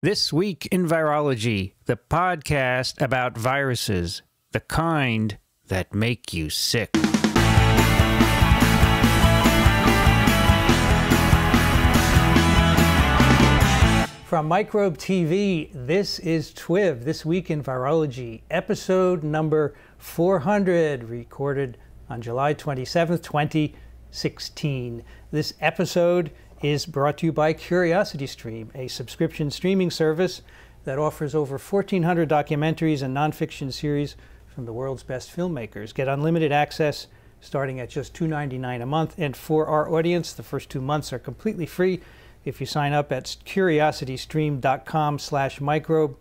This Week in Virology, the podcast about viruses, the kind that make you sick. From Microbe TV, this is TWiV, This Week in Virology, episode number 400, recorded on July 27th, 2016. This episode is brought to you by CuriosityStream, a subscription streaming service that offers over 1,400 documentaries and nonfiction series from the world's best filmmakers. Get unlimited access starting at just $2.99 a month, and for our audience, the first 2 months are completely free if you sign up at curiositystream.com/microbe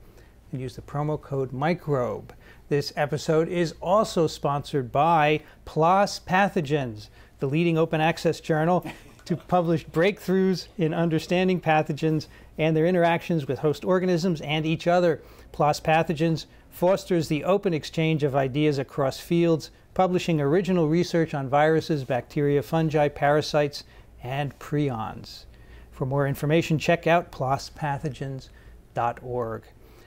and use the promo code microbe. This episode is also sponsored by PLOS Pathogens, the leading open access journal to publish breakthroughs in understanding pathogens and their interactions with host organisms and each other. PLOS Pathogens fosters the open exchange of ideas across fields, publishing original research on viruses, bacteria, fungi, parasites, and prions. For more information, check out plospathogens.org.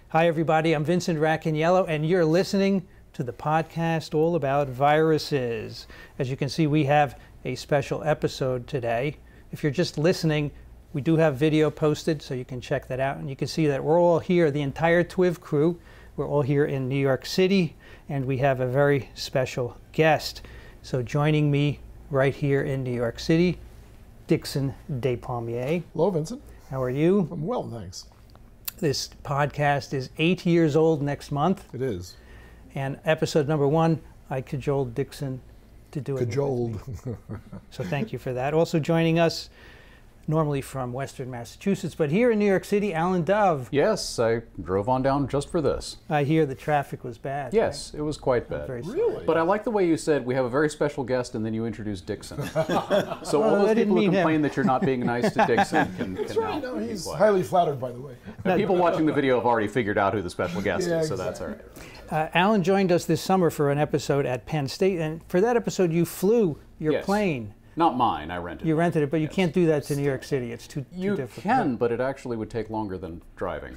Hi, everybody. I'm Vincent Racaniello, and you're listening to the podcast all about viruses. As you can see, we have a special episode today. If you're just listening, we do have video posted, so you can check that out. And you can see that we're all here, the entire TWiV crew. We're all here in New York City, and we have a very special guest. So joining me right here in New York City, Dixon Despommier. Hello, Vincent. How are you? I'm well, thanks. This podcast is 8 years old next month. It is. And episode number 1, I cajoled Dixon to do it. Cajoled. So thank you for that. Also joining us, normally from Western Massachusetts, but here in New York City, Alan Dove. Yes, I drove on down just for this. I hear the traffic was bad. Yes, right? it was quite bad. Really? But I like the way you said we have a very special guest and then you introduced Dixon. So all those people who complain that you're not being nice to Dixon can right. now No, he's quiet. highly flattered, by the way. And people watching the video have already figured out who the special guest Yeah, is, so that's all right. Alan joined us this summer for an episode at Penn State, and for that episode you flew your Yes. plane. Not mine, I rented You it. rented it, but you Yes. can't do that to New York City. It's too You difficult. can, but it actually would take longer than driving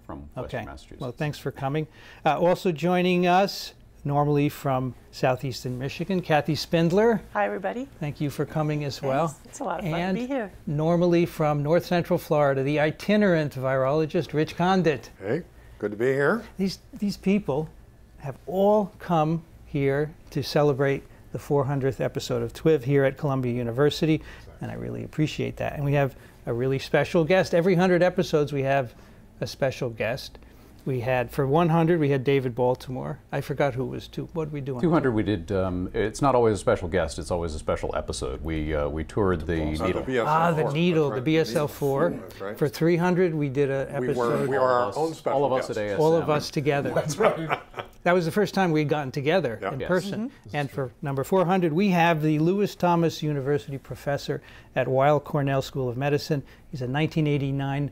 from Okay. Western Massachusetts. Well, thanks for coming. Also joining us, normally from southeastern Michigan, Kathy Spindler. Hi, everybody. Thank you for coming as well. Thanks. It's a lot of fun And to be here. normally from North Central Florida, the itinerant virologist, Rich Condit. Hey, good to be here. These people have all come here to celebrate the 400th episode of TWiV here at Columbia University, and I really appreciate that. And we have a really special guest. Every 100 episodes we have a special guest. We had, for 100, we had David Baltimore. I forgot who it was to. What did we do on 200 we did, it's not always a special guest, it's always a special episode. We toured the Needle. the Needle, the BSL-4. That's right. For 300, we did an episode. We are our own special All of us guest. at ASM. All of us together. That's right. That was the first time we'd gotten together in Yes. person. And for number 400, we have the Lewis Thomas University professor at Weill Cornell School of Medicine. He's a 1989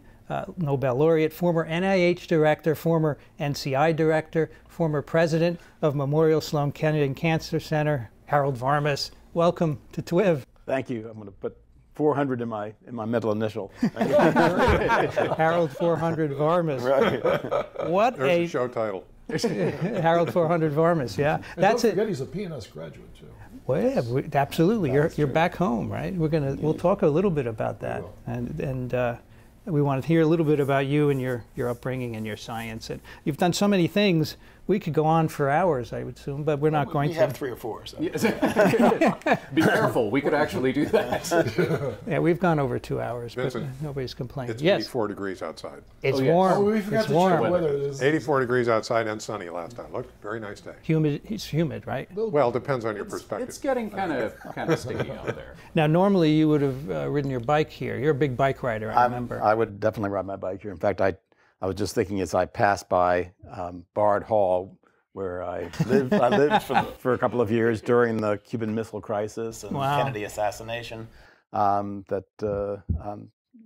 Nobel Laureate, former NIH director, former NCI director, former president of Memorial Sloan Kettering Cancer Center, Harold Varmus. Welcome to TWiV. Thank you. I'm going to put 400 in my middle initial. Harold 400 Varmus. Right. What There's a a show title. Harold 400 Varmus, yeah. Don't forget he's a PNS graduate, too. Well, yeah, absolutely. You're back home, right? We'll talk a little bit about that, and we want to hear a little bit about you and your upbringing and your science. And you've done so many things. We could go on for hours, I would assume, but we're not going We to. have 3 or 4. So. Be careful, we could actually do that. Yeah, we've gone over 2 hours, Vincent, but nobody's complaining. It's Yes, 84 degrees outside. it's Oh, yes. warm. Oh, we forgot It's to warm. check whether it is. 84 degrees outside and sunny last time. Look, very nice day. Humid. It's humid, right? Well, depends on your perspective. It's getting kind of sticky out there. Now, normally you would have ridden your bike here. You're a big bike rider, I remember. I would definitely ride my bike here. In fact, I was just thinking as I passed by Bard Hall, where I lived for a couple of years during the Cuban Missile Crisis and Wow. Kennedy assassination,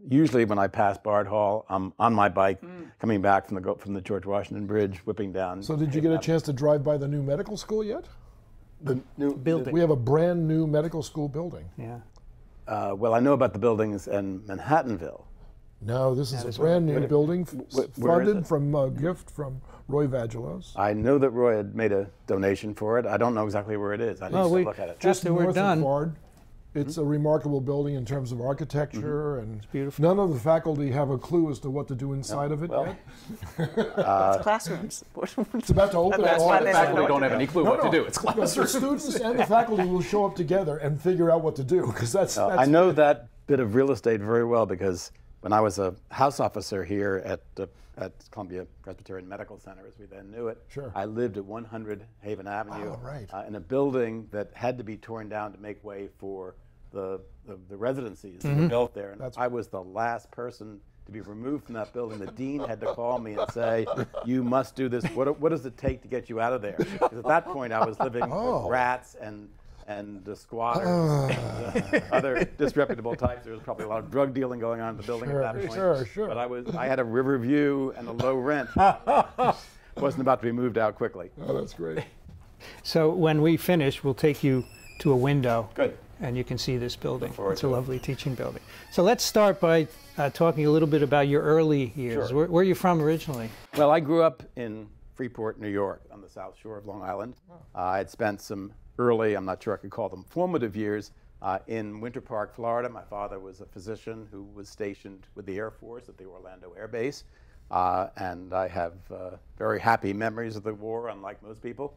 usually when I pass Bard Hall, I'm on my bike coming back from the George Washington Bridge, whipping down. So did you get a chance to drive by the new medical school yet? The new Building. We have a brand new medical school building. Yeah. Well, I know about the buildings in Manhattanville. No, this is That a is brand new building where is funded it? from a gift from Roy Vagelos. I know that Roy had made a donation for it. I don't know exactly where it is. I need to look at it. Just After we're north done. of Bard. It's a remarkable building in terms of architecture, and it's beautiful. None of the faculty have a clue as to what to do inside of it well, yet. It's classrooms. It's about to open. That's all why the they Faculty know don't what have to any do. clue what to do. It's No, the classrooms. students and the faculty will show up together and figure out what to do, because that's I know that bit of real estate very well because when I was a house officer here at Columbia Presbyterian Medical Center, as we then knew it, Sure. I lived at 100 Haven Avenue Oh, right. in a building that had to be torn down to make way for the residencies that were built there. And I was the last person to be removed from that building. The dean had to call me and say, "You must do this. What does it take to get you out of there?" Because at that point, I was living with rats and the squatters and other disreputable types. There was probably a lot of drug dealing going on in the building at that point. Sure. But I had a river view and a low rent. Wasn't about to be moved out quickly. Oh, that's great. So when we finish, we'll take you to a window. Good. And you can see this building. forward It's a to it. lovely teaching building. So let's start by talking a little bit about your early years. Sure. Where are you from originally? Well, I grew up in Freeport, New York, on the South Shore of Long Island. I had spent some early, I'm not sure I could call them formative years, in Winter Park, Florida. My father was a physician who was stationed with the Air Force at the Orlando Air Base. And I have very happy memories of the war, unlike most people.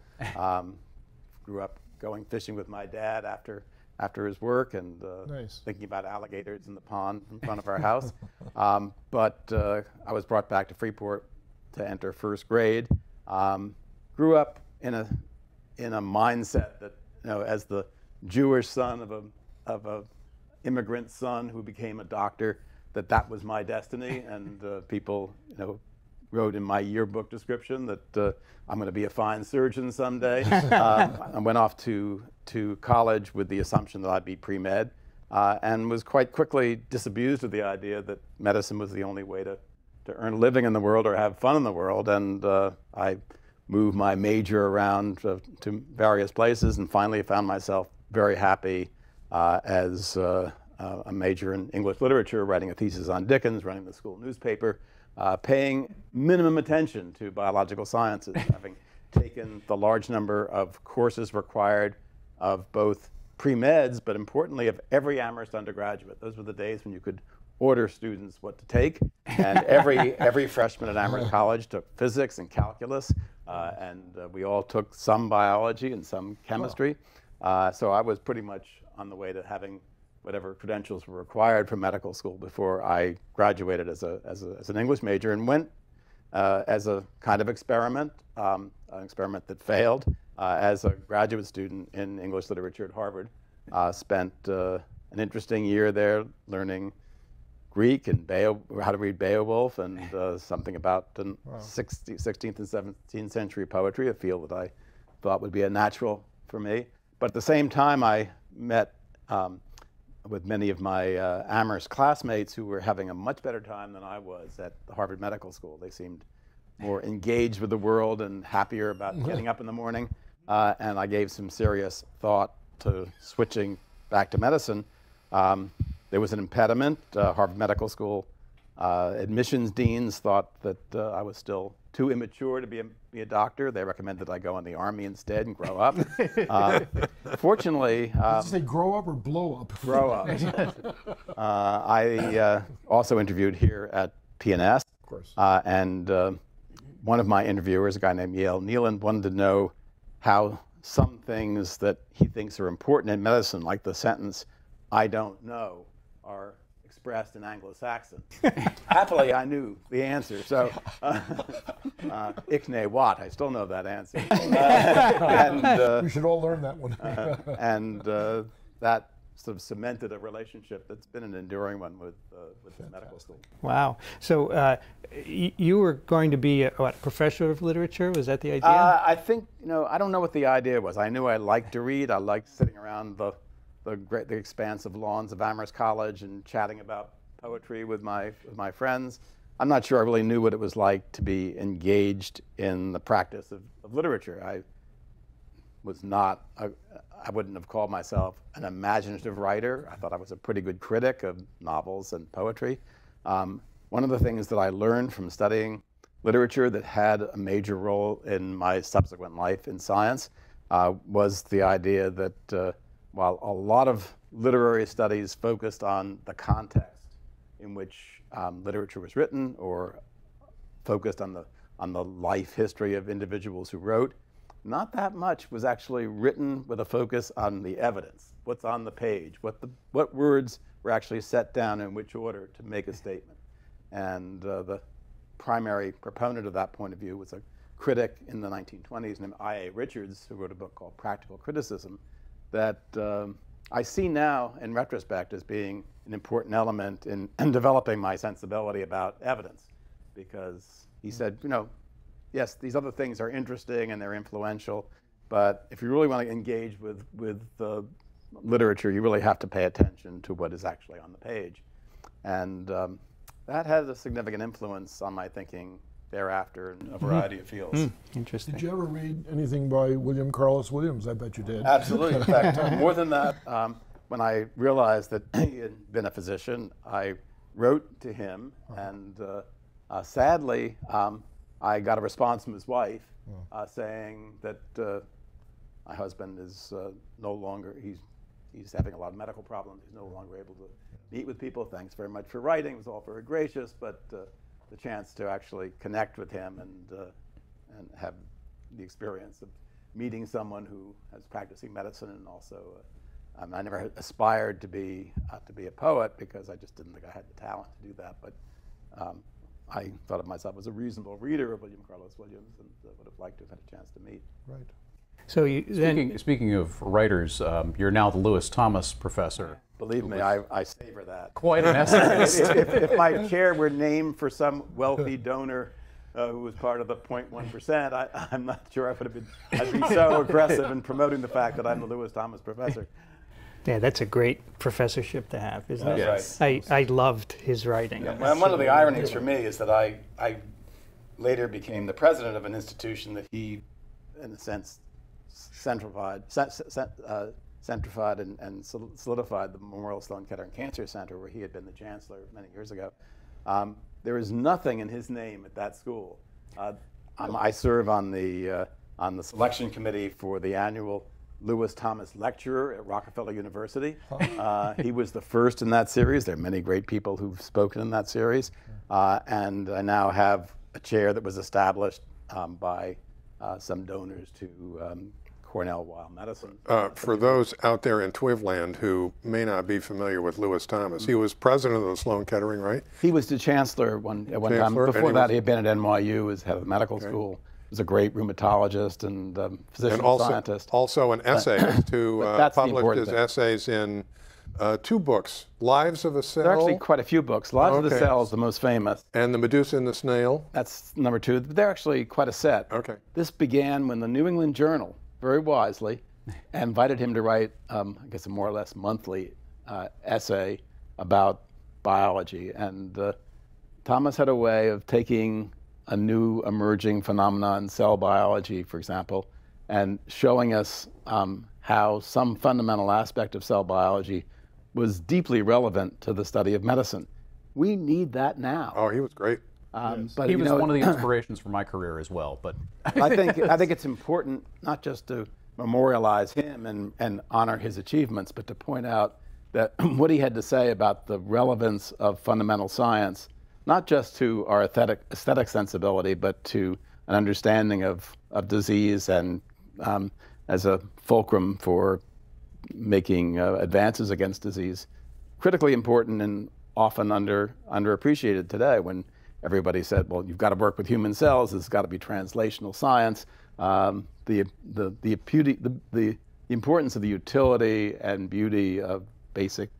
Grew up going fishing with my dad after his work and Nice. thinking about alligators in the pond in front of our house. But I was brought back to Freeport to enter first grade. Grew up in a mindset that, as the Jewish son of a immigrant son who became a doctor, that was my destiny. And people, wrote in my yearbook description that I'm going to be a fine surgeon someday. I went off to college with the assumption that I'd be pre-med, and was quite quickly disabused of the idea that medicine was the only way to earn a living in the world or have fun in the world. And I moved my major around to various places and finally found myself very happy as a major in English literature, writing a thesis on Dickens, running the school newspaper, paying minimum attention to biological sciences, having taken the large number of courses required of both pre-meds, but importantly of every Amherst undergraduate. Those were the days when you could order students what to take, and every freshman at Amherst College took physics and calculus, and we all took some biology and some chemistry. So I was pretty much on the way to having whatever credentials were required for medical school before I graduated as an English major, and went as a kind of experiment, an experiment that failed, as a graduate student in English literature at Harvard. Spent an interesting year there learning Greek and how to read Beowulf and something about the 16th and 17th century poetry, a field that I thought would be a natural for me. But at the same time, I met with many of my Amherst classmates who were having a much better time than I was at the Harvard Medical School. They seemed more engaged with the world and happier about getting up in the morning. And I gave some serious thought to switching back to medicine. There was an impediment. Harvard Medical School admissions deans thought that I was still too immature to be a doctor. They recommended I go in the Army instead and grow up. Fortunately, Did you say grow up or blow up? grow up. I also interviewed here at PNS. Of course. And one of my interviewers, a guy named Yale Neelan, wanted to know how some things that he thinks are important in medicine, like the sentence, "I don't know," are expressed in Anglo-Saxon. Happily, I knew the answer. So, Ichne Watt, I still know that answer. We should all learn that one. And that sort of cemented a relationship that's been an enduring one with the medical school. Wow. So you were going to be a professor of literature? Was that the idea? I think, I don't know what the idea was. I knew I liked to read. I liked sitting around the expansive lawns of Amherst College and chatting about poetry with my friends. I'm not sure I really knew what it was like to be engaged in the practice of literature. I wouldn't have called myself an imaginative writer. I thought I was a pretty good critic of novels and poetry. one of the things that I learned from studying literature that had a major role in my subsequent life in science was the idea that while a lot of literary studies focused on the context in which literature was written or focused on the life history of individuals who wrote, not that much was actually written with a focus on the evidence, what's on the page, what words were actually set down in which order to make a statement. And the primary proponent of that point of view was a critic in the 1920s named I.A. Richards, who wrote a book called Practical Criticism, that I see now in retrospect as being an important element in developing my sensibility about evidence, because he said, you know, yes, these other things are interesting and they're influential, but if you really want to engage with literature, you really have to pay attention to what is actually on the page. And that had a significant influence on my thinking thereafter in a variety of fields. Interesting. Did you ever read anything by William Carlos Williams? I bet you did. Absolutely. In fact, more than that, when I realized that he had been a physician, I wrote to him, and sadly, I got a response from his wife saying that my husband is no longer, he's having a lot of medical problems. He's no longer able to meet with people. Thanks very much for writing. It was all very gracious, but the chance to actually connect with him and have the experience of meeting someone who is practicing medicine, and also I never aspired to be a poet because I just didn't think I had the talent to do that. But I thought of myself as a reasonable reader of William Carlos Williams, and would have liked to have had a chance to meet. Right. So speaking of writers, you're now the Lewis Thomas Professor. Believe me, I savor that. Quite an essayist. if my chair were named for some wealthy donor who was part of the 0.1%, I'm not sure I'd be so aggressive in promoting the fact that I'm the Lewis Thomas Professor. Yeah, that's a great professorship to have, isn't it? Yes. I loved his writing. Yeah, well, one of the ironies for me is that I later became the president of an institution that he, in a sense, centrified and solidified, the Memorial Sloan Kettering Cancer Center, where he had been the chancellor many years ago. There is nothing in his name at that school. I serve on the selection committee for the annual Lewis Thomas Lecturer at Rockefeller University. He was the first in that series. There are many great people who've spoken in that series. And I now have a chair that was established by some donors to Cornell Weill Medicine. For those out there in TWiV land who may not be familiar with Lewis Thomas, he was president of the Sloan Kettering, right? He was the chancellor at one time. Before that, he had been at NYU as head of the medical school. He was a great rheumatologist and physician scientist. Also an essayist who published his essays in 2 books, Lives of a Cell. There are actually quite a few books. Lives of the Cell is the most famous. And The Medusa and the Snail. That's number 2. They're actually quite a set. Okay. This began when the New England Journal, very wisely, invited him to write, I guess, a more or less monthly essay about biology. And Thomas had a way of taking a new emerging phenomenon, cell biology, for example, and showing us how some fundamental aspect of cell biology was deeply relevant to the study of medicine. We need that now. Oh, he was great. But he was one of the inspirations for my career as well. But I think it's important not just to memorialize him and honor his achievements, but to point out that what he had to say about the relevance of fundamental science, not just to our aesthetic sensibility, but to an understanding of understanding and as a fulcrum for making advances against disease, critically important and often underappreciated today, when everybody said, well, you've got to work with human cells, it's got to be translational science. The importance of the utility and beauty of basic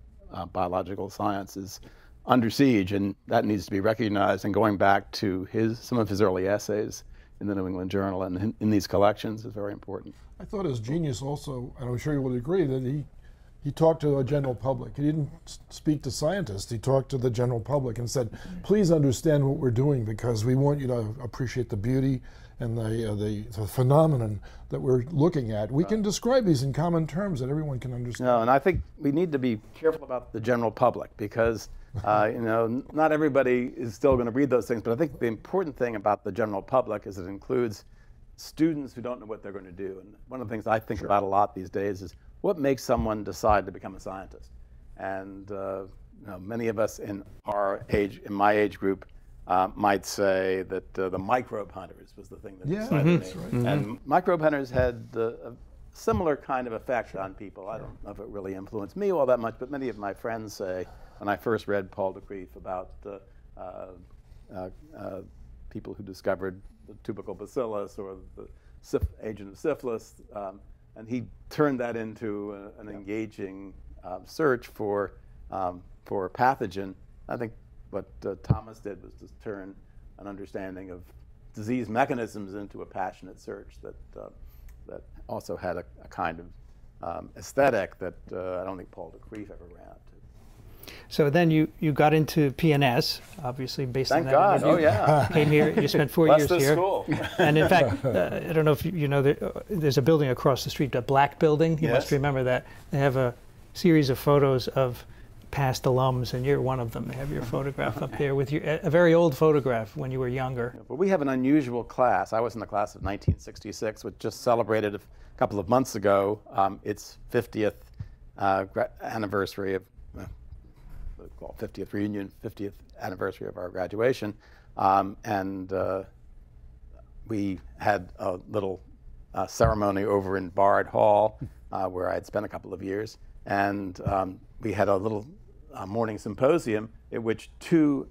biological science is under siege, and that needs to be recognized. And going back to some of his early essays in the New England Journal and in these collections is very important. I thought his genius also, and I'm sure you would agree, that He talked to the general public. He didn't speak to scientists. He talked to the general public and said, please understand what we're doing because we want you to appreciate the beauty and the phenomenon that we're looking at. We can describe these in common terms that everyone can understand. No, and I think we need to be careful about the general public because you know, not everybody is still going to read those things, but I think the important thing about the general public is it includes students who don't know what they're going to do. And one of the things I think about a lot these days is what makes someone decide to become a scientist. And you know, many of us in my age group, might say that the microbe hunters was the thing that decided me. That's right. And microbe hunters had a similar kind of effect on people. I don't know if it really influenced me all that much, but many of my friends say, when I first read Paul TWiV about people who discovered the tubercle bacillus or the agent of syphilis, and he turned that into an engaging search for a pathogen. I think what Thomas did was to turn an understanding of disease mechanisms into a passionate search that also had a kind of aesthetic that I don't think Paul TWiV ever ran up to. So then you got into PNS, obviously based on that. Thank God. Interview. Oh yeah. Came here. You spent 4 years Bless this here. school. And in fact, I don't know if you know, there's a building across the street, a black building. You must remember that. They have a series of photos of past alums, and you're one of them. They have your photograph up there with a very old photograph when you were younger. But we have an unusual class. I was in the class of 1966, which just celebrated a couple of months ago its 50th anniversary of, we call it 50th reunion, 50th anniversary of our graduation. And we had a little ceremony over in Bard Hall where I had spent a couple of years. And we had a little morning symposium in which 2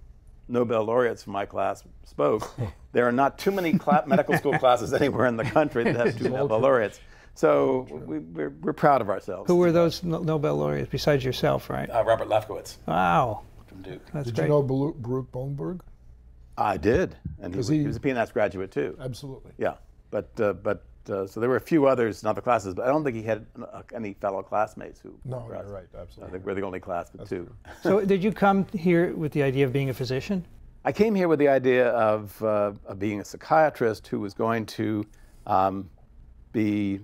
Nobel laureates from my class spoke. There are not too many medical school classes anywhere in the country that have 2 Nobel laureates. So we're proud of ourselves. Who were those Nobel laureates besides yourself, right? Robert Lefkowitz. Wow. From Duke. That's Did great. you know Baruch Bohnberg? I did, and he was a PNS graduate too. Absolutely. Yeah, but so there were a few others in other classes, but I don't think he had any fellow classmates who. No, were you're right. I Absolutely. think we're the only class with 2. So did you come here with the idea of being a physician? I came here with the idea of being a psychiatrist who was going to be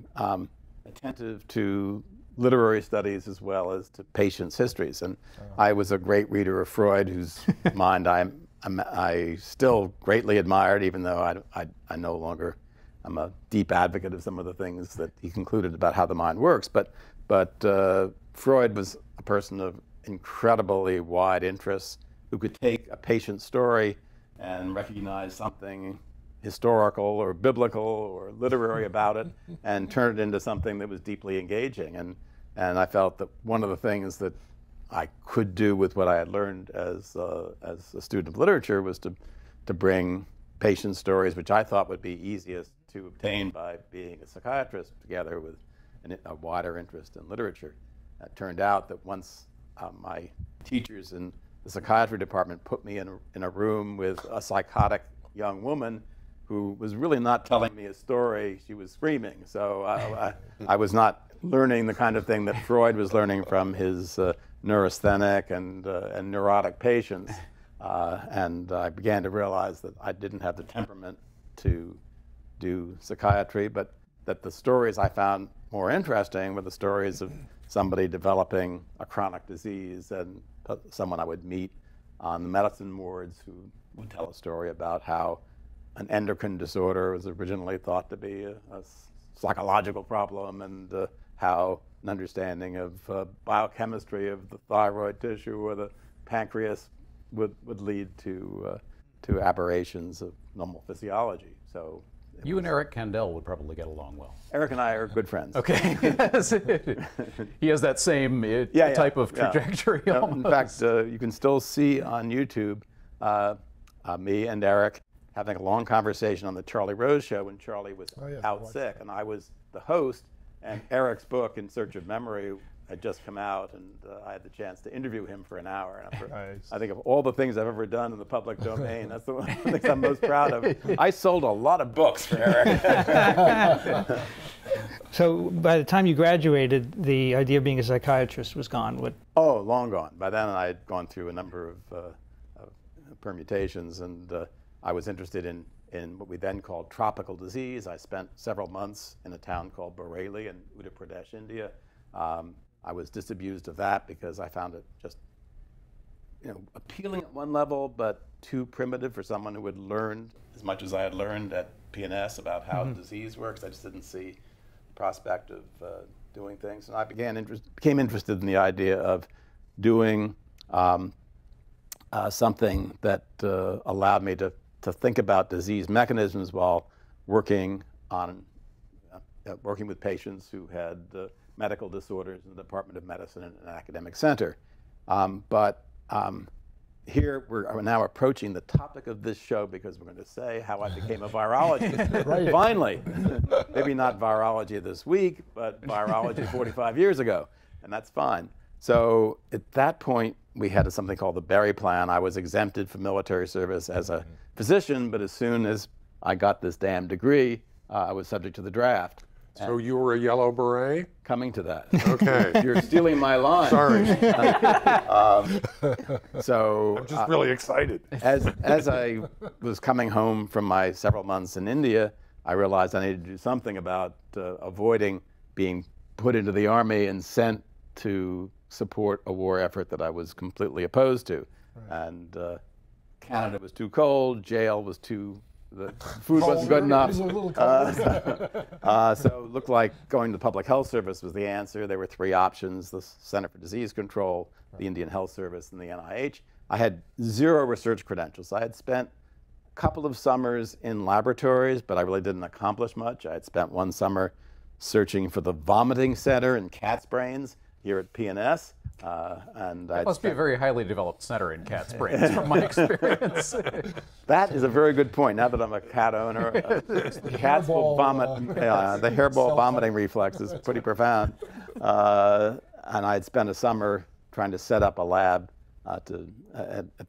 attentive to literary studies as well as to patients' histories. And I was a great reader of Freud, whose mind I still greatly admired, even though I no longer. I'm a deep advocate of some of the things that he concluded about how the mind works. But Freud was a person of incredibly wide interests who could take a patient's story and recognize something historical or biblical or literary about it and turn it into something that was deeply engaging. And I felt that one of the things that I could do with what I had learned as a student of literature was to bring patient stories, which I thought would be easiest to obtain by being a psychiatrist, together with a wider interest in literature. It turned out that once my teachers in the psychiatry department put me in a room with a psychotic young woman who was really not telling me a story, she was screaming. So I was not learning the kind of thing that Freud was learning from his neurasthenic and neurotic patients. And I began to realize that I didn't have the temperament to do psychiatry, but that the stories I found more interesting were the stories of somebody developing a chronic disease and someone I would meet on the medicine wards who would tell a story about how an endocrine disorder was originally thought to be a psychological problem, and how an understanding of biochemistry of the thyroid tissue or the pancreas would lead to aberrations of normal physiology. So you and Eric Kandel would probably get along well. Eric and I are good friends. Okay. He has that same type of trajectory. In fact, you can still see on YouTube me and Eric having a long conversation on the Charlie Rose show when Charlie was out sick, and I was the host, and Eric's book, In Search of Memory, had just come out, and I had the chance to interview him for an hour. And I think of all the things I've ever done in the public domain, that's the one of the things I'm most proud of. I sold a lot of books for Eric. So by the time you graduated, the idea of being a psychiatrist was gone. What? Oh, long gone. By then I had gone through a number of permutations, and I was interested in what we then called tropical disease. I spent several months in a town called Bareilly in Uttar Pradesh, India. I was disabused of that because I found it just appealing at one level, but too primitive for someone who had learned as much as I had learned at PNS about how disease works. I just didn't see the prospect of doing things. And I became interested in the idea of doing something that allowed me to think about disease mechanisms while working with patients who had medical disorders in the Department of Medicine in an academic center. Here we're now approaching the topic of this show because we're going to say how I became a virologist. Right. Finally. Maybe not virology this week, but virology 45 years ago, and that's fine. So at that point, we had something called the Berry Plan. I was exempted from military service as a physician, but as soon as I got this damn degree, I was subject to the draft. So you were a yellow beret? Coming to that. Okay. You're stealing my line. Sorry. So I'm just really excited. As I was coming home from my several months in India, I realized I needed to do something about avoiding being put into the army and sent to support a war effort that I was completely opposed to. Right. And Canada was too cold, jail was the food wasn't good enough. So it looked like going to the Public Health Service was the answer. There were three options: the Center for Disease Control, the Indian Health Service, and the NIH. I had zero research credentials. I had spent a couple of summers in laboratories, but I really didn't accomplish much. I had spent one summer searching for the vomiting center in cat's brains here at PNS. That must be a very highly developed center in cat's brains, from my experience. That is a very good point. Now that I'm a cat owner, cats will vomit. The hairball vomiting reflex is pretty profound. And I had spent a summer trying to set up a lab at the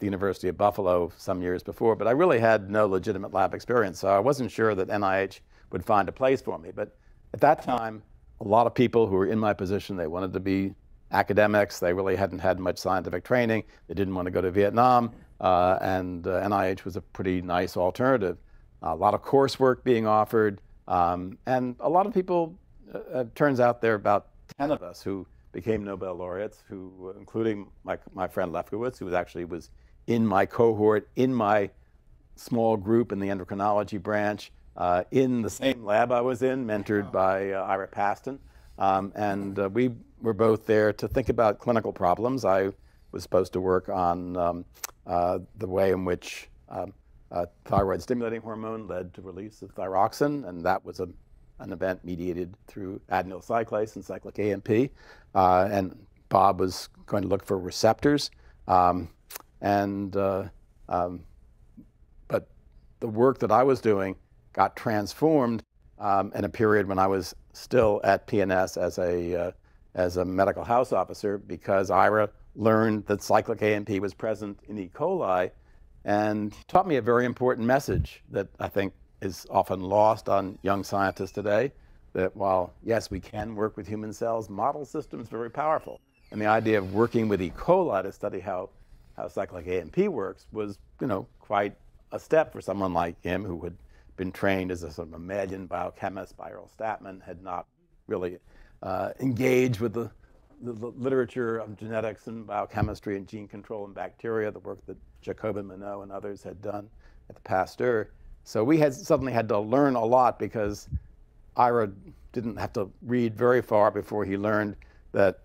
University of Buffalo some years before, but I really had no legitimate lab experience, so I wasn't sure that NIH would find a place for me. But at that time, a lot of people who were in my position, they wanted to be academics. They really hadn't had much scientific training. They didn't want to go to Vietnam, and NIH was a pretty nice alternative. A lot of coursework being offered, and a lot of people, turns out there are about 10 of us who became Nobel laureates, who, including my friend Lefkowitz, who was in my cohort, in my small group in the endocrinology branch, in the same lab I was in, mentored by Ira Paston. And we were both there to think about clinical problems. I was supposed to work on the way in which thyroid stimulating hormone led to release of thyroxine, and that was an event mediated through adenyl cyclase and cyclic AMP. And Bob was going to look for receptors. But the work that I was doing got transformed in a period when I was still at PNS as a medical house officer, because Ira learned that cyclic AMP was present in E. coli and taught me a very important message that I think is often lost on young scientists today, that while, yes, we can work with human cells, model systems are very powerful. And the idea of working with E. coli to study how cyclic AMP works was, quite a step for someone like him, who had been trained as a sort of mammalian biochemist by Earl Statman, had not really engaged with the literature of genetics and biochemistry and gene control in bacteria, the work that Jacob Monod and others had done at the Pasteur. So we suddenly had to learn a lot, because Ira didn't have to read very far before he learned that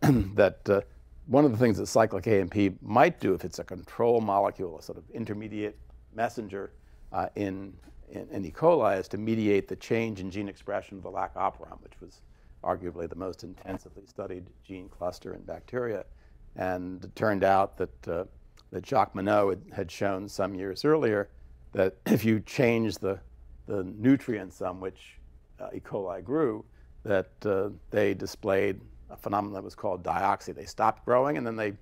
one of the things that cyclic AMP might do, if it's a control molecule, a sort of intermediate messenger in E. coli, is to mediate the change in gene expression of the lac operon, which was arguably the most intensively studied gene cluster in bacteria. And it turned out that Jacques Monod had shown some years earlier that if you change the nutrients on which E. coli grew, that they displayed a phenomenon that was called dioxy. They stopped growing, and then they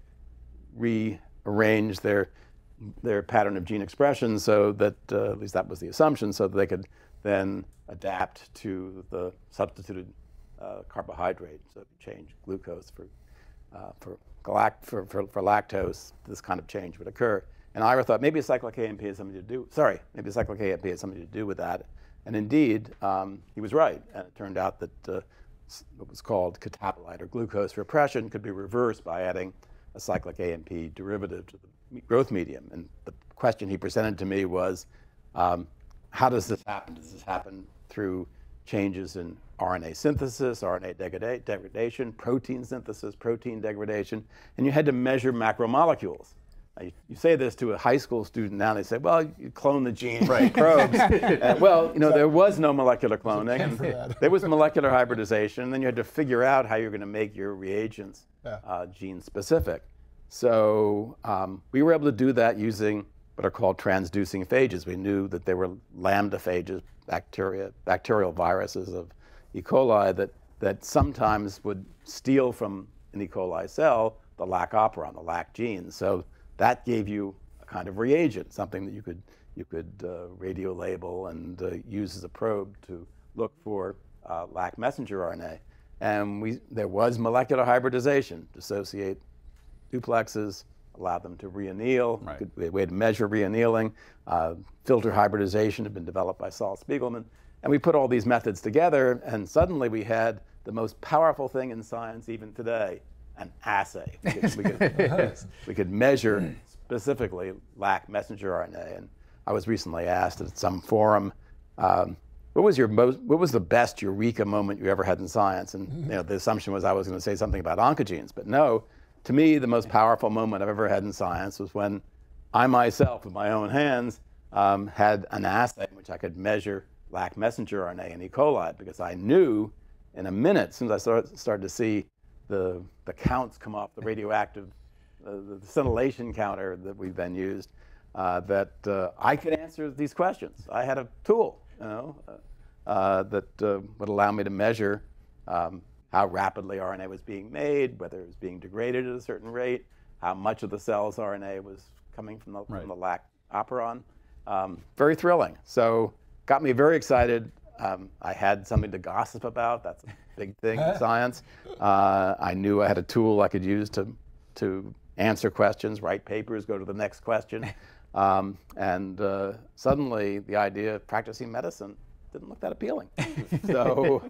rearranged their pattern of gene expression so that, at least that was the assumption, so that they could then adapt to the substituted carbohydrate. So if you change glucose for lactose, this kind of change would occur. And Ira thought maybe cyclic AMP has something to do. Maybe cyclic AMP has something to do with that. And indeed, he was right. And it turned out that what was called catabolite or glucose repression could be reversed by adding a cyclic AMP derivative to the growth medium. And the question he presented to me was, how does this happen? Does this happen through changes in RNA synthesis, RNA degradation, protein synthesis, protein degradation? And you had to measure macromolecules. Now, you say this to a high school student now, and they say, well, you clone the gene, right? Probes. Well, there was no molecular cloning. There was molecular hybridization, and then you had to figure out how you're going to make your reagents gene specific. So we were able to do that using what are called transducing phages. We knew that there were lambda phages, bacterial viruses of E. coli that sometimes would steal from an E. coli cell the lac operon, the lac gene. So that gave you a kind of reagent, something that you could radio label and use as a probe to look for lac messenger RNA. And there was molecular hybridization, dissociate duplexes, allow them to reanneal. Right. We had to measure reannealing. Filter hybridization had been developed by Saul Spiegelman. And we put all these methods together, and suddenly we had the most powerful thing in science even today, an assay. We could measure specifically lac messenger RNA. And I was recently asked at some forum, what was the best eureka moment you ever had in science? And the assumption was I was going to say something about oncogenes, but no. To me, the most powerful moment I've ever had in science was when I myself, with my own hands, had an assay in which I could measure lac messenger RNA in E. coli, because I knew in a minute, as soon as I started to see the counts come off the radioactive, the scintillation counter that we've then used, that I could answer these questions. I had a tool, that would allow me to measure how rapidly RNA was being made, whether it was being degraded at a certain rate, how much of the cell's RNA was coming from the lac operon. Very thrilling. So got me very excited. I had something to gossip about. That's a big thing in science. I knew I had a tool I could use to answer questions, write papers, go to the next question. And suddenly the idea of practicing medicine didn't look that appealing. So.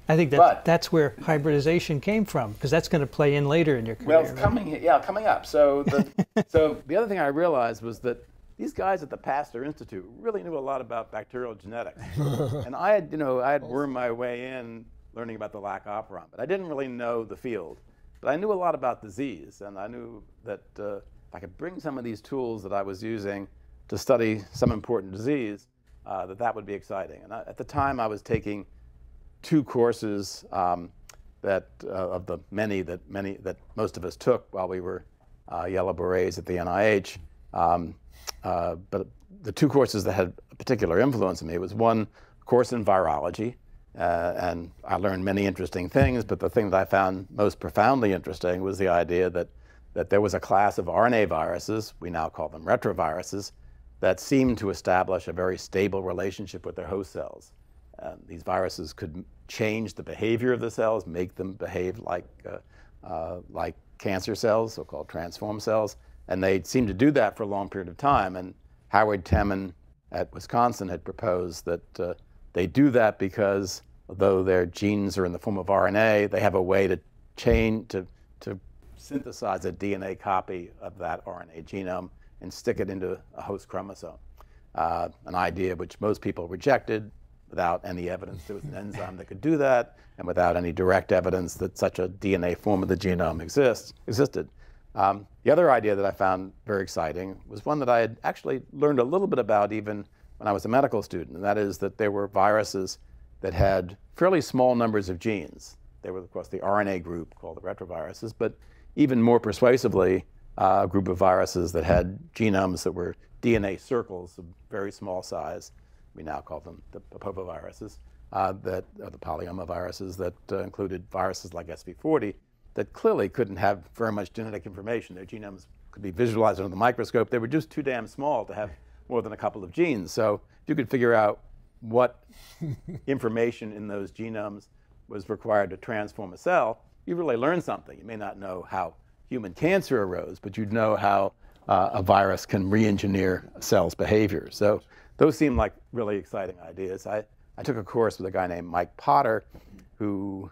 I think that's where hybridization came from, because that's going to play in later in your career. Well, it's coming up. So the other thing I realized was that these guys at the Pasteur Institute really knew a lot about bacterial genetics. And I had wormed my way in learning about the lac operon, but I didn't really know the field. But I knew a lot about disease, and I knew that if I could bring some of these tools that I was using to study some important disease, that would be exciting. And at the time, I was taking 2 courses of the many that most of us took while we were yellow berets at the NIH. But the 2 courses that had a particular influence on me was one course in virology, and I learned many interesting things. But the thing that I found most profoundly interesting was the idea that there was a class of RNA viruses, we now call them retroviruses, that seemed to establish a very stable relationship with their host cells. These viruses could change the behavior of the cells, make them behave like cancer cells, so-called transform cells, and they seemed to do that for a long period of time. And Howard Temin at Wisconsin had proposed that they do that because, although their genes are in the form of RNA, they have a way to synthesize a DNA copy of that RNA genome and stick it into a host chromosome. An idea which most people rejected, without any evidence there was an enzyme that could do that, and without any direct evidence that such a DNA form of the genome existed. The other idea that I found very exciting was one that I had actually learned a little bit about even when I was a medical student, and that is that there were viruses that had fairly small numbers of genes. They were, of course, the RNA group called the retroviruses, but even more persuasively, a group of viruses that had genomes that were DNA circles of very small size. We now call them the papoviruses, the polyoma viruses that included viruses like SV40 that clearly couldn't have very much genetic information. Their genomes could be visualized under the microscope. They were just too damn small to have more than a couple of genes. So if you could figure out what information in those genomes was required to transform a cell, you really learned something. You may not know how human cancer arose, but you'd know how a virus can re-engineer a cell's behavior. So those seem like really exciting ideas. I took a course with a guy named Mike Potter, who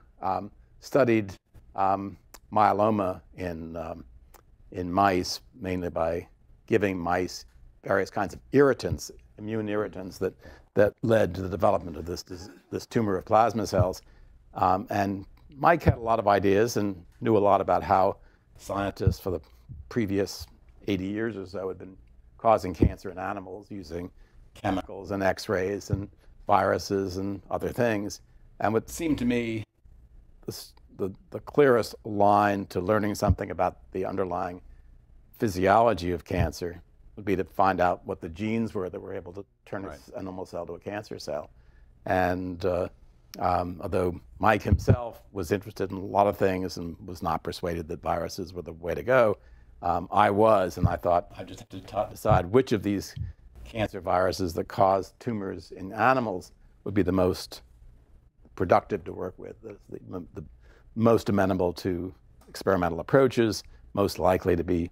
studied myeloma in mice, mainly by giving mice various kinds of irritants, immune irritants that led to the development of this tumor of plasma cells. And Mike had a lot of ideas and knew a lot about how scientists for the previous 80 years or so had been causing cancer in animals using chemicals and X-rays and viruses and other things. And what seemed to me the clearest line to learning something about the underlying physiology of cancer would be to find out what the genes were that were able to turn a normal cell to a cancer cell. And although Mike himself was interested in a lot of things and was not persuaded that viruses were the way to go, I was, and I thought I just have to decide which of these cancer viruses that cause tumors in animals would be the most productive to work with, the most amenable to experimental approaches, most likely to be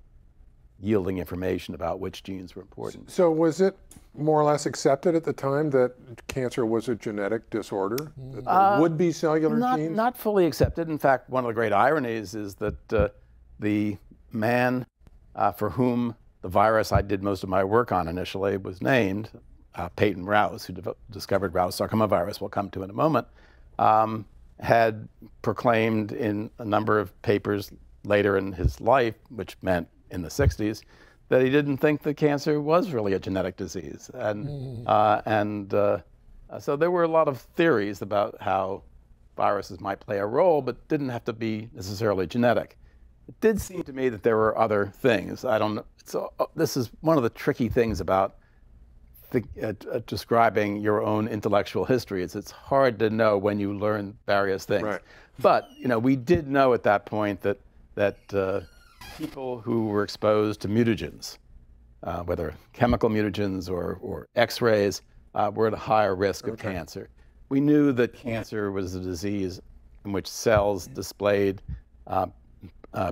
yielding information about which genes were important. So was it more or less accepted at the time that cancer was a genetic disorder? That there would be cellular genes? Not fully accepted. In fact, one of the great ironies is that the man for whom the virus I did most of my work on initially was named, Peyton Rouse, who discovered Rouse sarcoma virus, we'll come to in a moment, had proclaimed in a number of papers later in his life, which meant in the 60s, that he didn't think that cancer was really a genetic disease. And so there were a lot of theories about how viruses might play a role, but didn't have to be necessarily genetic. It did seem to me that there were other things. I don't know. So this is one of the tricky things about describing your own intellectual history. It's hard to know when you learn various things. Right. But we did know at that point that people who were exposed to mutagens, whether chemical mutagens or X-rays, were at a higher risk of cancer. We knew that cancer was a disease in which cells displayed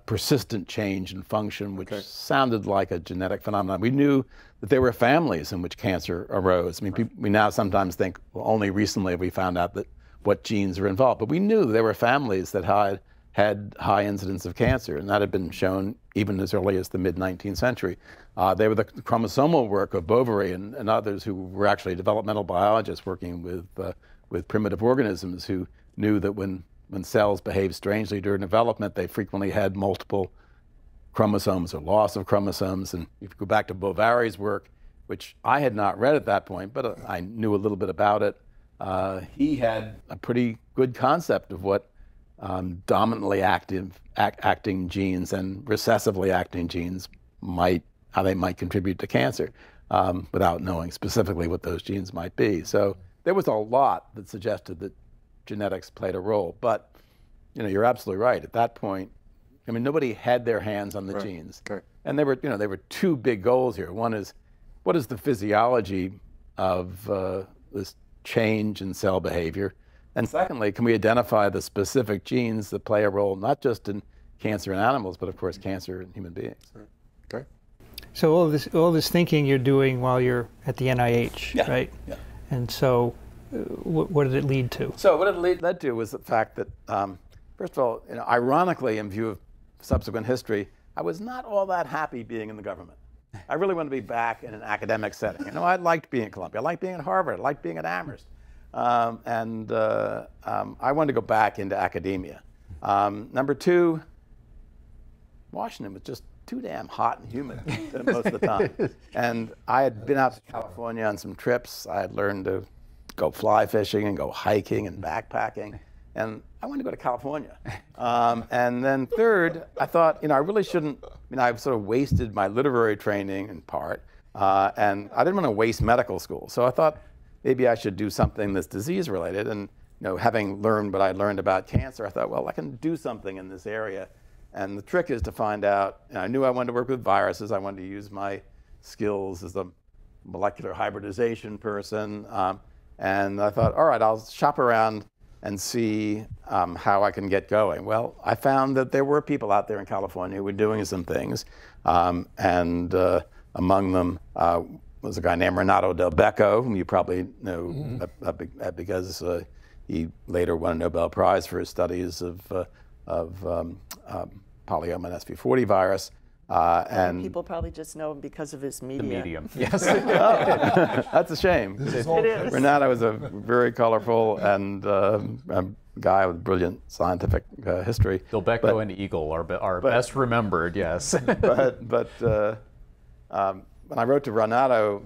persistent change in function, which sounded like a genetic phenomenon. We knew that there were families in which cancer arose. I mean, we now sometimes think, well, only recently have we found out that what genes are involved. But we knew there were families that had high incidence of cancer, and that had been shown even as early as the mid-19th century. They were the chromosomal work of Bovary and others who were actually developmental biologists working with primitive organisms who knew that when cells behaved strangely during development, they frequently had multiple chromosomes or loss of chromosomes. And if you go back to Bovary's work, which I had not read at that point, but I knew a little bit about it, he had a pretty good concept of what dominantly acting genes and recessively acting genes how they might contribute to cancer, without knowing specifically what those genes might be. So there was a lot that suggested that genetics played a role. But you're absolutely right. At that point, I mean, nobody had their hands on the genes. Okay. And there were two big goals here. One is, what is the physiology of this change in cell behavior? And secondly, can we identify the specific genes that play a role not just in cancer in animals, but of course cancer in human beings? Okay. So all this thinking you're doing while you're at the NIH, right? Yeah. And so, what did it lead to? So what it led to was the fact that, first of all, ironically, in view of subsequent history, I was not all that happy being in the government. I really wanted to be back in an academic setting. I liked being at Columbia. I liked being at Harvard. I liked being at Amherst. I wanted to go back into academia. Number two, Washington was just too damn hot and humid most of the time. And I had been out to California on some trips. I had learned to go fly fishing and go hiking and backpacking. And I wanted to go to California. And then third, I thought, I really shouldn't, I've sort of wasted my literary training in part. And I didn't want to waste medical school. So I thought, maybe I should do something that's disease related. And having learned what I learned about cancer, I thought, well, I can do something in this area. And the trick is to find out, I knew I wanted to work with viruses. I wanted to use my skills as a molecular hybridization person. And I thought, all right, I'll shop around and see how I can get going. Well, I found that there were people out there in California who were doing some things, and among them was a guy named Renato Del Becco, whom you probably know because he later won a Nobel Prize for his studies of polyoma and SV40 virus. And people probably just know him because of his media. The medium, yes. That's a shame. It is. Renato was a very colorful and guy with brilliant scientific history. Del Becco and Eagle are best remembered, yes. but when I wrote to Renato,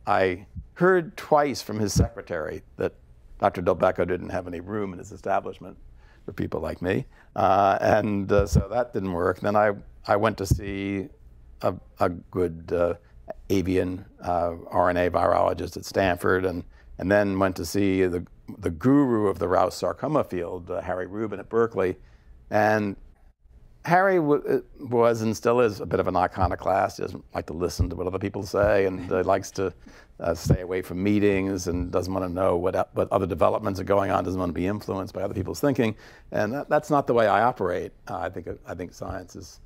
I heard twice from his secretary that Dr. Del Becco didn't have any room in his establishment for people like me, so that didn't work. Then I went to see a good avian RNA virologist at Stanford, and then went to see the guru of the Rous sarcoma field, Harry Rubin at Berkeley. And Harry was and still is a bit of an iconoclast. He doesn't like to listen to what other people say, and likes to stay away from meetings, and doesn't want to know what other developments are going on, doesn't want to be influenced by other people's thinking. And that's not the way I operate. I think science is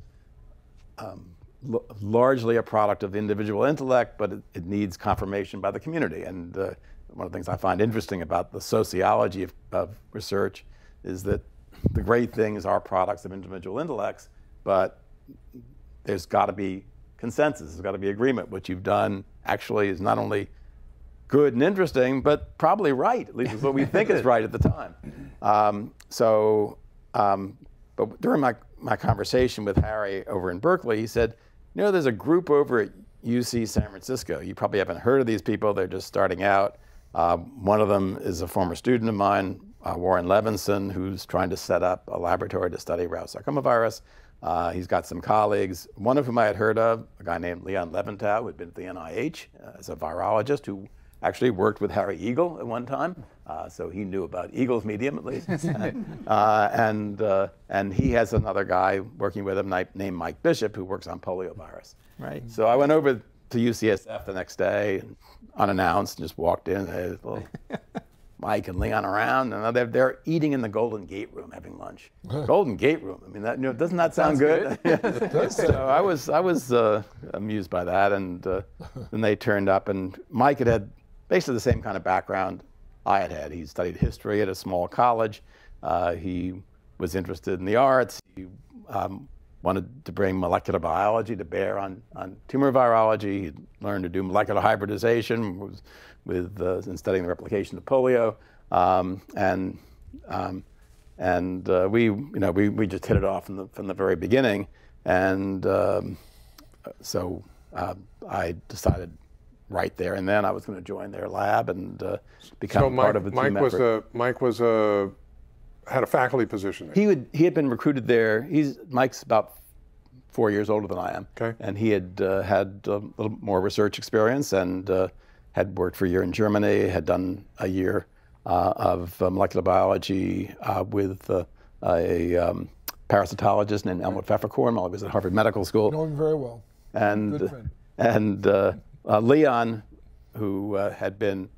largely a product of individual intellect, but it needs confirmation by the community. And one of the things I find interesting about the sociology of research is that the great things are products of individual intellects, but there's got to be consensus, there's got to be agreement. What you've done actually is not only good and interesting, but probably right, at least it's what we think is right at the time. But during my conversation with Harry over in Berkeley, he said, there's a group over at UC San Francisco. You probably haven't heard of these people. They're just starting out. One of them is a former student of mine, Warren Levinson, who's trying to set up a laboratory to study Rous sarcoma virus. He's got some colleagues, one of whom I had heard of, a guy named Leon Leventhal, who had been at the NIH as a virologist, who actually worked with Harry Eagle at one time, so he knew about Eagle's medium at least. And he has another guy working with him named Mike Bishop, who works on poliovirus. Right. So I went over to UCSF the next day, unannounced, and just walked in. There's little Mike and Leon around, and they're eating in the Golden Gate Room, having lunch. Golden Gate Room. I mean, doesn't that sound good? So I was amused by that, and then they turned up, and Mike had basically the same kind of background I had had. He studied history at a small college. He was interested in the arts. He wanted to bring molecular biology to bear on tumor virology. He learned to do molecular hybridization, was in studying the replication of polio, we just hit it off from the very beginning, and so I decided right there and then I was going to join their lab and become part of the team effort. Mike had a faculty position there. He had been recruited there. Mike's about 4 years older than I am, okay. And he had had a little more research experience and had worked for a year in Germany, had done a year of molecular biology with a parasitologist named Elmwood Pfefferkorn while he was at Harvard Medical School. Know him very well. Good friend. Leon, who had been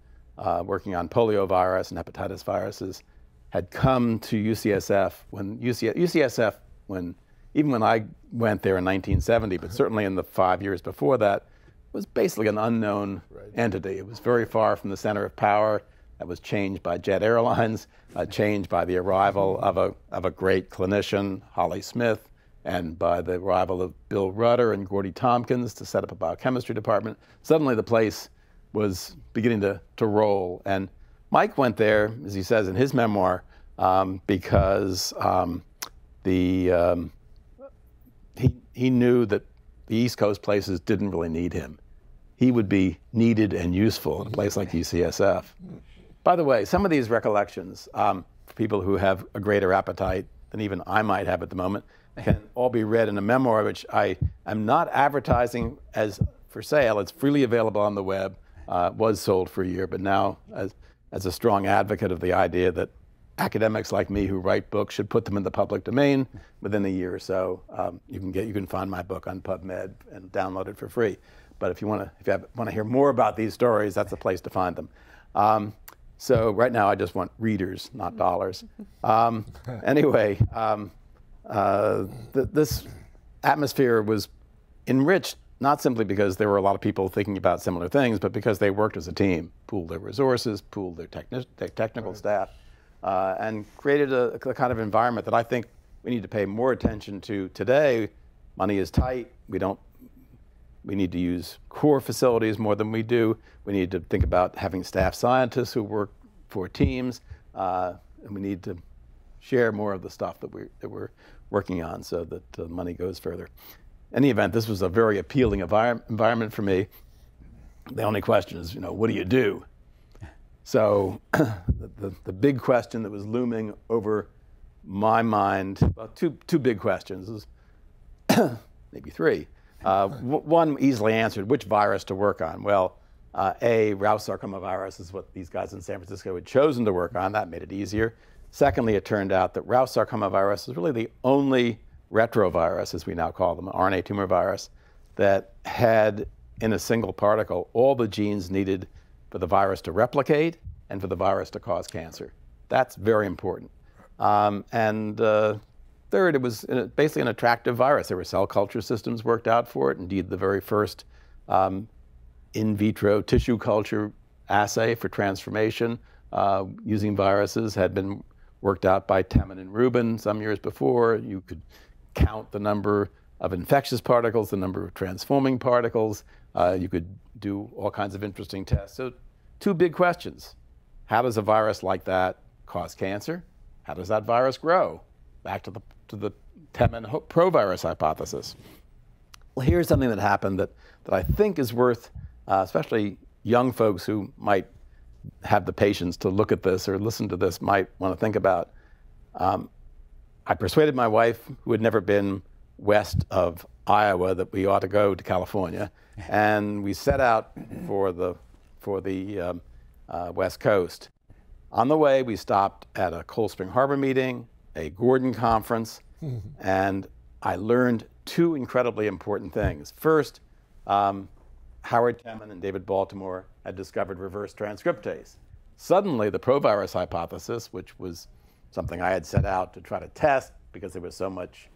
working on poliovirus and hepatitis viruses, had come to UCSF even when I went there in 1970, but certainly in the 5 years before that, was basically an unknown entity. It was very far from the center of power. That was changed by jet airlines, changed by the arrival of a great clinician, Holly Smith, and by the arrival of Bill Rudder and Gordy Tompkins to set up a biochemistry department. Suddenly the place was beginning to roll. And Mike went there, as he says in his memoir, because he knew that the East Coast places didn't really need him. He would be needed and useful in a place like UCSF. By the way, some of these recollections, for people who have a greater appetite than even I might have at the moment, can all be read in a memoir, which I am not advertising as for sale. It's freely available on the web. Was sold for a year, but now as a strong advocate of the idea that academics like me who write books should put them in the public domain within a year or so. You can find my book on PubMed and download it for free. But if you want to hear more about these stories, that's the place to find them. So right now I just want readers, not dollars. Anyway, this atmosphere was enriched not simply because there were a lot of people thinking about similar things, but because they worked as a team, pooled their resources, pooled their technical staff, and created a kind of environment that I think we need to pay more attention to today. Money is tight. We need to use core facilities more than we do. We need to think about having staff scientists who work for teams, and we need to share more of the stuff that we're working on so that the money goes further. In any event, this was a very appealing environment for me. The only question is, what do you do? So the big question that was looming over my mind, well, two big questions, maybe three. One easily answered, which virus to work on? Well, Rous sarcoma virus is what these guys in San Francisco had chosen to work on. That made it easier. Secondly, it turned out that Rous sarcoma virus is really the only retrovirus, as we now call them, RNA tumor virus, that had in a single particle all the genes needed for the virus to replicate and for the virus to cause cancer. That's very important. Third, it was basically an attractive virus. There were cell culture systems worked out for it. Indeed, the very first in vitro tissue culture assay for transformation using viruses had been worked out by Temin and Rubin some years before. You could count the number of infectious particles, the number of transforming particles. You could do all kinds of interesting tests. So two big questions. How does a virus like that cause cancer? How does that virus grow? Back to the Temin provirus hypothesis. Well, here's something that happened that I think is worth, especially young folks who might have the patience to look at this or listen to this might want to think about. I persuaded my wife, who had never been west of Iowa, that we ought to go to California, and we set out for the West Coast. On the way, we stopped at a Cold Spring Harbor meeting, a Gordon conference, and I learned two incredibly important things. First, Howard Temin and David Baltimore had discovered reverse transcriptase. Suddenly, the provirus hypothesis, which was something I had set out to try to test because there was so much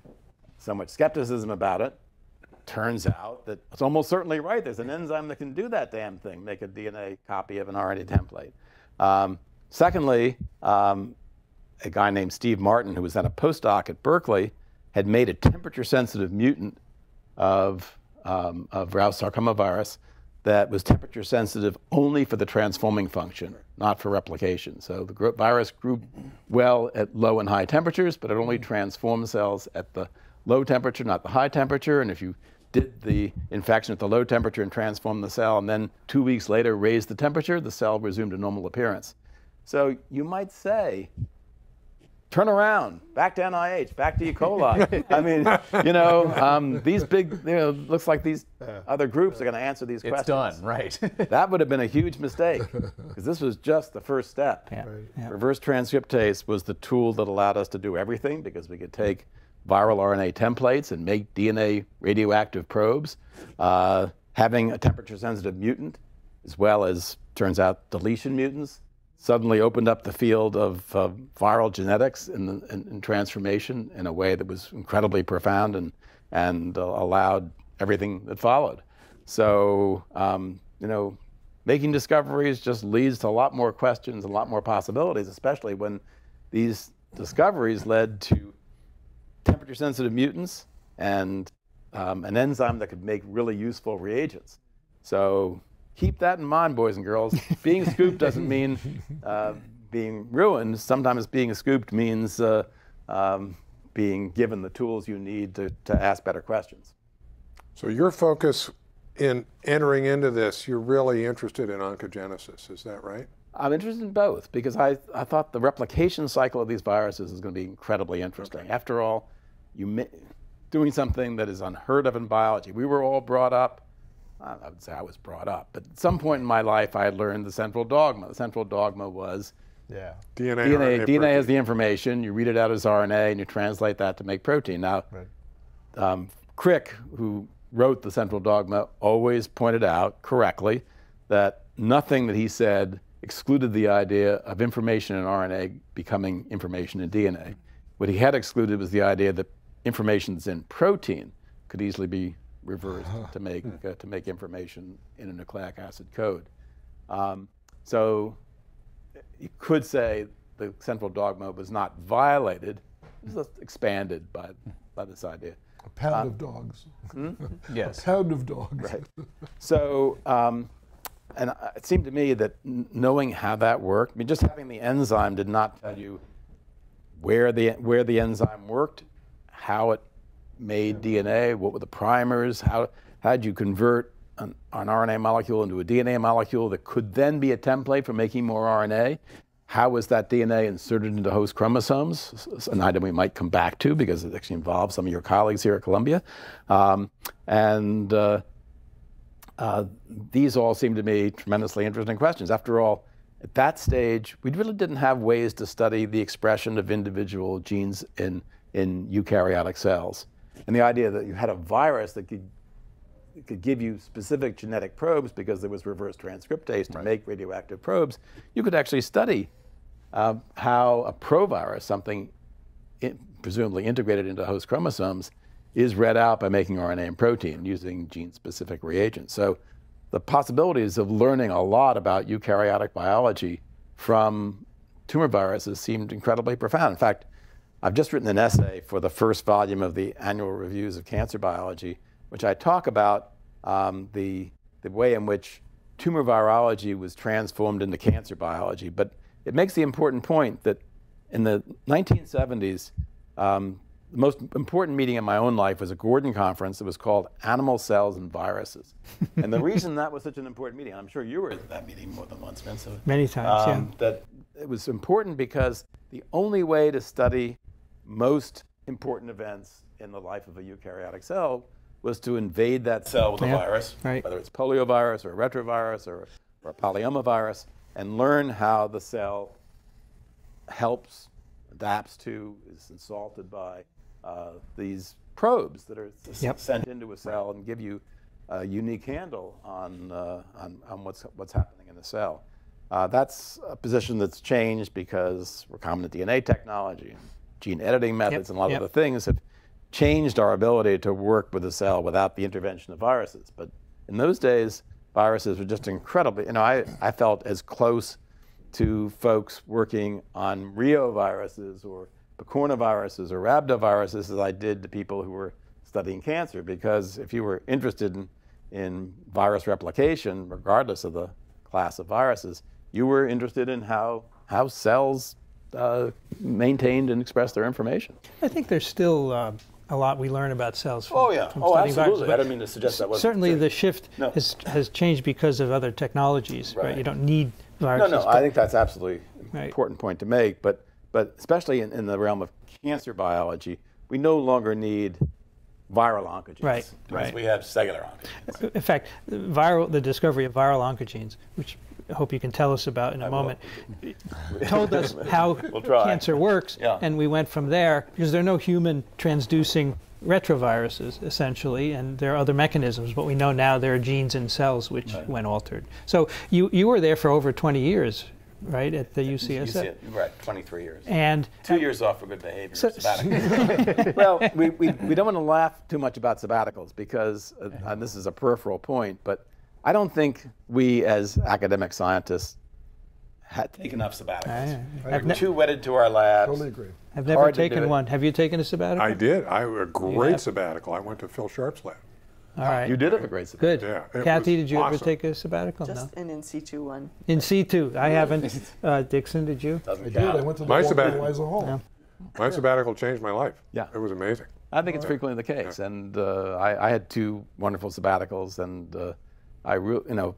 skepticism about it, turns out that it's almost certainly right. There's an enzyme that can do that damn thing, make a DNA copy of an RNA template. Secondly, a guy named Steve Martin, who was then a postdoc at Berkeley, had made a temperature-sensitive mutant of Rous sarcoma virus that was temperature-sensitive only for the transforming function, not for replication. So the virus grew well at low and high temperatures, but it only transformed cells at the low temperature, not the high temperature. And if you did the infection at the low temperature and transformed the cell, and then 2 weeks later raised the temperature, the cell resumed a normal appearance. So you might say, turn around, back to NIH, back to E. coli. I mean, these big, looks like these other groups are going to answer these questions. It's done, right. That would have been a huge mistake, because this was just the first step. Yeah. Yeah. Reverse transcriptase was the tool that allowed us to do everything, because we could take viral RNA templates and make DNA radioactive probes. Having a temperature-sensitive mutant, as well as, turns out, deletion mutants, suddenly opened up the field of viral genetics and transformation in a way that was incredibly profound and allowed everything that followed. So, making discoveries just leads to a lot more questions, a lot more possibilities, especially when these discoveries led to temperature-sensitive mutants and an enzyme that could make really useful reagents. So, keep that in mind, boys and girls. Being scooped doesn't mean being ruined. Sometimes being scooped means being given the tools you need to ask better questions. So your focus in entering into this, you're really interested in oncogenesis, is that right? I'm interested in both, because I thought the replication cycle of these viruses is going to be incredibly interesting. Okay. After all, doing something that is unheard of in biology. We were all brought up, I would say I was brought up, but at some point in my life I had learned the central dogma. The central dogma was DNA has the information, you read it out as RNA and you translate that to make protein. Now, Crick, who wrote the central dogma, always pointed out correctly that nothing that he said excluded the idea of information in RNA becoming information in DNA. What he had excluded was the idea that information that's in protein could easily be reversed to make information in a nucleic acid code. So you could say the central dogma was not violated, it was expanded by this idea. A pound of dogs. Yes. A pound of dogs. Right. So, and it seemed to me that knowing how that worked, I mean, just having the enzyme did not tell you where the enzyme worked, how it made DNA, what were the primers, how did you convert an RNA molecule into a DNA molecule that could then be a template for making more RNA. How was that DNA inserted into host chromosomes? An item we might come back to because it actually involves some of your colleagues here at Columbia. These all seem to me tremendously interesting questions. After all, at that stage, we really didn't have ways to study the expression of individual genes in eukaryotic cells. And the idea that you had a virus that could give you specific genetic probes because there was reverse transcriptase to make radioactive probes, you could actually study how a provirus, something presumably integrated into host chromosomes, is read out by making RNA and protein using gene-specific reagents. So the possibilities of learning a lot about eukaryotic biology from tumor viruses seemed incredibly profound. In fact, I've just written an essay for the first volume of the Annual Reviews of Cancer Biology, which I talk about the way in which tumor virology was transformed into cancer biology. But it makes the important point that in the 1970s, the most important meeting in my own life was a Gordon conference. It was called Animal Cells and Viruses. And the reason that was such an important meeting, I'm sure you were at that meeting more than once, Vince. Many times, yeah. That it was important because the only way to study most important events in the life of a eukaryotic cell was to invade that cell with a virus, whether it's poliovirus or a retrovirus or a polyomavirus, and learn how the cell helps, adapts to, is insulted by these probes that are sent into a cell and give you a unique handle on what's happening in the cell. That's a position that's changed because recombinant DNA technology, gene editing methods, and a lot of other things have changed our ability to work with the cell without the intervention of viruses. But in those days, viruses were just incredibly, I felt as close to folks working on reoviruses or picornaviruses or rhabdoviruses as I did to people who were studying cancer, because if you were interested in virus replication, regardless of the class of viruses, you were interested in how cells maintained and expressed their information. I think there's still a lot we learn about cells from, from studying absolutely. viruses. I don't mean to suggest that wasn't certainly true. The shift has changed because of other technologies, right? You don't need viruses. No, I think that's absolutely an important point to make, but especially in the realm of cancer biology, we no longer need viral oncogenes. Right. We have cellular oncogenes. In fact, the discovery of viral oncogenes, which I hope you can tell us about in a moment, told us how cancer works, and we went from there, because there are no human transducing retroviruses, essentially, and there are other mechanisms, but we know now there are genes in cells which, when altered. So you were there for over 20 years, right, at the UCSF? Right, 23 years. And 2 years off for good behavior. Sabbatical. Well, we don't want to laugh too much about sabbaticals because, and this is a peripheral point, but I don't think we as academic scientists take enough sabbaticals. We're too wedded to our labs. Totally agree. I've never taken one. Have you taken a sabbatical? I did. A great sabbatical. I went to Phil Sharp's lab. All right. You did have a great sabbatical. Good. Yeah, Kathy, did you awesome. ever take a sabbatical? Just an in situ one. In situ. I haven't. Dixon, did you? I did. I went to the My Walter sabbatical. Eliza Hall. Yeah. My sabbatical changed my life. Yeah. It was amazing. I think it's frequently the case, and I had 2 wonderful sabbaticals, and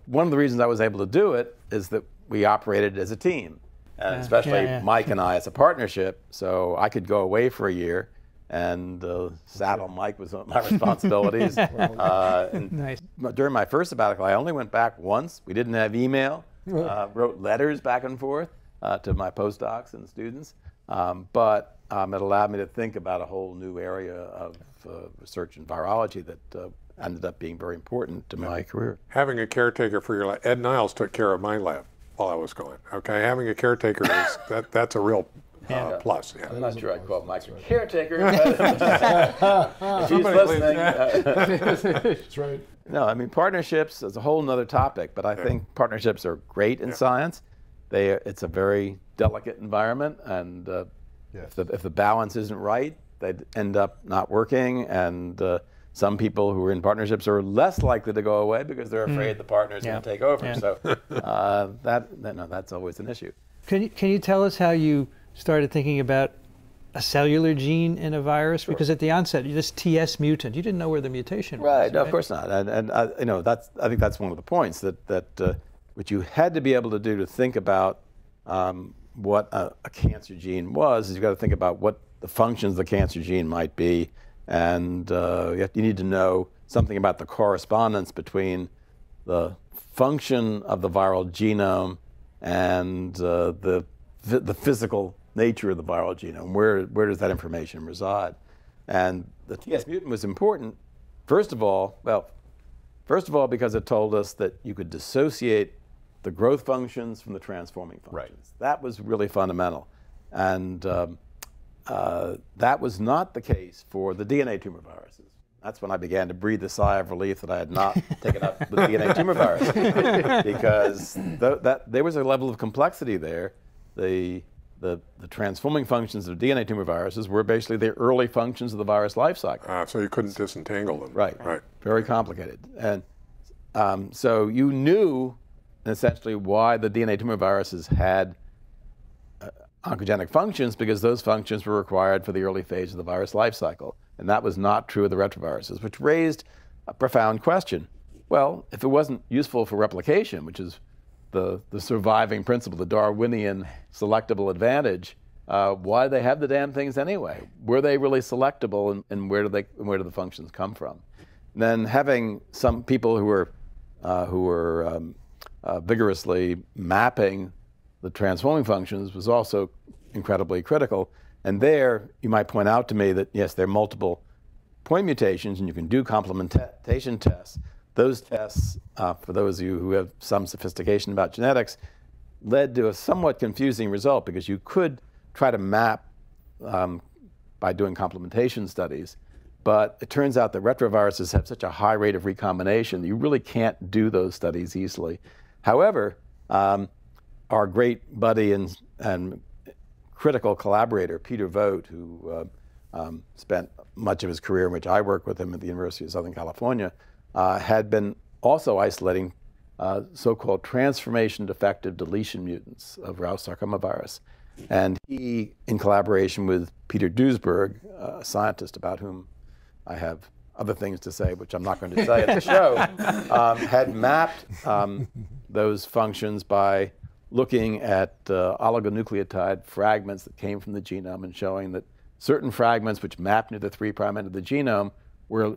one of the reasons I was able to do it is that we operated as a team, and especially Mike and I as a partnership. So I could go away for a year, and saddle Mike was my responsibilities. Nice. During my first sabbatical, I only went back once. We didn't have email. Wrote letters back and forth to my postdocs and students, but it allowed me to think about a whole new area of research in virology that ended up being very important to my career. Having a caretaker for your lab. Ed Niles took care of my lab. while I was gone. Okay, having a caretaker is that's a real plus. Yeah. I'm not sure I'd call Mike a caretaker. If he's listening, That's right. no, I mean partnerships is a whole other topic, but I think partnerships are great in science. It's a very delicate environment, and if the balance isn't right, they'd end up not working. And some people who are in partnerships are less likely to go away because they're afraid the partner is going to take over. So that's always an issue. Can you tell us how you started thinking about a cellular gene in a virus? Because at the onset, this TS mutant, you didn't know where the mutation was. Right, no, of course not. And I think that's one of the points that what you had to be able to do to think about what a cancer gene was is you've got to think about what the functions of the cancer gene might be, and you need to know something about the correspondence between the function of the viral genome and the physical nature of the viral genome. Where does that information reside? And the TS mutant was important, first of all because it told us that you could dissociate the growth functions from the transforming functions. Right. That was really fundamental. And that was not the case for the DNA tumor viruses. That's when I began to breathe a sigh of relief that I had not taken up the DNA tumor virus, because there was a level of complexity there. The transforming functions of DNA tumor viruses were basically the early functions of the virus life cycle. So you couldn't disentangle them. Right. Very complicated. And so you knew essentially why the DNA tumor viruses had oncogenic functions, because those functions were required for the early phase of the virus life cycle. And that was not true of the retroviruses, which raised a profound question. Well, if it wasn't useful for replication, which is the surviving principle, the Darwinian selectable advantage, why do they have the damn things anyway? Were they really selectable, and where do the functions come from? And then having some people who were vigorously mapping the transforming functions was also incredibly critical. And there, you might point out to me that, yes, there are multiple point mutations, and you can do complementation tests. Those tests, for those of you who have some sophistication about genetics, led to a somewhat confusing result, because you could try to map by doing complementation studies, but it turns out that retroviruses have such a high rate of recombination that you really can't do those studies easily. However, our great buddy and critical collaborator, Peter Vogt, who spent much of his career in which I worked with him at the University of Southern California, had been also isolating so-called transformation defective deletion mutants of Rous sarcoma virus. And he, in collaboration with Peter Duesberg, a scientist about whom I have other things to say, which I'm not going to say at the show, had mapped those functions by looking at oligonucleotide fragments that came from the genome, and showing that certain fragments which mapped near the 3' end of the genome were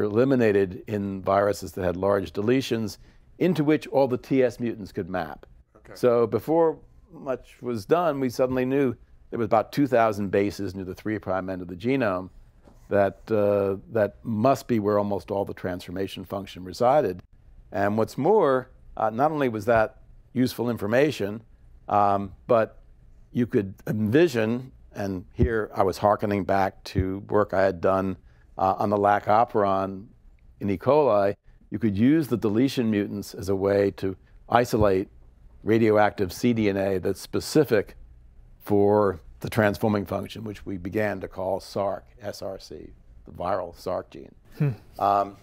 eliminated in viruses that had large deletions, into which all the TS mutants could map. Okay. So before much was done, we suddenly knew there was about 2,000 bases near the 3' end of the genome that must be where almost all the transformation function resided. And what's more, not only was that useful information, but you could envision, and here I was hearkening back to work I had done on the lac operon in E. coli, you could use the deletion mutants as a way to isolate radioactive cDNA that's specific for the transforming function, which we began to call SRC, SRC, the viral SRC gene.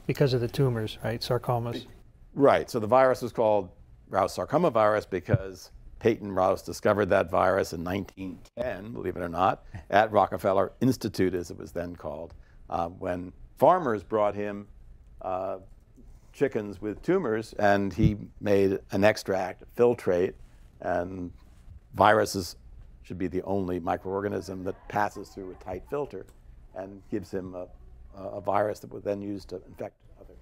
Because of the tumors, right? Sarcomas. Right. So the virus was called Rous sarcoma virus because Peyton Rous discovered that virus in 1910, believe it or not, at Rockefeller Institute, as it was then called, when farmers brought him chickens with tumors, and he made an extract, a filtrate, and viruses should be the only microorganism that passes through a tight filter and gives him a virus that was then used to infect other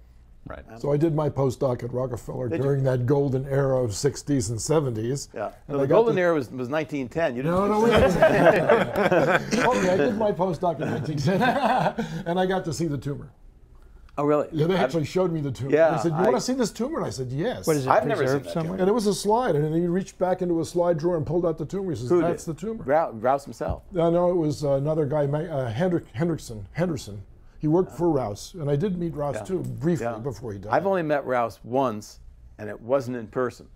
animals. So I did my postdoc at Rockefeller during that golden era of 60s and 70s. Yeah. No, the golden era was 1910. You didn't No, wait a second. Okay, I did my postdoc in 1910, and I got to see the tumor. Oh, really? Yeah, they actually showed me the tumor. Yeah, They said, you want to see this tumor? And I said, yes. What is it, I've never seen preserved that somewhere? And it was a slide, and then he reached back into a slide drawer and pulled out the tumor. He says, that's the tumor. Rouse himself. No, it was another guy, Henderson. He worked for Rouse, and I did meet Rouse too, briefly before he died. I've only met Rouse once, and it wasn't in person.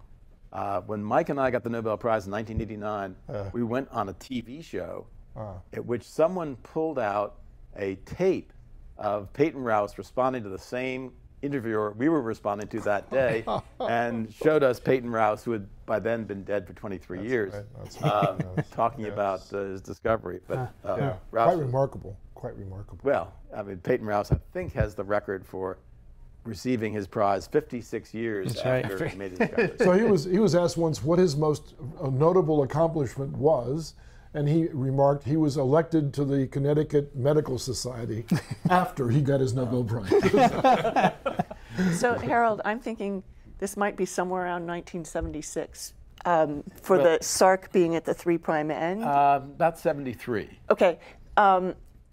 When Mike and I got the Nobel Prize in 1989, we went on a TV show at which someone pulled out a tape of Peyton Rouse responding to the same interviewer we were responding to that day, and showed us Peyton Rouse, who had by then been dead for 23 years, talking about his discovery. But Rouse, quite remarkable. Quite remarkable. Well, I mean, Peyton Rouse, I think, has the record for receiving his prize 56 years after he made his discovery. So he was asked once what his most notable accomplishment was, and he remarked he was elected to the Connecticut Medical Society after he got his Nobel Prize. So, Harold, I'm thinking this might be somewhere around 1976 for the SARC being at the 3' end. About 73. Okay.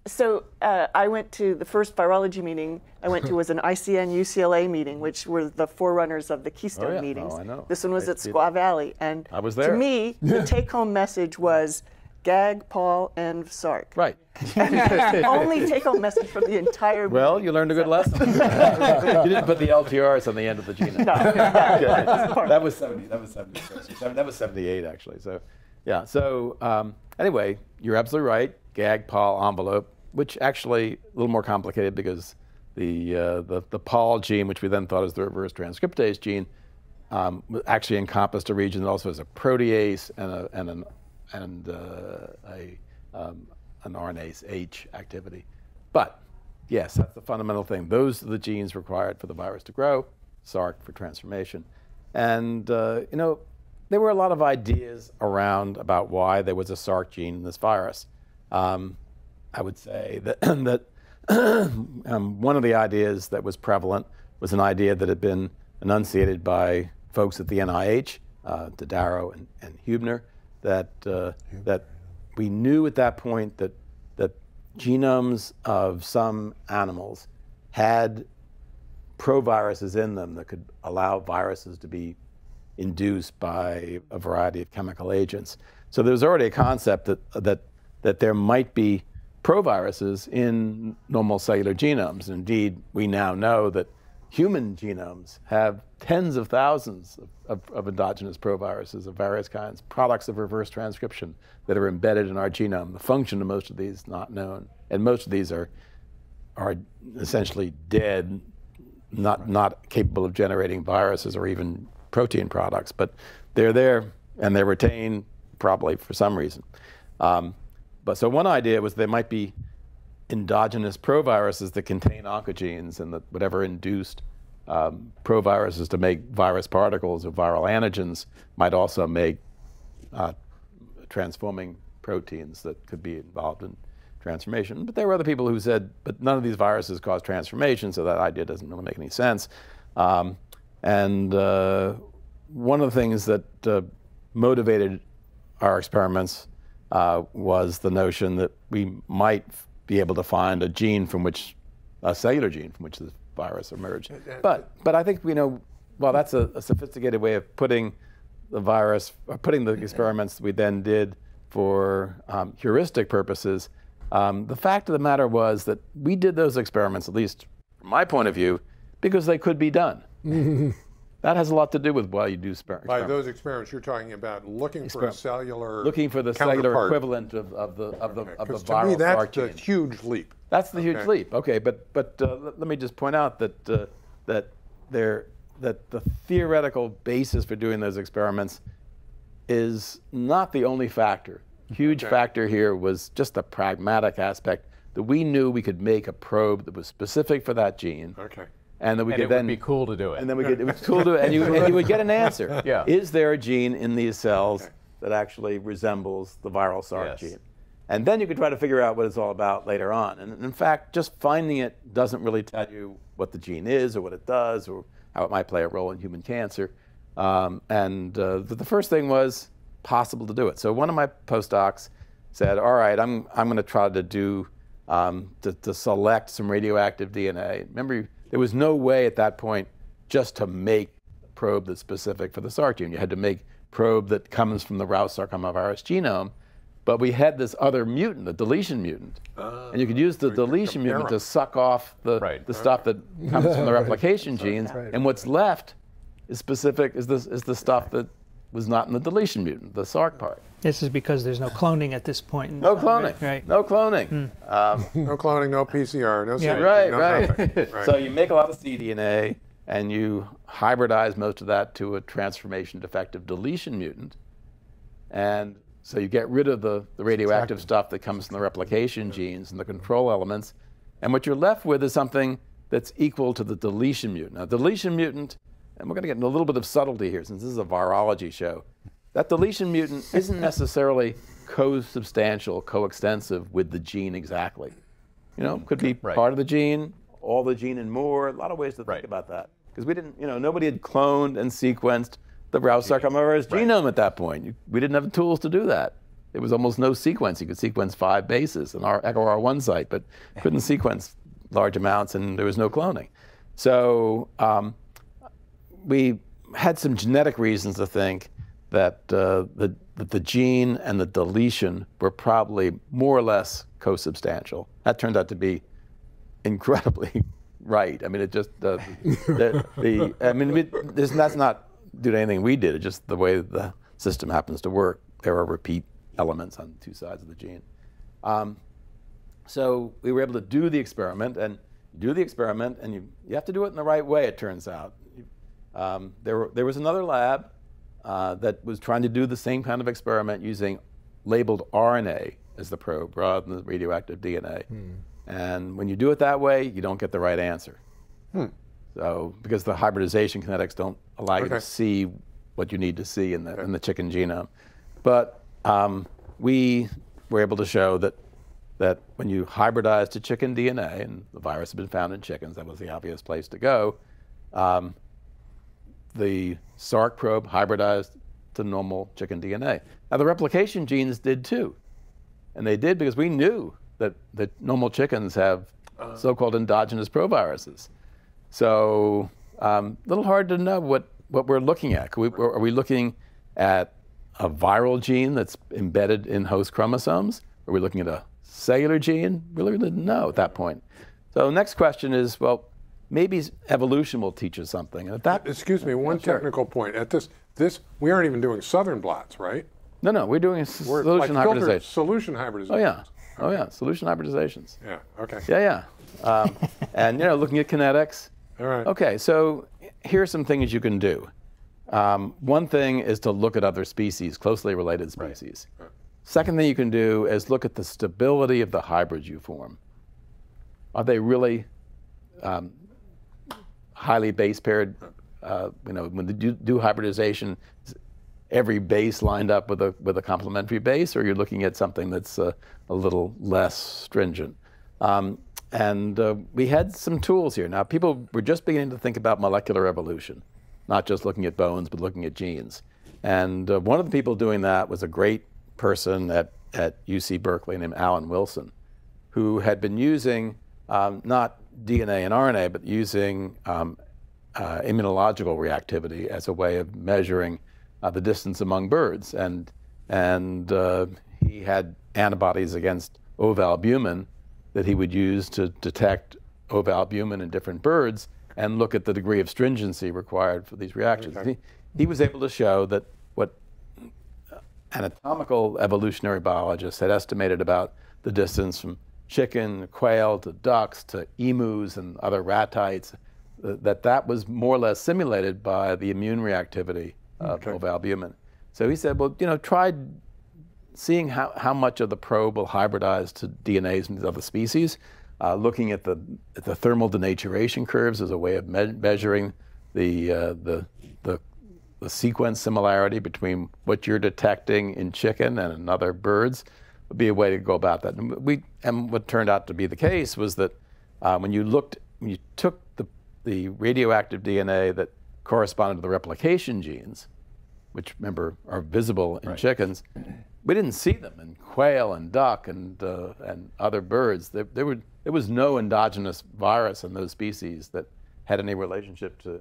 So I went to the first virology meeting I went to was an ICN UCLA meeting, which were the forerunners of the Keystone meetings. Oh, I know. This one was at Squaw Valley. And I was there. To me, the take-home message was gag, Paul, and SARC. Right. Only take-home message from the entire Well, meeting. you learned a good lesson. You didn't put the LTRs on the end of the genome. No. That was 70. That was 76. That was 78, actually. So, yeah. So anyway, you're absolutely right. Gag, Paul, envelope, which actually a little more complicated because the Paul gene, which we then thought was the reverse transcriptase gene, actually encompassed a region that also has a protease and an RNase H activity. But yes, that's the fundamental thing. Those are the genes required for the virus to grow, SARC for transformation. And you know, there were a lot of ideas around about why there was a SARC gene in this virus. I would say that, one of the ideas that was prevalent was an idea that had been enunciated by folks at the NIH, Dodaro and Hubner, that we knew at that point that genomes of some animals had proviruses in them that could allow viruses to be induced by a variety of chemical agents. So there was already a concept that there might be proviruses in normal cellular genomes. Indeed, we now know that human genomes have tens of thousands of endogenous proviruses of various kinds, products of reverse transcription that are embedded in our genome. The function of most of these is not known, and most of these are essentially dead, not capable of generating viruses or even protein products, but they're there and they're retained probably for some reason. But so one idea was there might be endogenous proviruses that contain oncogenes, and that whatever induced proviruses to make virus particles or viral antigens might also make transforming proteins that could be involved in transformation. But there were other people who said, but none of these viruses cause transformation, so that idea doesn't really make any sense. And one of the things that motivated our experiments was the notion that we might be able to find a gene from which, a cellular gene from which this virus emerged. But I think, you know, well, that's a sophisticated way of putting the virus, or putting the experiments that we then did for heuristic purposes. The fact of the matter was that we did those experiments, at least from my point of view, because they could be done. That has a lot to do with why you do experiments. By those experiments, you're talking about looking for a cellular looking for the cellular equivalent of the viral to me, that's SARC the gene. huge leap. That's the huge leap. Okay, but let me just point out that the theoretical basis for doing those experiments is not the only factor. Huge factor here was just the pragmatic aspect that we knew we could make a probe that was specific for that gene. Okay. And then it would be cool to do it. And then it was cool to do it, and you would get an answer. Yeah. Is there a gene in these cells that actually resembles the viral SARC gene? And then you could try to figure out what it's all about later on. And in fact, just finding it doesn't really tell you what the gene is or what it does or how it might play a role in human cancer. The first thing was possible to do it. So one of my postdocs said, all right, I'm going to try to do, to select some radioactive DNA. Remember, there was no way at that point just to make a probe that's specific for the Sark gene. You had to make a probe that comes from the Rouse sarcomavirus genome. But we had this other mutant, the deletion mutant. And you could use the deletion mutant to suck off the stuff that comes from the replication genes. And what's left is specific, is the stuff that was not in the deletion mutant, the Sark part. This is because there's no cloning at this point. No cloning. Right. No cloning. No cloning, no PCR, no sequencing, right. So you make a lot of cDNA, and you hybridize most of that to a transformation defective deletion mutant. And so you get rid of the radioactive stuff that comes from the replication genes and the control elements. And what you're left with is something that's equal to the deletion mutant. Now, deletion mutant, and we're going to get into a little bit of subtlety here since this is a virology show, that deletion mutant isn't necessarily co-substantial, co-extensive with the gene exactly. You know, could be part of the gene, all the gene and more, a lot of ways to think about that. Because we didn't, nobody had cloned and sequenced the Rouse sarcomavirus genome at that point. We didn't have the tools to do that. There was almost no sequence. You could sequence 5 bases in our EchoR1 site, but couldn't sequence large amounts, and there was no cloning. So we had some genetic reasons to think that the gene and the deletion were probably more or less co-substantial. That turned out to be incredibly right. I mean, it just that's not due to anything we did. It's just the way the system happens to work. There are repeat elements on 2 sides of the gene. So we were able to do the experiment, and you have to do it in the right way, it turns out. There was another lab that was trying to do the same kind of experiment using labeled RNA as the probe rather than the radioactive DNA. And when you do it that way, you don't get the right answer. So, because the hybridization kinetics don't allow you to see what you need to see in the chicken genome. But we were able to show that when you hybridize to chicken DNA, and the virus had been found in chickens, that was the obvious place to go, the Sark probe hybridized to normal chicken DNA. Now, the replication genes did too. And they did because we knew that normal chickens have so-called endogenous proviruses. So a little hard to know what we're looking at. Are we looking at a viral gene that's embedded in host chromosomes? Are we looking at a cellular gene? We really didn't know at that point. So the next question is, well, maybe evolution will teach us something. And at that, excuse me, one technical point. At this, we aren't even doing southern blots, right? No, we're doing solution hybridization. Solution hybridization. Oh yeah, solution hybridizations. Yeah, okay. Yeah. And looking at kinetics. All right. Okay, so here's some things you can do. One thing is to look at other species, closely related species. Right. Second thing you can do is look at the stability of the hybrids you form. Are they really highly base paired? When you do hybridization, every base lined up with a complementary base, or you're looking at something that's a little less stringent. And we had some tools here. Now, people were just beginning to think about molecular evolution, not just looking at bones, but looking at genes. And one of the people doing that was a great person at UC Berkeley named Alan Wilson, who had been using not DNA and RNA, but using immunological reactivity as a way of measuring the distance among birds. And he had antibodies against ovalbumin that he would use to detect ovalbumin in different birds and look at the degree of stringency required for these reactions. Okay. He was able to show that what anatomical evolutionary biologists had estimated about the distance from chicken, quail, to ducks, to emus and other ratites, that was more or less simulated by the immune reactivity of ovalbumin. So he said, well, try seeing how much of the probe will hybridize to DNAs from these other species, looking at the thermal denaturation curves as a way of measuring the sequence similarity between what you're detecting in chicken and in other birds would be a way to go about that. And what turned out to be the case was that when you took the radioactive DNA that corresponded to the replication genes, which remember are visible in chickens, we didn't see them in quail and duck and other birds. There was no endogenous virus in those species that had any relationship to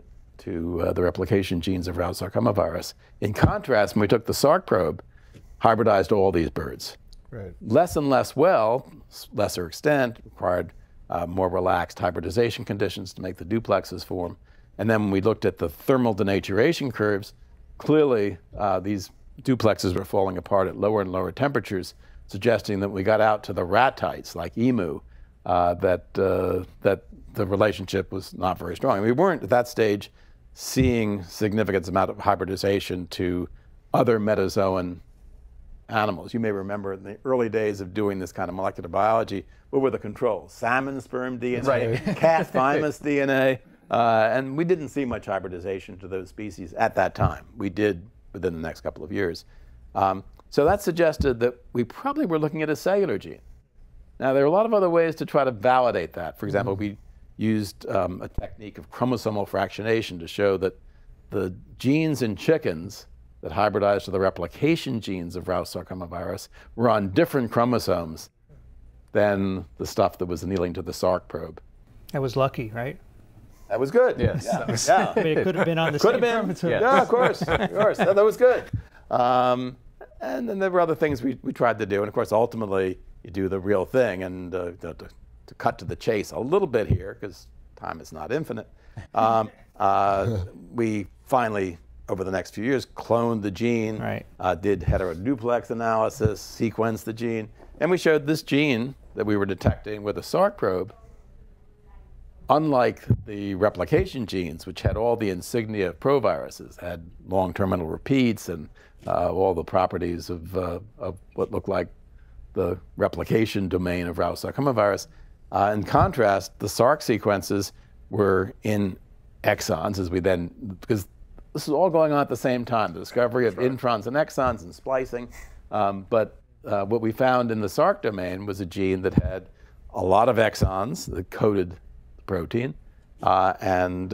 the replication genes of Rous sarcomavirus. In contrast, when we took the Sark probe, hybridized all these birds. Right. Less and less well, lesser extent, required more relaxed hybridization conditions to make the duplexes form. And then when we looked at the thermal denaturation curves, clearly these duplexes were falling apart at lower and lower temperatures, suggesting that we got out to the ratites, like emu, that the relationship was not very strong. We weren't at that stage seeing significant amount of hybridization to other metazoan animals. You may remember in the early days of doing this kind of molecular biology, what were the controls? Salmon sperm DNA, right. Cat thymus DNA, and we didn't see much hybridization to those species at that time. We did within the next couple of years. So that suggested that we probably were looking at a cellular gene. Now, there are a lot of other ways to try to validate that. For example, we used a technique of chromosomal fractionation to show that the genes in chickens that hybridized to the replication genes of Rous sarcomavirus were on different chromosomes than the stuff that was annealing to the Sark probe. That was lucky, right? That was good. Yes. Yeah. But it could have been on the same chromosome. Yeah, of course. That was good. And then there were other things we tried to do. And of course, ultimately, you do the real thing. And to cut to the chase a little bit here, because time is not infinite, we finally, over the next few years, cloned the gene, did heteroduplex analysis, sequenced the gene, and we showed this gene that we were detecting with a Sark probe, unlike the replication genes, which had all the insignia of proviruses, had long terminal repeats and all the properties of what looked like the replication domain of Rous sarcomavirus. In contrast, the Sark sequences were in exons, as we then, because this is all going on at the same time, the discovery of introns and exons and splicing. But what we found in the Sark domain was a gene that had a lot of exons that coded the protein and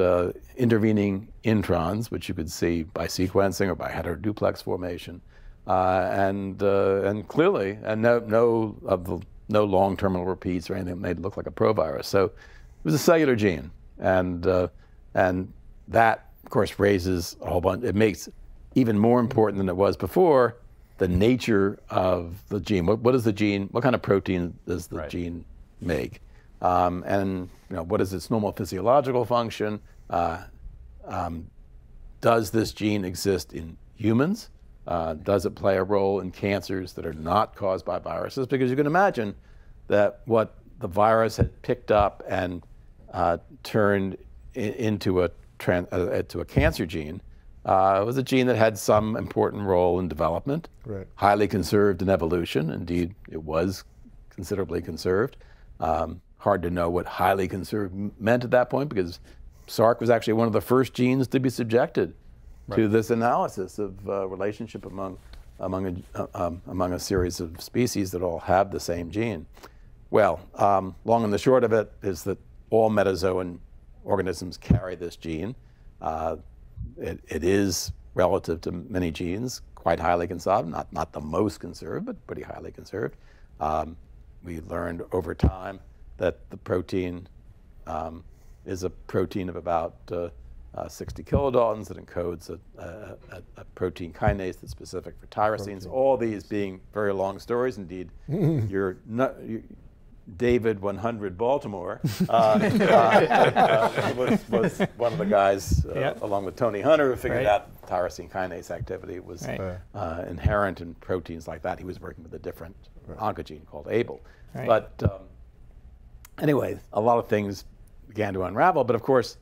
intervening introns, which you could see by sequencing or by heteroduplex formation. And clearly, and no long terminal repeats or anything that made it look like a provirus. So it was a cellular gene. And that, of course, raises a whole bunch. It makes even more important than it was before the nature of the gene. What is the gene? What kind of protein does the gene make? And what is its normal physiological function? Does this gene exist in humans? Does it play a role in cancers that are not caused by viruses? Because you can imagine that what the virus had picked up and turned into a cancer gene was a gene that had some important role in development, highly conserved in evolution. Indeed, it was considerably conserved. Hard to know what highly conserved meant at that point, because Sark was actually one of the first genes to be subjected to this analysis of relationship among a series of species that all have the same gene. Well, long and the short of it is that all metazoan organisms carry this gene. It is, relative to many genes, quite highly conserved, not the most conserved, but pretty highly conserved. We learned over time that the protein is a protein of about 60 kilodaltons that encodes a protein kinase that's specific for tyrosines. All these being very long stories. Indeed, David 100 Baltimore was one of the guys, along with Tony Hunter, who figured out tyrosine kinase activity was inherent in proteins like that. He was working with a different oncogene called ABL. But anyway, a lot of things began to unravel. But of course,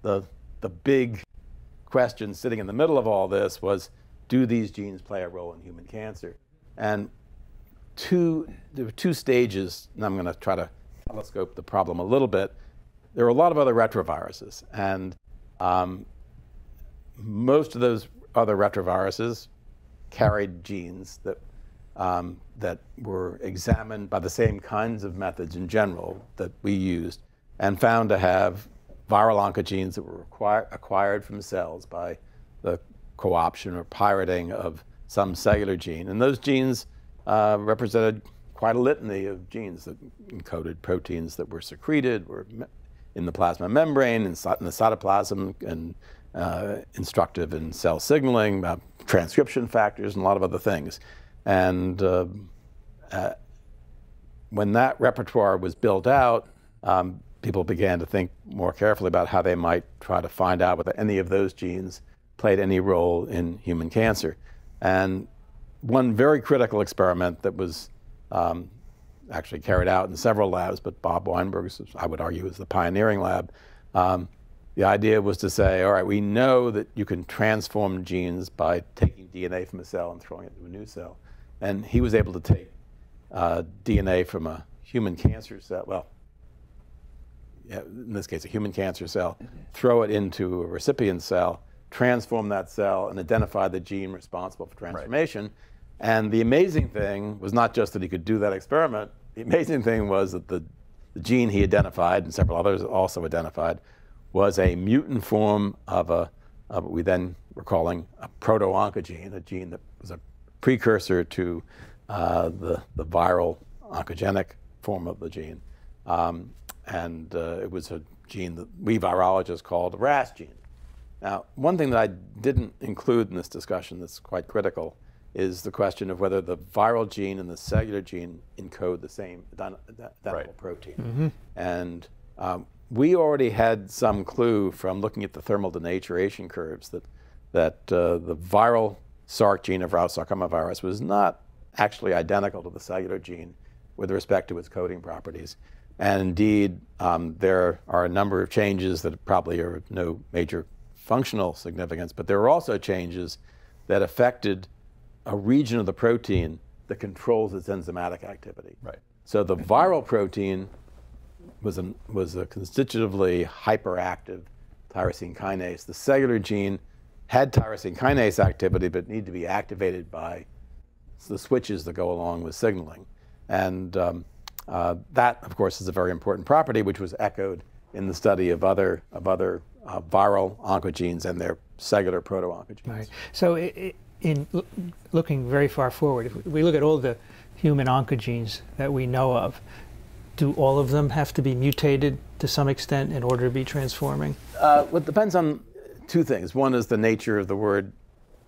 the big question sitting in the middle of all this was, do these genes play a role in human cancer? And there were two stages, and I'm going to try to telescope the problem a little bit. There are a lot of other retroviruses, and most of those other retroviruses carried genes that were examined by the same kinds of methods in general that we used, and found to have viral oncogenes that were acquired from cells by the co-option or pirating of some cellular gene. And those genes represented quite a litany of genes that encoded proteins that were secreted, were in the plasma membrane, in the cytoplasm, and instructive in cell signaling, transcription factors, and a lot of other things. And when that repertoire was built out, people began to think more carefully about how they might try to find out whether any of those genes played any role in human cancer. And one very critical experiment that was actually carried out in several labs, but Bob Weinberg's, I would argue, is the pioneering lab. The idea was to say, all right, we know that you can transform genes by taking DNA from a cell and throwing it into a new cell. And he was able to take DNA from a human cancer cell, well, yeah, in this case, a human cancer cell, throw it into a recipient cell, transform that cell, and identify the gene responsible for transformation. Right. And the amazing thing was not just that he could do that experiment. The amazing thing was that the gene he identified, and several others also identified, was a mutant form of what we then were calling a proto-oncogene, a gene that was a precursor to the viral oncogenic form of the gene. It was a gene that we virologists call the RAS gene. Now, one thing that I didn't include in this discussion that's quite critical is the question of whether the viral gene and the cellular gene encode the same identical protein. Mm-hmm. And we already had some clue from looking at the thermal denaturation curves that the viral Sarc gene of Rous sarcoma virus was not actually identical to the cellular gene with respect to its coding properties. And indeed, there are a number of changes that probably are of no major functional significance, but there are also changes that affected a region of the protein that controls its enzymatic activity. Right. So the viral protein was a constitutively hyperactive tyrosine kinase. The cellular gene had tyrosine kinase activity, but needed to be activated by the switches that go along with signaling. And that, of course, is a very important property, which was echoed in the study of other viral oncogenes and their cellular proto-oncogenes. Right. So in looking very far forward, if we look at all the human oncogenes that we know of, do all of them have to be mutated to some extent in order to be transforming? Well, it depends on two things. One is the nature of the word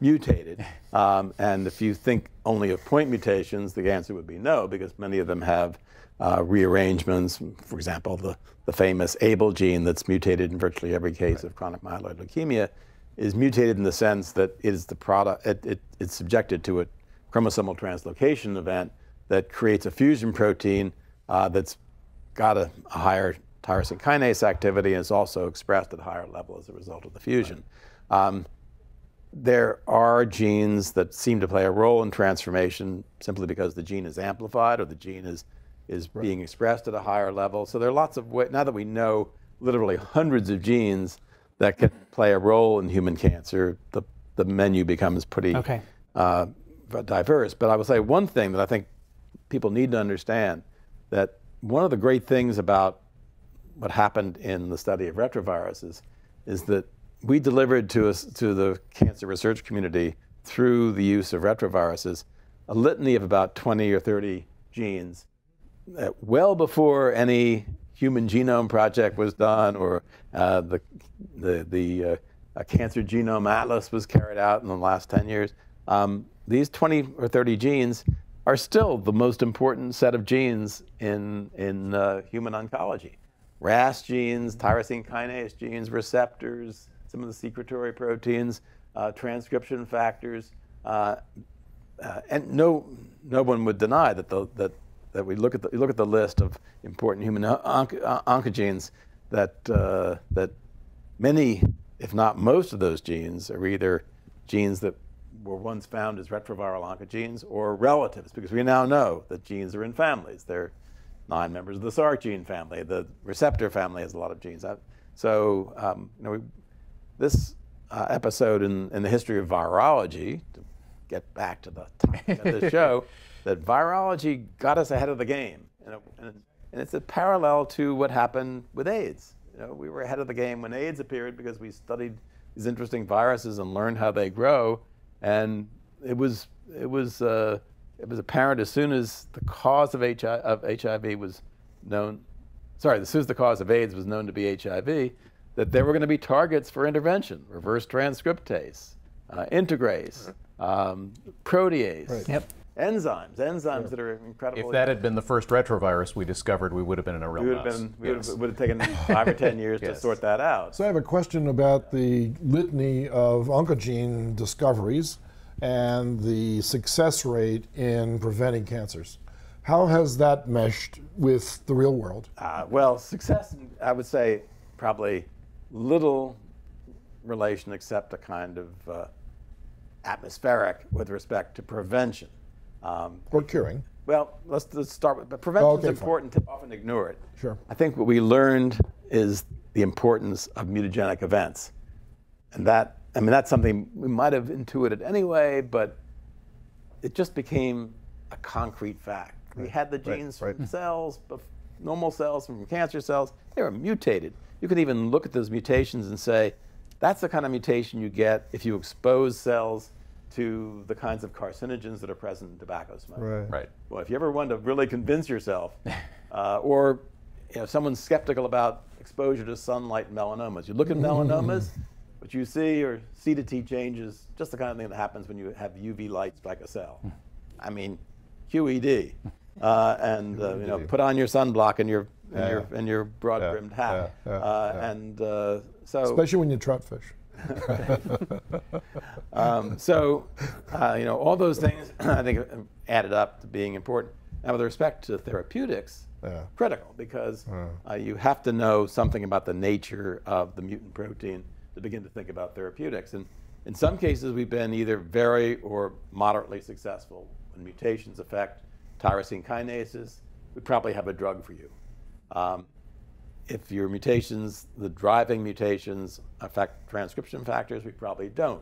mutated. And if you think only of point mutations, the answer would be no, because many of them have rearrangements. For example, the famous ABL gene that's mutated in virtually every case of chronic myeloid leukemia is mutated in the sense that it is the product, it's subjected to a chromosomal translocation event that creates a fusion protein that's got a higher tyrosine kinase activity and is also expressed at a higher level as a result of the fusion. Right. There are genes that seem to play a role in transformation simply because the gene is amplified or the gene is right. being expressed at a higher level. So there are lots of ways, now that we know literally hundreds of genes that can play a role in human cancer, the menu becomes pretty diverse. But I will say one thing that I think people need to understand, that one of the great things about what happened in the study of retroviruses is that we delivered to the cancer research community through the use of retroviruses a litany of about 20 or 30 genes well before any human genome project was done or the cancer genome atlas was carried out in the last 10 years. These 20 or 30 genes are still the most important set of genes in human oncology. RAS genes, tyrosine kinase genes, receptors, some of the secretory proteins, transcription factors, and no one would deny that we look at the list of important human oncogenes that many, if not most of those genes, are either genes that were once found as retroviral oncogenes or relatives, because we now know that genes are in families. They're 9 members of the Sarc gene family. The receptor family has a lot of genes. This episode in the history of virology, to get back to the topic of the show, that virology got us ahead of the game. And it's a parallel to what happened with AIDS. We were ahead of the game when AIDS appeared because we studied these interesting viruses and learned how they grow. And it was apparent as soon as the cause of HIV was known as soon as the cause of AIDS was known to be HIV, that there were going to be targets for intervention: reverse transcriptase, integrase, protease. Right. Yep. Enzymes that are incredible. If that had been the first retrovirus we discovered, we would have been in a real mess. We would have taken 5 or 10 years to sort that out. So I have a question about the litany of oncogene discoveries and the success rate in preventing cancers. How has that meshed with the real world? Well, success, I would say, probably little relation except a kind of atmospheric with respect to prevention. Or curing. Well, let's start with, but prevention is important, often ignore it. Sure. I think what we learned is the importance of mutagenic events. And that, I mean, that's something we might have intuited anyway, but it just became a concrete fact. We had the genes from cells, normal cells, from cancer cells. They were mutated. You can even look at those mutations and say, that's the kind of mutation you get if you expose cells to the kinds of carcinogens that are present in tobacco smoke. Right. Well, if you ever want to really convince yourself, or if someone's skeptical about exposure to sunlight and melanomas, you look at melanomas, what you see are C to T changes, just the kind of thing that happens when you have UV light strike a cell. I mean, QED. And you know, put on your sunblock and your broad-brimmed hat. So especially when you trot fish. You know, all those things I think added up to being important. Now, with respect to therapeutics, critical, because you have to know something about the nature of the mutant protein to begin to think about therapeutics. And in some cases, we've been either very or moderately successful. When mutations affect tyrosine kinases, we probably have a drug for you. If your mutations, the driving mutations, affect transcription factors, we probably don't.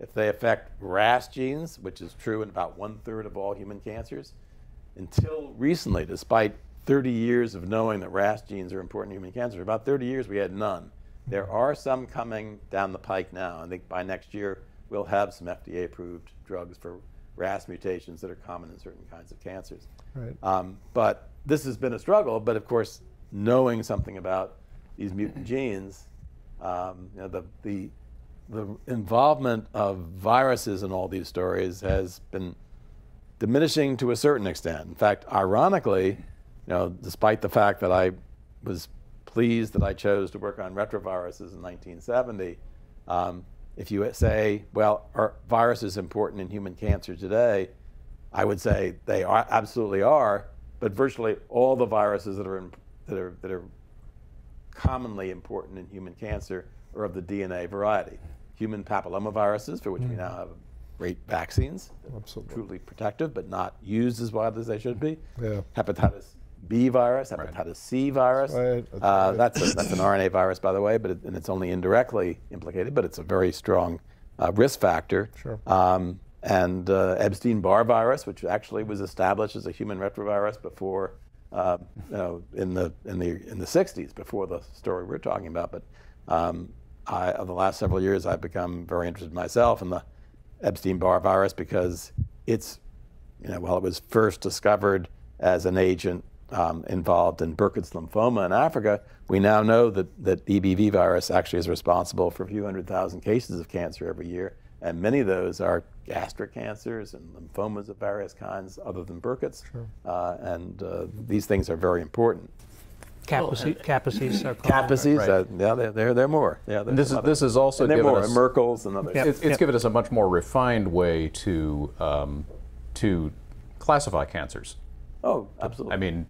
If they affect RAS genes, which is true in about 1/3 of all human cancers, until recently, despite 30 years of knowing that RAS genes are important in human cancer, about 30 years we had none. There are some coming down the pike now. I think by next year we'll have some FDA-approved drugs for RAS mutations that are common in certain kinds of cancers. Right. But this has been a struggle, but of course, knowing something about these mutant genes, you know, the involvement of viruses in all these stories has been diminishing to a certain extent. In fact, ironically, you know, despite the fact that I was pleased that I chose to work on retroviruses in 1970, if you say, well, are viruses important in human cancer today? I would say they are, absolutely are, but virtually all the viruses that are commonly important in human cancer are of the DNA variety. Human papillomaviruses, for which we now have great vaccines, truly protective, but not used as widely as they should be. Hepatitis B virus, hepatitis C virus. That's an RNA virus, by the way, but and it's only indirectly implicated, but it's a very strong risk factor. And Epstein-Barr virus, which actually was established as a human retrovirus before, you know, in the 60s, before the story we're talking about. But over the last several years, I've become very interested myself in the Epstein-Barr virus because it's, you know, while it was first discovered as an agent involved in Burkitt's lymphoma in Africa, we now know that EBV virus actually is responsible for a few 100,000 cases of cancer every year. And many of those are gastric cancers and lymphomas of various kinds other than Burkitt's. And these things are very important. Kaposi's sarcoma. Kaposi's, yeah, they're more. Yeah, this has also given us Merkel's and others. It's given us a much more refined way to classify cancers. Oh, absolutely. I mean,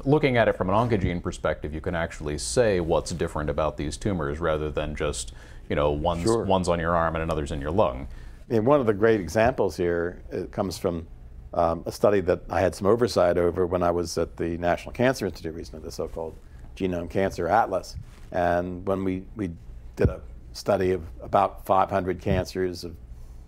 looking at it from an oncogene perspective, you can actually say what's different about these tumors rather than just, you know, one's on your arm and another's in your lung. And one of the great examples here comes from a study that I had some oversight over when I was at the National Cancer Institute recently, the so-called Genome Cancer Atlas. And when we did a study of about 500 cancers of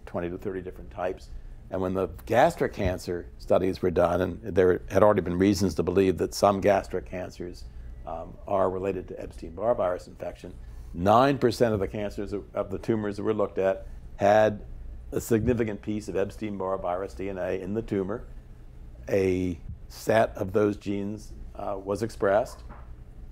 20 to 30 different types, and when the gastric cancer studies were done, and there had already been reasons to believe that some gastric cancers are related to Epstein-Barr virus infection, 9% of the cancers of the tumors that were looked at had a significant piece of Epstein-Barr virus DNA in the tumor. A set of those genes was expressed.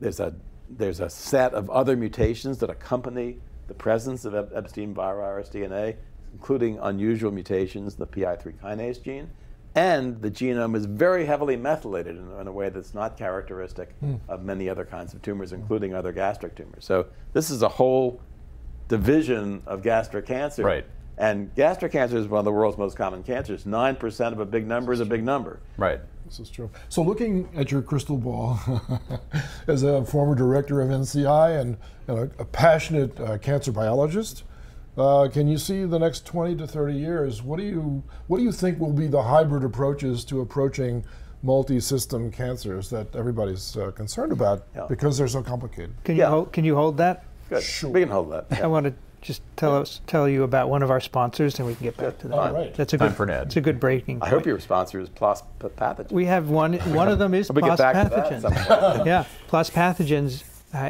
there's a set of other mutations that accompany the presence of Epstein-Barr virus DNA, including unusual mutations in the PI3 kinase gene. And the genome is very heavily methylated in a way that's not characteristic of many other kinds of tumors, including other gastric tumors. So this is a whole division of gastric cancer. Right. And gastric cancer is one of the world's most common cancers. 9% of a big number is a big number. Right. This is true. So looking at your crystal ball, as a former director of NCI and a passionate cancer biologist, can you see the next 20 to 30 years? What do you think will be the hybrid approaches to approaching multi-system cancers that everybody's concerned about because they're so complicated? Can you hold that? Good. Sure. We can hold that. I want to just tell you about one of our sponsors, and we can get back to that. All right. That's a Time good for Ned. It's a good breaking I point. hope your sponsor is PLOS Pathogens. We have one. One of them is We get PLOS back to that at some Pathogens. point. Yeah, PLOS Pathogens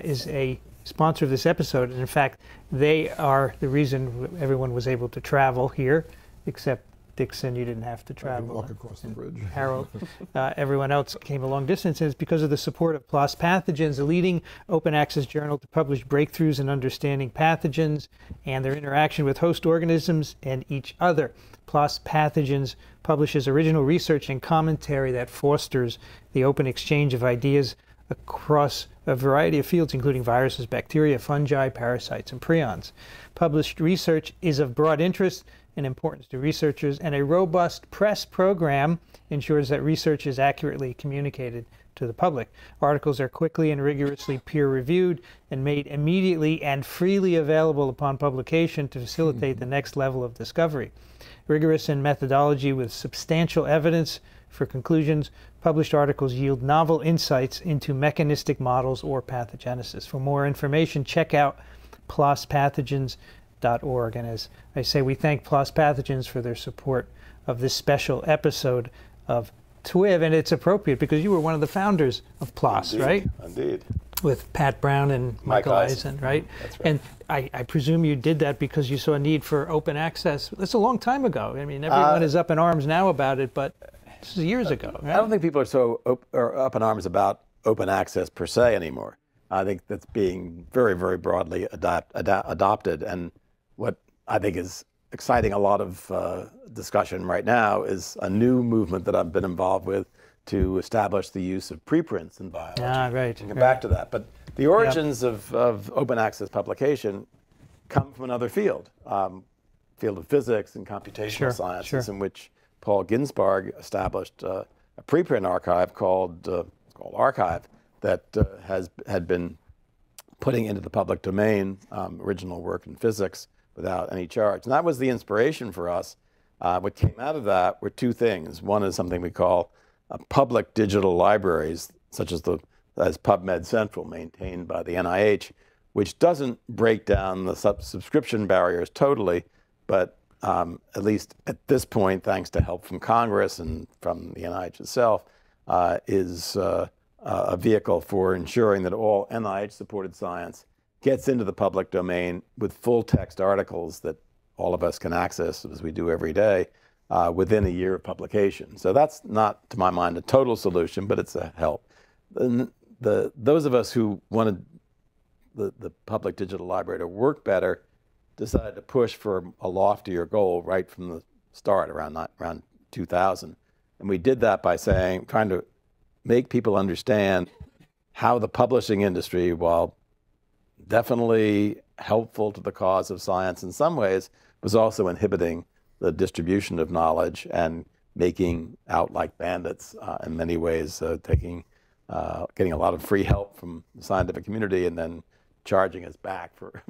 is a sponsor of this episode, and in fact, they are the reason everyone was able to travel here, except Dixon. You didn't have to I can travel. walk across the bridge. Harold, everyone else came a long distance, and it's because of the support of PLOS Pathogens, a leading open access journal to publish breakthroughs in understanding pathogens and their interaction with host organisms and each other. PLOS Pathogens publishes original research and commentary that fosters the open exchange of ideas across a variety of fields, including viruses, bacteria, fungi, parasites, and prions. Published research is of broad interest and importance to researchers, and a robust press program ensures that research is accurately communicated to the public. Articles are quickly and rigorously peer-reviewed and made immediately and freely available upon publication to facilitate the next level of discovery. Rigorous in methodology with substantial evidence for conclusions, published articles yield novel insights into mechanistic models or pathogenesis. For more information, check out plospathogens.org. And as I say, we thank PLOS Pathogens for their support of this special episode of TWiV, and it's appropriate because you were one of the founders of PLOS, Indeed. right? Indeed. With Pat Brown and Michael Eisen, right? That's right. And I presume you did that because you saw a need for open access. That's a long time ago. I mean, everyone is up in arms now about it, but this is years ago, right? I don't think people are so up in arms about open access per se anymore. I think that's being very, very broadly adopted. And what I think is exciting a lot of discussion right now is a new movement that I've been involved with to establish the use of preprints in biology. Ah, right. We'll get back to that. But the origins of open access publication come from another field, field of physics and computational sciences, in which Paul Ginsberg established a preprint archive called Archive that had been putting into the public domain original work in physics without any charge. And that was the inspiration for us. What came out of that were two things. One is something we call public digital libraries, such as PubMed Central, maintained by the NIH, which doesn't break down the subscription barriers totally, but at least at this point, thanks to help from Congress and from the NIH itself, is a vehicle for ensuring that all NIH-supported science gets into the public domain with full-text articles that all of us can access, as we do every day, within a year of publication. So that's not, to my mind, a total solution, but it's a help. Those of us who wanted the public digital library to work better decided to push for a loftier goal right from the start, around 2000. And we did that by trying to make people understand how the publishing industry, while definitely helpful to the cause of science in some ways, was also inhibiting the distribution of knowledge and making out like bandits in many ways, getting a lot of free help from the scientific community and then charging us back for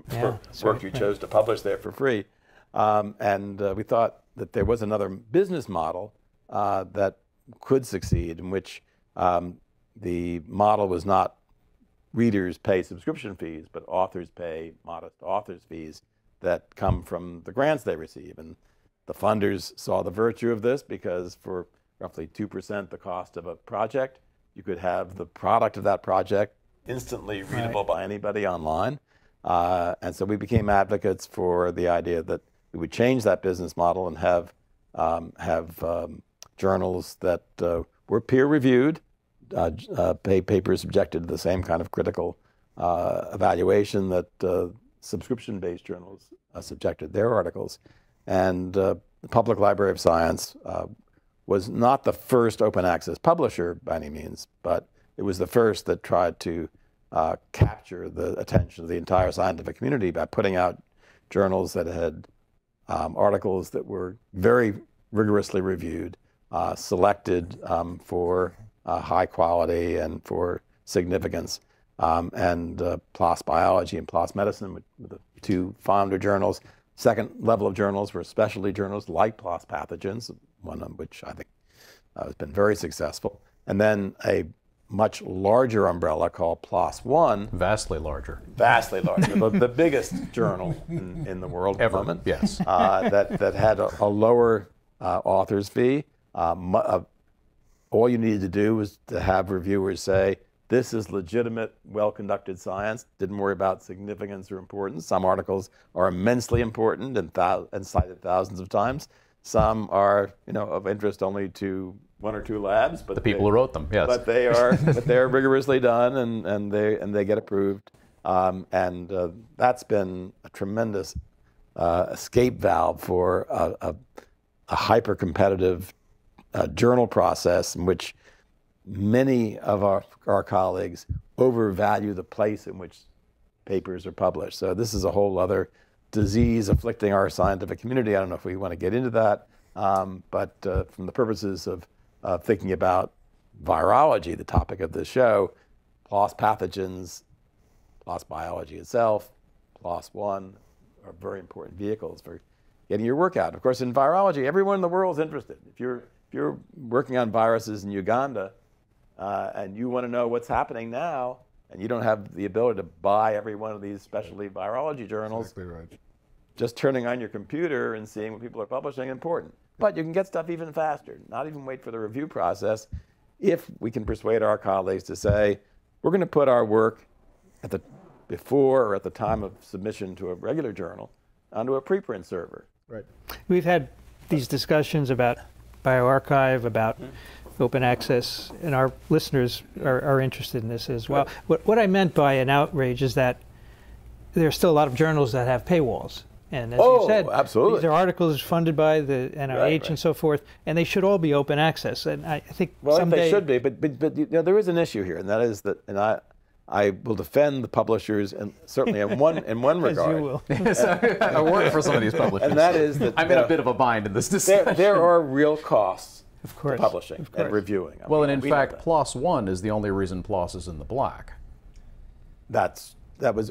work you chose to publish there for free. And we thought that there was another business model that could succeed, in which the model was not readers pay subscription fees, but authors pay modest authors fees that come from the grants they receive. And the funders saw the virtue of this because for roughly 2% the cost of a project, you could have the product of that project instantly readable by anybody online. And so we became advocates for the idea that we would change that business model and have journals that were peer-reviewed, papers subjected to the same kind of critical evaluation that subscription-based journals subjected their articles. And the Public Library of Science was not the first open access publisher by any means, but it was the first that tried to capture the attention of the entire scientific community by putting out journals that had articles that were very rigorously reviewed, selected for high quality and for significance. And PLOS Biology and PLOS Medicine were the two founder journals. Second level of journals were specialty journals like PLOS Pathogens, one of which I think has been very successful. And then a much larger umbrella called PLOS One. Vastly larger. Vastly larger. the biggest journal in the world at the moment. Yes. That had a lower author's fee. All you needed to do was to have reviewers say, this is legitimate, well-conducted science. Didn't worry about significance or importance. Some articles are immensely important and cited thousands of times. Some are, of interest only to one or two labs, but the people who wrote them, yes. But they're rigorously done, and they get approved. That's been a tremendous escape valve for a hyper-competitive journal process in which many of our colleagues overvalue the place in which papers are published. So this is a whole other disease afflicting our scientific community. I don't know if we want to get into that, but from the purposes of thinking about virology, the topic of this show, PLOS Pathogens, PLOS Biology itself, PLOS One are very important vehicles for getting your work out. Of course, in virology, everyone in the world is interested. If you're working on viruses in Uganda, and you want to know what's happening now, and you don't have the ability to buy every one of these specialty virology journals, Exactly right. just turning on your computer and seeing what people are publishing is important. But you can get stuff even faster, not even wait for the review process, if we can persuade our colleagues to say, we're going to put our work before or at the time of submission to a regular journal onto a preprint server. Right. We've had these discussions about bioRxiv, about open access, and our listeners are interested in this as well. What I meant by an outrage is that there are still a lot of journals that have paywalls. And as you said, absolutely. These are articles funded by the NIH and so forth, and they should all be open access. And I think someday... they should be, but there is an issue here, and that is that, and I will defend the publishers, and certainly in one regard. As you will. I work for some of these publishers. And that is that I'm in a bit of a bind in this discussion. There are real costs of course, to publishing and reviewing. Well, and in fact, PLOS One is the only reason PLOS is in the black. That was.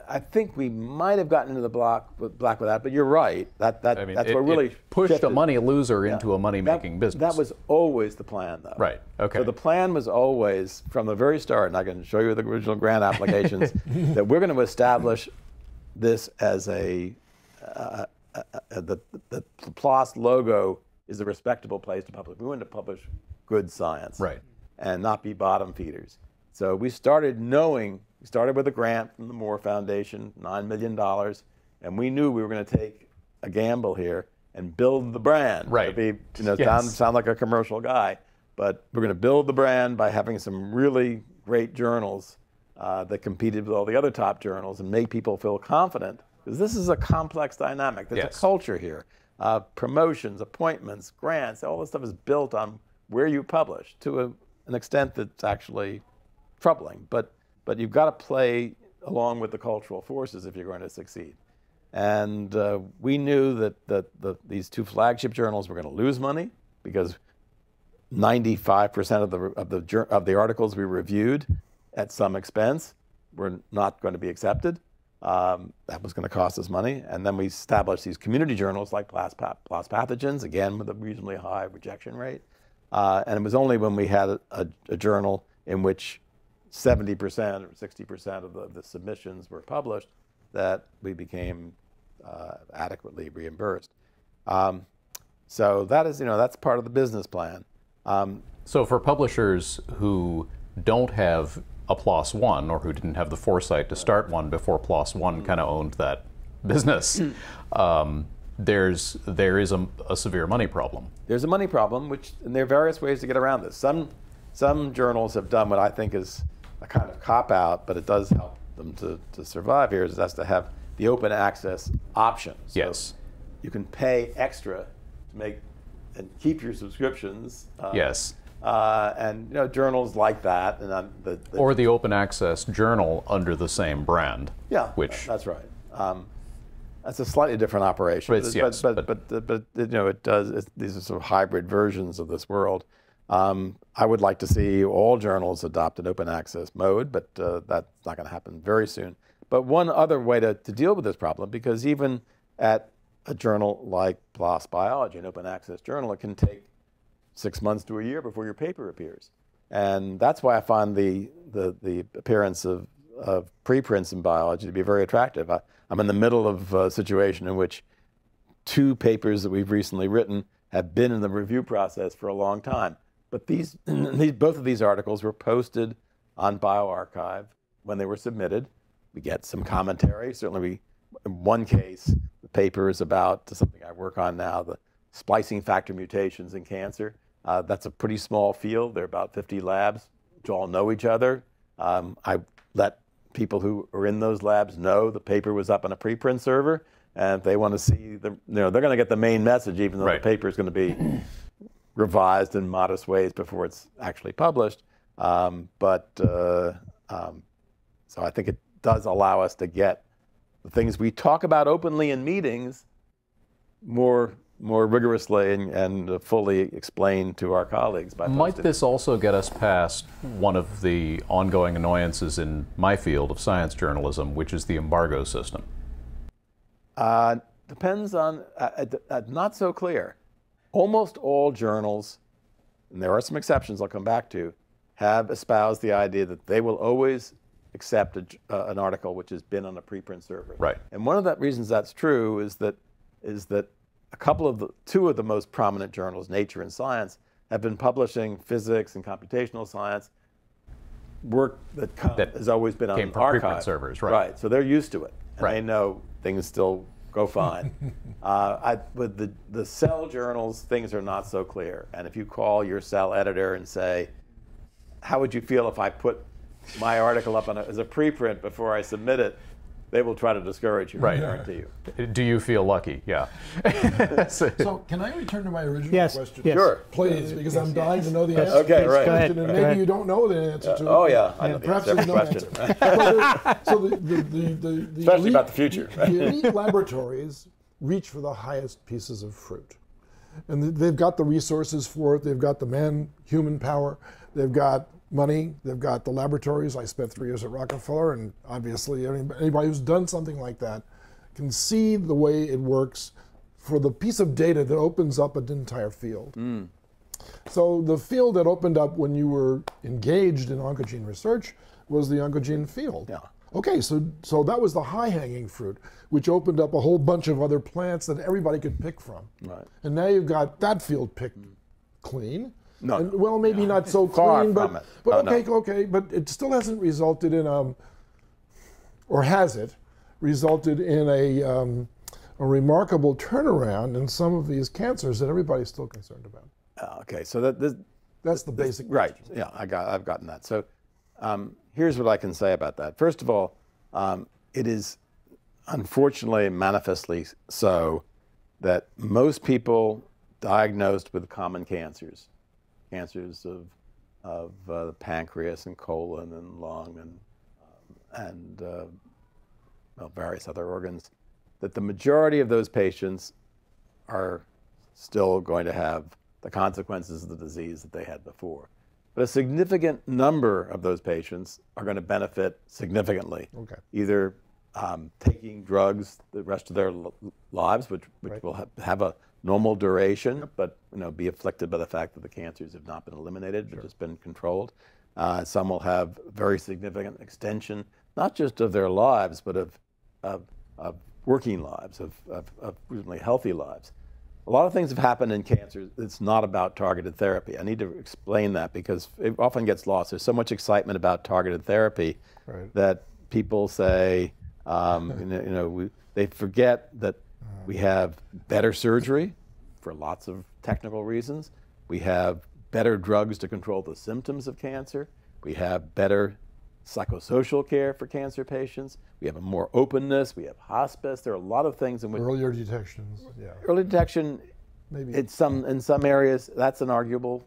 I think we might have gotten into the black with that, but you're right. That's what really it pushed shifted. a money loser into a money-making business. That was always the plan, though. Right. Okay. So the plan was always, from the very start, and I can show you the original grant applications, that we're going to establish this as the PLOS logo is a respectable place to publish. We wanted to publish good science, right, and not be bottom feeders. So we started with a grant from the Moore Foundation, $9 million, and we knew we were going to take a gamble here and build the brand. Right. To be, sound like a commercial guy, but we're going to build the brand by having some really great journals that competed with all the other top journals and make people feel confident, because this is a complex dynamic. There's a culture here. Promotions, appointments, grants, all this stuff is built on where you publish to an extent that's actually troubling. But you've got to play along with the cultural forces if you're going to succeed. And we knew that these two flagship journals were going to lose money because 95% of the articles we reviewed at some expense were not going to be accepted. That was going to cost us money. And then we established these community journals like PLOS Pathogens, again with a reasonably high rejection rate. And it was only when we had a journal in which 70% or 60% of the submissions were published that we became adequately reimbursed. So that is, that's part of the business plan. So for publishers who don't have a PLOS One, or who didn't have the foresight to start one before PLOS One kind of owned that business, there is a severe money problem. There's a money problem, and there are various ways to get around this. Some journals have done what I think is a kind of cop-out, but it does help them to survive here, is that's to have the open access option. So Yes. you can pay extra to make and keep your subscriptions. Yes. And journals like that, and Or the open access journal under the same brand. yeah, Which that's right. That's a slightly different operation, But it's- yes, but it does. These are sort of hybrid versions of this world. I would like to see all journals adopt an open access mode, but that's not going to happen very soon. But one other way to deal with this problem, because even at a journal like PLOS Biology, an open access journal, it can take 6 months to a year before your paper appears. And that's why I find the appearance of preprints in biology to be very attractive. I'm in the middle of a situation in which 2 papers that we've recently written have been in the review process for a long time. But both of these articles were posted on bioRxiv when they were submitted. We get some commentary. Certainly, in one case, the paper is about something I work on now, the splicing factor mutations in cancer. That's a pretty small field. There are about 50 labs, which all know each other. I let people who are in those labs know the paper was up on a preprint server, and if they want to see they're going to get the main message, even though Right. the paper is going to be revised in modest ways before it's actually published. So I think it does allow us to get the things we talk about openly in meetings more rigorously and fully explained to our colleagues by Might posting. this also get us past one of the ongoing annoyances in my field of science journalism, which is the embargo system? Depends on, not so clear. Almost all journals, and there are some exceptions I'll come back to, have espoused the idea that they will always accept an article which has been on a preprint server. Right. And one of the reasons that's true is that two of the most prominent journals, Nature and Science, have been publishing physics and computational science work that has always been on came from archive. preprint servers, right. Right, so they're used to it, and Right. they know things still go fine. With the Cell journals, things are not so clear. And if you call your Cell editor and say, how would you feel if I put my article up as a preprint before I submit it, they will try to discourage you, Right. I guarantee you. Do you feel lucky? Yeah. So can I return to my original Yes, question? yes. Sure. Please, because I'm dying to know the answer Okay, to this right. Go ahead. question, and Go maybe ahead. you don't know the answer to it. Oh yeah, I know the Perhaps answer to there's every no question. answer. So the Especially elite, about the future. the elite laboratories reach for the highest pieces of fruit. And they've got the resources for it. They've got the human power. They've got money. They've got the laboratories. I spent 3 years at Rockefeller, and obviously anybody who's done something like that can see the way it works for the piece of data that opens up an entire field. So the field that opened up when you were engaged in oncogene research was the oncogene field. Yeah. Okay, so that was the high-hanging fruit, which opened up a whole bunch of other plants that everybody could pick from. Right. And now you've got that field picked clean. No, And, well, maybe not so Far clean, from but, it. but Oh, no. okay, but it still hasn't resulted in or has it resulted in a remarkable turnaround in some of these cancers that everybody's still concerned about. Okay, so That's the basic right. question. Yeah, I've gotten that. So here's what I can say about that. First of all, it is unfortunately manifestly so that most people diagnosed with common cancers of the pancreas and colon and lung and various other organs, that the majority of those patients are still going to have the consequences of the disease that they had before. But a significant number of those patients are going to benefit significantly, Okay. either taking drugs the rest of their lives, which Right. will have a normal duration, but be afflicted by the fact that the cancers have not been eliminated, but just been controlled. Some will have very significant extension, not just of their lives, but of working lives, of reasonably healthy lives. A lot of things have happened in cancer. It's not about targeted therapy. I need to explain that because it often gets lost. There's so much excitement about targeted therapy Right. that people say, they forget that we have better surgery for lots of technical reasons. We have better drugs to control the symptoms of cancer. We have better psychosocial care for cancer patients. We have a more openness. We have hospice. There are a lot of things in which Earlier detections, yeah. early detection, Maybe. in some areas, that's an arguable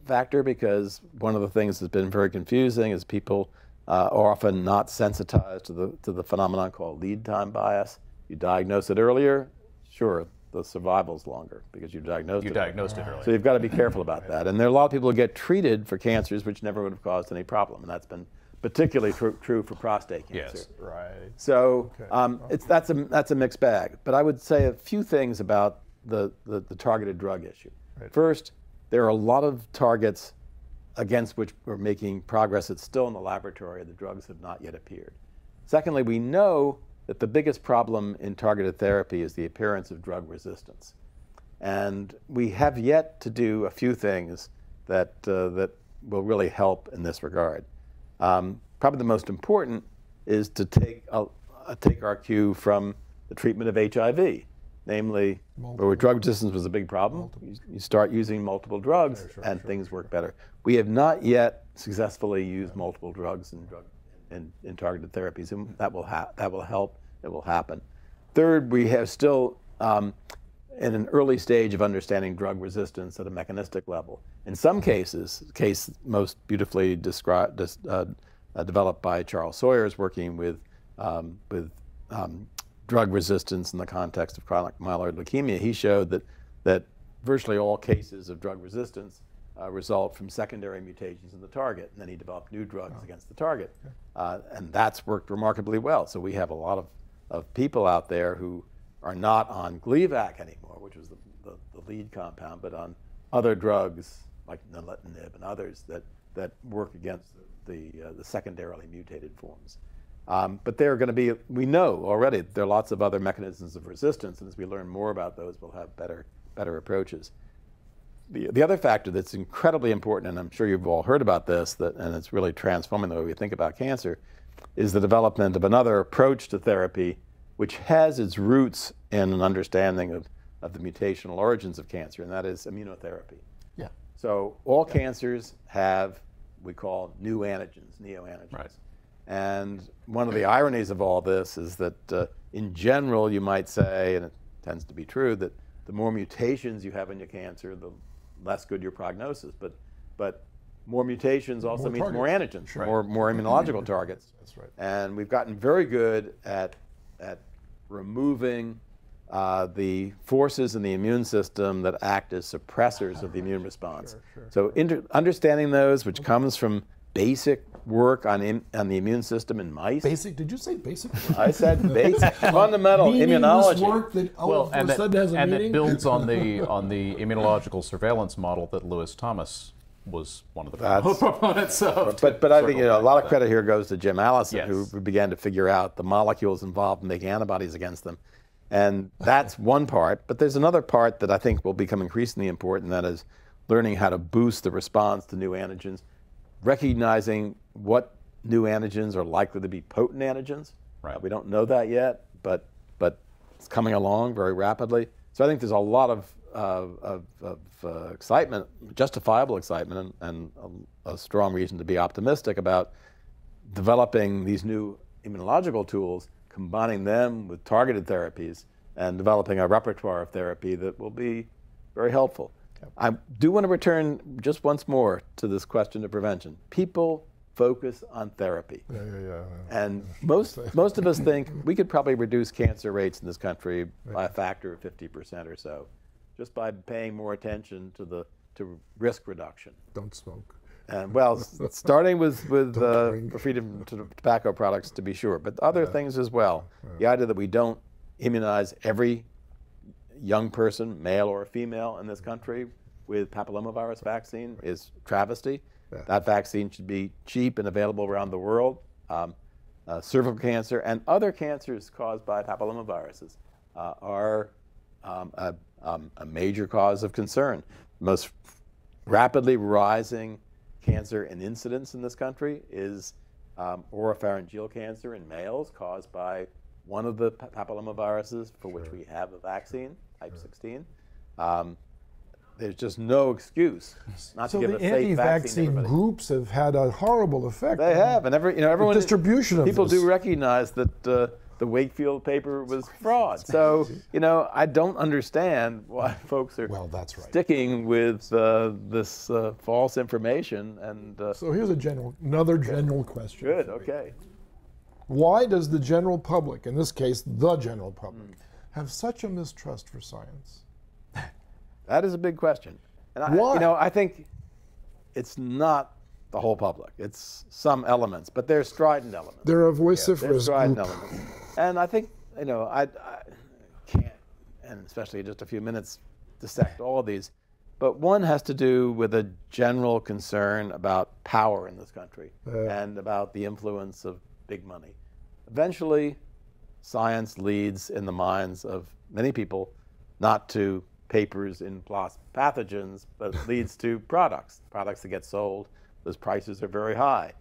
factor, because one of the things that's been very confusing is people are often not sensitized to the phenomenon called lead time bias. You diagnose it earlier, sure, the survival's longer because you diagnosed it earlier. So you've got to be careful about that. And there are a lot of people who get treated for cancers which never would have caused any problem, and that's been particularly true for prostate cancer. Yes. Right. So that's a mixed bag. But I would say a few things about the targeted drug issue. Right. First, there are a lot of targets against which we're making progress that's still in the laboratory. The drugs have not yet appeared. Secondly, we know that the biggest problem in targeted therapy is the appearance of drug resistance. And we have yet to do a few things that will really help in this regard. Probably the most important is to take our cue from the treatment of HIV, namely, where drug resistance was a big problem. You start using multiple drugs, and things work better. We have not yet successfully used multiple drugs in targeted therapies, and that will help. It will happen. Third, we have still in an early stage of understanding drug resistance at a mechanistic level. In some cases, the case most beautifully developed by Charles Sawyers working with drug resistance in the context of chronic myeloid leukemia, he showed that virtually all cases of drug resistance result from secondary mutations in the target, and then he developed new drugs against the target. And that's worked remarkably well. So we have a lot of people out there who are not on Gleevec anymore, which was the lead compound, but on other drugs like nilotinib and others that work against the secondarily mutated forms. But there are going to be, we know already, there are lots of other mechanisms of resistance, and as we learn more about those, we'll have better approaches. The other factor that's incredibly important, and I'm sure you've all heard about this, and it's really transforming the way we think about cancer, is the development of another approach to therapy which has its roots in an understanding of the mutational origins of cancer, and that is immunotherapy. Yeah. So all cancers have, we call new antigens, neoantigens. Right. And one of the ironies of all this is that in general, you might say, and it tends to be true, that the more mutations you have in your cancer, the less good your prognosis. But more mutations also means more antigens, Sure. more immunological targets. That's right. And we've gotten very good at removing the forces in the immune system that act as suppressors of the immune response. So understanding those, which comes from basic work on the immune system in mice. Basic? Did you say basic? I said basic, fundamental Meaning immunology. This work that all of a sudden has a meaning? That builds on the immunological surveillance model that Lewis Thomas was one of the proponents of. But I think a lot of credit here goes to Jim Allison, Yes. who began to figure out the molecules involved in making antibodies against them. And that's one part. But there's another part that I think will become increasingly important, that is learning how to boost the response to new antigens, recognizing what new antigens are likely to be potent antigens. Right. We don't know that yet, but it's coming along very rapidly. So I think there's a lot of excitement, justifiable excitement, and a strong reason to be optimistic about developing these new immunological tools, combining them with targeted therapies, and developing a repertoire of therapy that will be very helpful. I do want to return just once more to this question of prevention. People focus on therapy. Yeah. And most of us think we could probably reduce cancer rates in this country by a factor of 50% or so, just by paying more attention to risk reduction. Don't smoke. And well, starting with freedom to tobacco products, to be sure, but other things as well. The idea that we don't immunize every young person, male or female in this country, with papillomavirus vaccine is travesty. Yeah. That vaccine should be cheap and available around the world. Cervical cancer and other cancers caused by papillomaviruses are a major cause of concern. Most rapidly rising cancer in incidence in this country is oropharyngeal cancer in males caused by one of the papillomaviruses for which we have a vaccine, type 16. there's just no excuse not So to give the a safe vaccine to anti-vaccine everybody. groups have had a horrible effect. They have, and everyone, distribution of people this. do recognize that the Wakefield paper was fraud. So, I don't understand why folks are that's right. sticking with this false information. And So here's another general question. good, okay. Why does the general public, in this case, the general public, have such a mistrust for science? That is a big question. And Why? I think it's not the whole public. It's some elements, but they're strident elements. They're a They're vociferous strident group. elements. And I think, I can't, and especially in just a few minutes, dissect all of these, but one has to do with a general concern about power in this country and about the influence of big money. Eventually, science leads in the minds of many people not to papers in PLOS pathogens, but leads to products that get sold. Those prices are very high.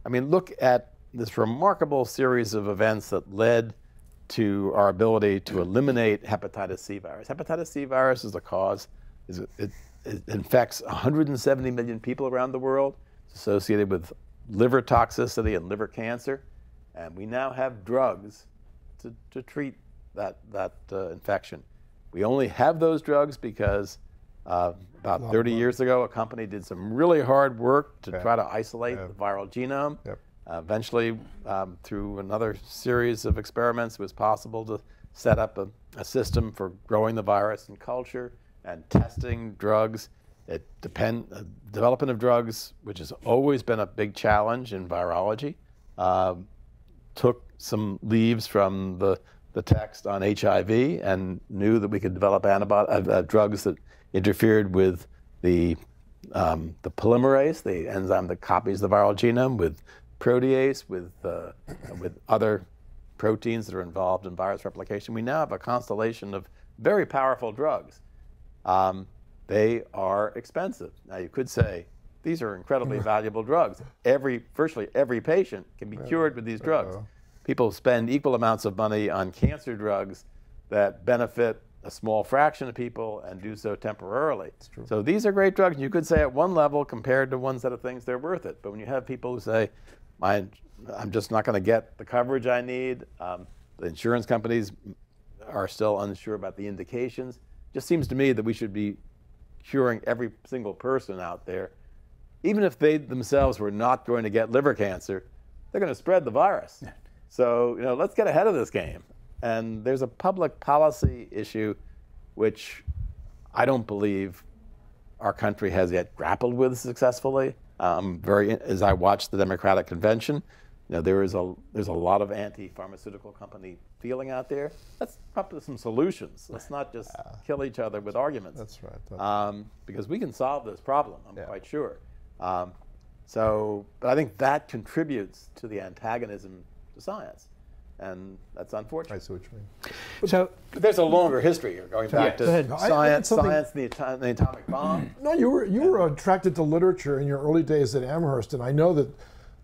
I mean, look at this remarkable series of events that led to our ability to eliminate hepatitis C virus. Hepatitis C virus is the cause. It infects 170 million people around the world. It's associated with liver toxicity and liver cancer. And we now have drugs to treat that infection. We only have those drugs because about 30 years ago, a company did some really hard work to try to isolate the viral genome. Eventually, through another series of experiments, it was possible to set up a system for growing the virus in culture and testing drugs. Development of drugs, which has always been a big challenge in virology, took some leaves from the text on HIV and knew that we could develop drugs that interfered with the polymerase, the enzyme that copies the viral genome, with protease, with other proteins that are involved in virus replication. We now have a constellation of very powerful drugs. They are expensive. Now you could say these are incredibly valuable drugs. Virtually every patient can be cured with these drugs. People spend equal amounts of money on cancer drugs that benefit a small fraction of people and do so temporarily. So these are great drugs. You could say at one level, compared to one set of things, they're worth it. But when you have people who say, I'm just not going to get the coverage I need, the insurance companies are still unsure about the indications, it just seems to me that we should be curing every single person out there. Even if they themselves were not going to get liver cancer, they're going to spread the virus. So, let's get ahead of this game. And there's a public policy issue which I don't believe our country has yet grappled with successfully. As I watched the Democratic convention, there's a lot of anti-pharmaceutical company feeling out there. Let's come up with some solutions. Let's not just kill each other with arguments. That's right. Because we can solve this problem, I'm quite sure. But I think that contributes to the antagonism to science, and that's unfortunate. I see what you mean. But there's a longer history here, going back to science, the atomic bomb. No, you were attracted to literature in your early days at Amherst, and I know that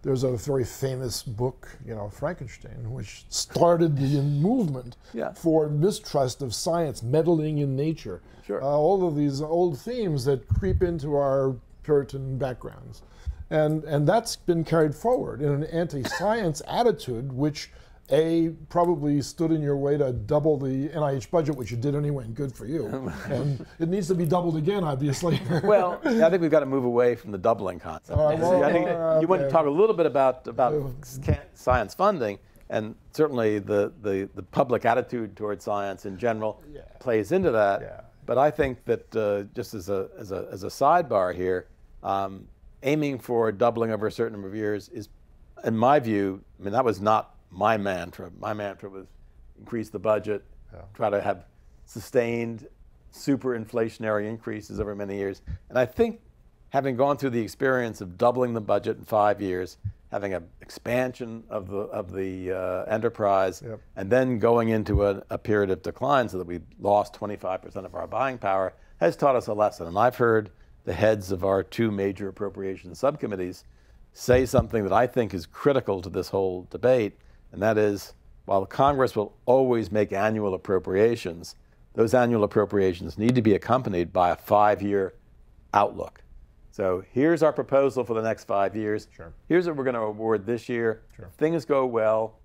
there's a very famous book, Frankenstein, which started the movement for mistrust of science, meddling in nature. Sure. All of these old themes that creep into our Puritan backgrounds. And that's been carried forward in an anti-science attitude, which probably stood in your way to double the NIH budget, which you did anyway, and good for you. And it needs to be doubled again, obviously. Well, I think we've got to move away from the doubling concept. I think you want to talk a little bit about science funding, and certainly the public attitude towards science in general plays into that. Yeah. But I think that just as a sidebar here, aiming for doubling over a certain number of years is, in my view, that was not my mantra. My mantra was increase the budget, try to have sustained super inflationary increases over many years. And I think having gone through the experience of doubling the budget in 5 years, having an expansion of the enterprise, and then going into a period of decline so that we lost 25% of our buying power, has taught us a lesson. And I've heard the heads of our two major appropriations subcommittees say something that I think is critical to this whole debate, and that is, while Congress will always make annual appropriations, those annual appropriations need to be accompanied by a 5-year outlook. So here's our proposal for the next 5 years. Sure. Here's what we're going to award this year. Sure. If things go well,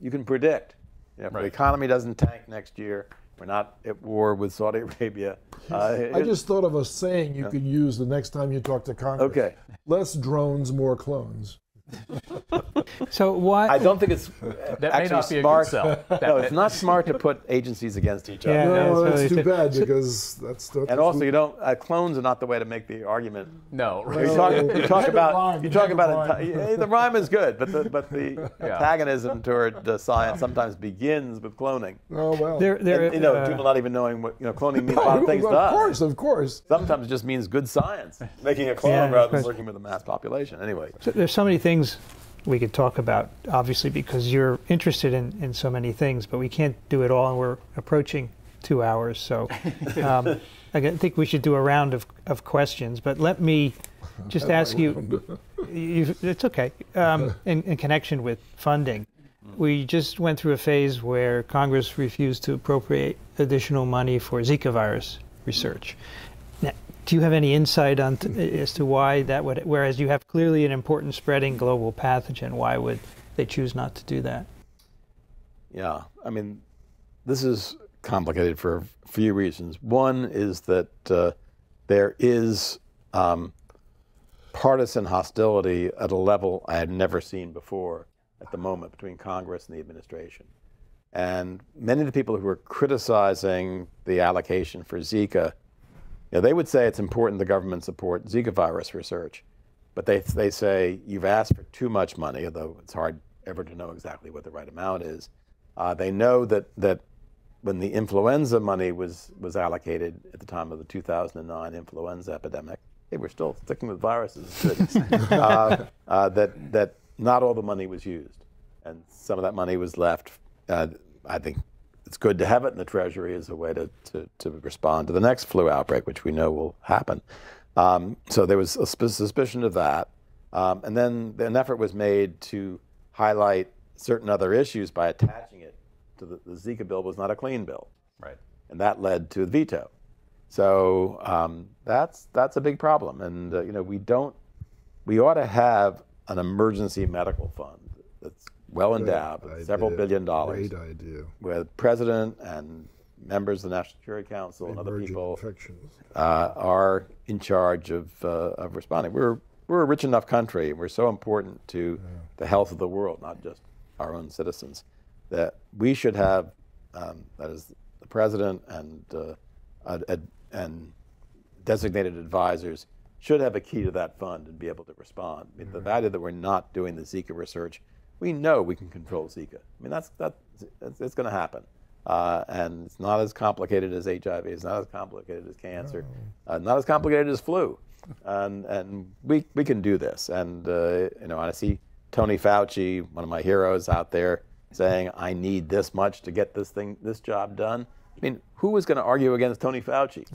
you can predict. If the economy doesn't tank next year, we're not at war with Saudi Arabia. I just thought of a saying you could use the next time you talk to Congress. Okay. Less drones, more clones. So why? I don't think it's That actually may not be a smart. good sell. No, it's not smart to put agencies against each other. Yeah, No, that's that's really too bad because that's And also, you don't. Clones are not the way to make the argument. No. You Right. talk about rhyme. the rhyme is good, but the antagonism toward science sometimes begins with cloning. Oh well. And, people not even knowing what cloning means a lot of things to us. Of course. Sometimes it just means good science, making a clone Yeah, rather of than course. working with the mass population. Anyway, So there's so many things we could talk about, obviously, because you're interested in so many things, but we can't do it all, and we're approaching 2 hours. So I think we should do a round of questions. But let me just ask you, it's okay, in connection with funding. We just went through a phase where Congress refused to appropriate additional money for Zika virus research. Now, do you have any insight as to why that would, whereas you have clearly an important spreading global pathogen, why would they choose not to do that? yeah, I mean, this is complicated for a few reasons. One is that there is partisan hostility at a level I had never seen before at the moment between Congress and the administration. And many of the people who are criticizing the allocation for Zika, they would say it's important the government support Zika virus research, but they say you've asked for too much money, although it's hard ever to know exactly what the right amount is. They know that when the influenza money was allocated at the time of the 2009 influenza epidemic, they were still sticking with viruses, that not all the money was used. And some of that money was left. I think it's good to have it in the Treasury as a way to respond to the next flu outbreak, which we know will happen. So there was a suspicion of that. And then an effort was made to highlight certain other issues by attaching it to the Zika bill was not a clean bill. Right. And that led to a veto. So that's a big problem. And we ought to have an emergency medical fund that's well endowed with several $1 billion. Great idea. Where the president and members of the National Security Council and other people are in charge of responding. We're a rich enough country, and we're so important to the health of the world, not just our own citizens, that we should have, that is, the president and designated advisors should have a key to that fund and be able to respond. I mean, the value that we're not doing the Zika research, we know we can control Zika. I mean, it's going to happen. And it's not as complicated as HIV. It's not as complicated as cancer. Not as complicated as flu. And we can do this. And I see Tony Fauci, one of my heroes, out there saying, "I need this much to get this job done." I mean, who is going to argue against Tony Fauci?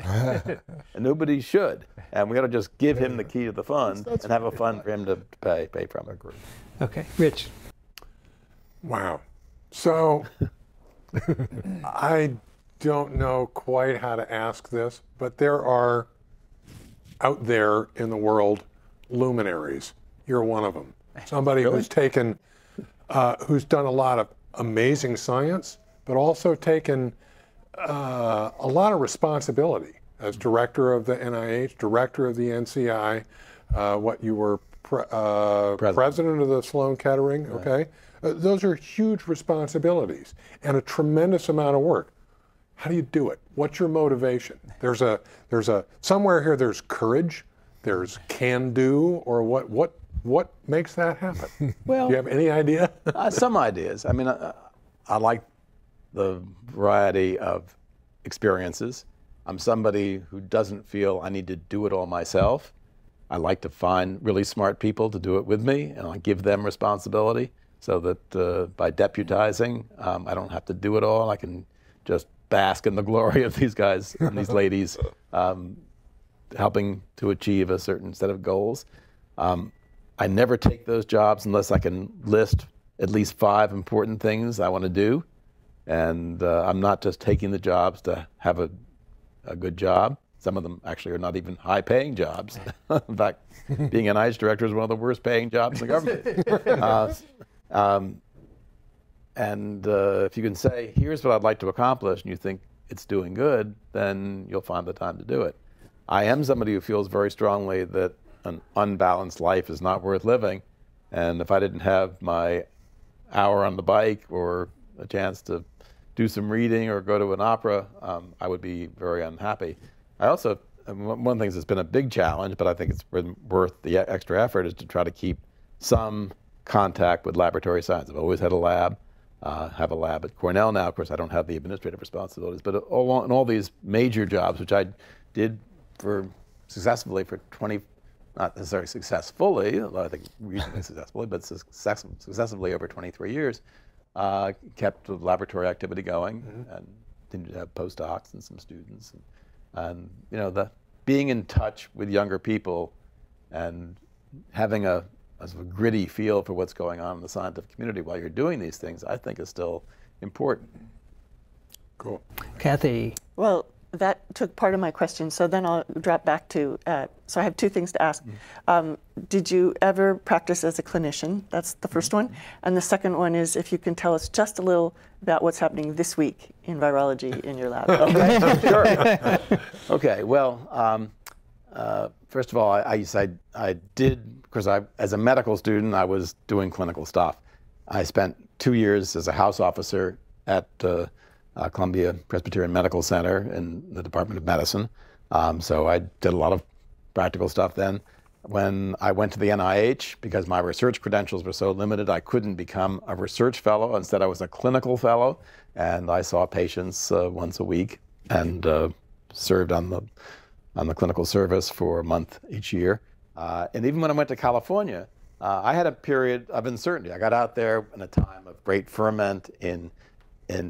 And nobody should. And we ought to just give him the key to the fund and have a fund for him to pay from. Okay, Rich. Wow. So I don't know quite how to ask this, but there are out there in the world luminaries. You're one of them. Somebody who's taken, who's done a lot of amazing science, but also taken a lot of responsibility as director of the NIH, director of the NCI, you were president of the Sloan Kettering, okay? Those are huge responsibilities and a tremendous amount of work. How do you do it? What's your motivation? There's somewhere here there's courage, there's can do, or what makes that happen? Well, do you have any idea? Some ideas. I mean, I like the variety of experiences. I'm somebody who doesn't feel I need to do it all myself. I like to find really smart people to do it with me, and I give them responsibility so that by deputizing, I don't have to do it all. I can just bask in the glory of these guys and these ladies helping to achieve a certain set of goals. I never take those jobs unless I can list at least 5 important things I want to do. And I'm not just taking the jobs to have a good job. Some of them actually are not even high-paying jobs. In fact, being an NIH director is one of the worst-paying jobs in the government. If you can say, here's what I'd like to accomplish, and you think it's doing good, then you'll find the time to do it. I am somebody who feels very strongly that an unbalanced life is not worth living. And if I didn't have my hour on the bike or a chance to do some reading or go to an opera, I would be very unhappy. I also, one of the things that's been a big challenge, but I think it's been worth the extra effort, is to try to keep some contact with laboratory science. I've always had a lab, have a lab at Cornell now. Of course, I don't have the administrative responsibilities, but in all these major jobs, which I did successfully for 20, not necessarily successfully, although I think reasonably successfully, but successively over 23 years, kept the laboratory activity going and continued to have postdocs and some students. And you know, being in touch with younger people and having a sort of gritty feel for what's going on in the scientific community while you're doing these things, I think is still important. Cool. Kathy. Well, that took part of my question, so then I'll drop back to, so I have two things to ask. Did you ever practice as a clinician? That's the first one. And the second one is if you can tell us just a little about what's happening this week in virology in your lab. Okay, sure. Okay, well, first of all, I did, because as a medical student, I was doing clinical stuff. I spent 2 years as a house officer at Columbia Presbyterian Medical Center in the Department of Medicine. So I did a lot of practical stuff then. When I went to the NIH, because my research credentials were so limited, I couldn't become a research fellow. Instead, I was a clinical fellow, and I saw patients once a week and served on the clinical service for a month each year. And even when I went to California, I had a period of uncertainty. I got out there in a time of great ferment in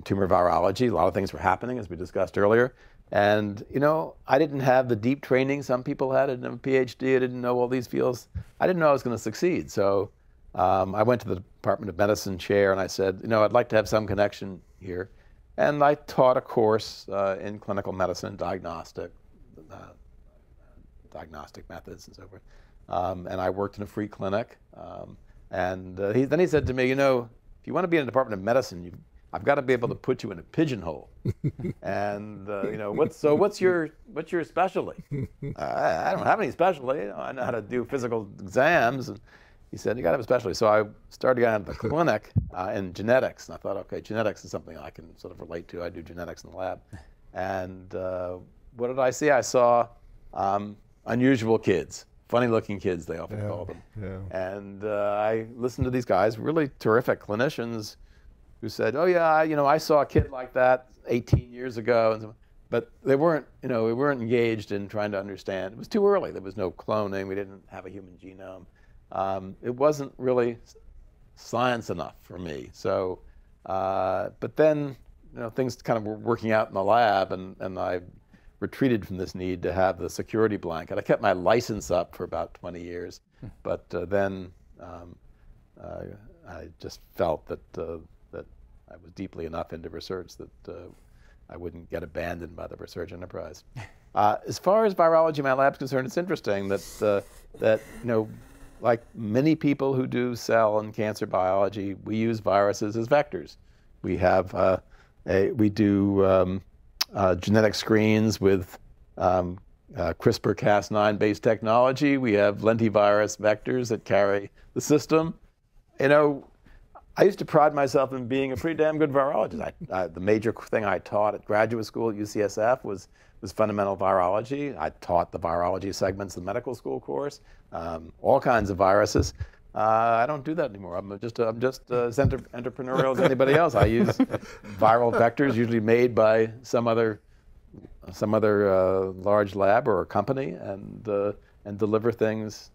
tumor virology. A lot of things were happening, as we discussed earlier. And, you know, I didn't have the deep training some people had. I didn't have a PhD. I didn't know all these fields. I didn't know I was going to succeed. So I went to the Department of Medicine chair and I said, you know, I'd like to have some connection here. And I taught a course in clinical medicine, diagnostic methods and so forth. And I worked in a free clinic. Then he said to me, you know, if you want to be in the Department of Medicine, I've got to be able to put you in a pigeonhole. And you know, what's your specialty? I don't have any specialty. You know, I know how to do physical exams. And he said, you got to have a specialty. So I started going to the clinic in genetics. And I thought, okay, genetics is something I can sort of relate to. I do genetics in the lab. And what did I see? I saw unusual kids. Funny-looking kids, they often call them. Yeah. And I listened to these guys, really terrific clinicians, who said, "Oh yeah, you know, I saw a kid like that 18 years ago," and so, but they weren't, you know, we weren't engaged in trying to understand. It was too early. There was no cloning. We didn't have a human genome. It wasn't really science enough for me. So, but then, you know, things kind of were working out in the lab, and I retreated from this need to have the security blanket. I kept my license up for about 20 years, but then I just felt that that I was deeply enough into research that I wouldn't get abandoned by the research enterprise. As far as virology, my lab's concerned, it's interesting that that, you know, like many people who do cell and cancer biology, we use viruses as vectors. We have we do genetic screens with CRISPR-Cas9 based technology. We have lentivirus vectors that carry the system. You know, I used to pride myself in being a pretty damn good virologist. The major thing I taught at graduate school at UCSF was fundamental virology. I taught the virology segments of the medical school course, all kinds of viruses. I don't do that anymore. I'm just as entrepreneurial as anybody else. I use viral vectors, usually made by some other large lab or a company, and deliver things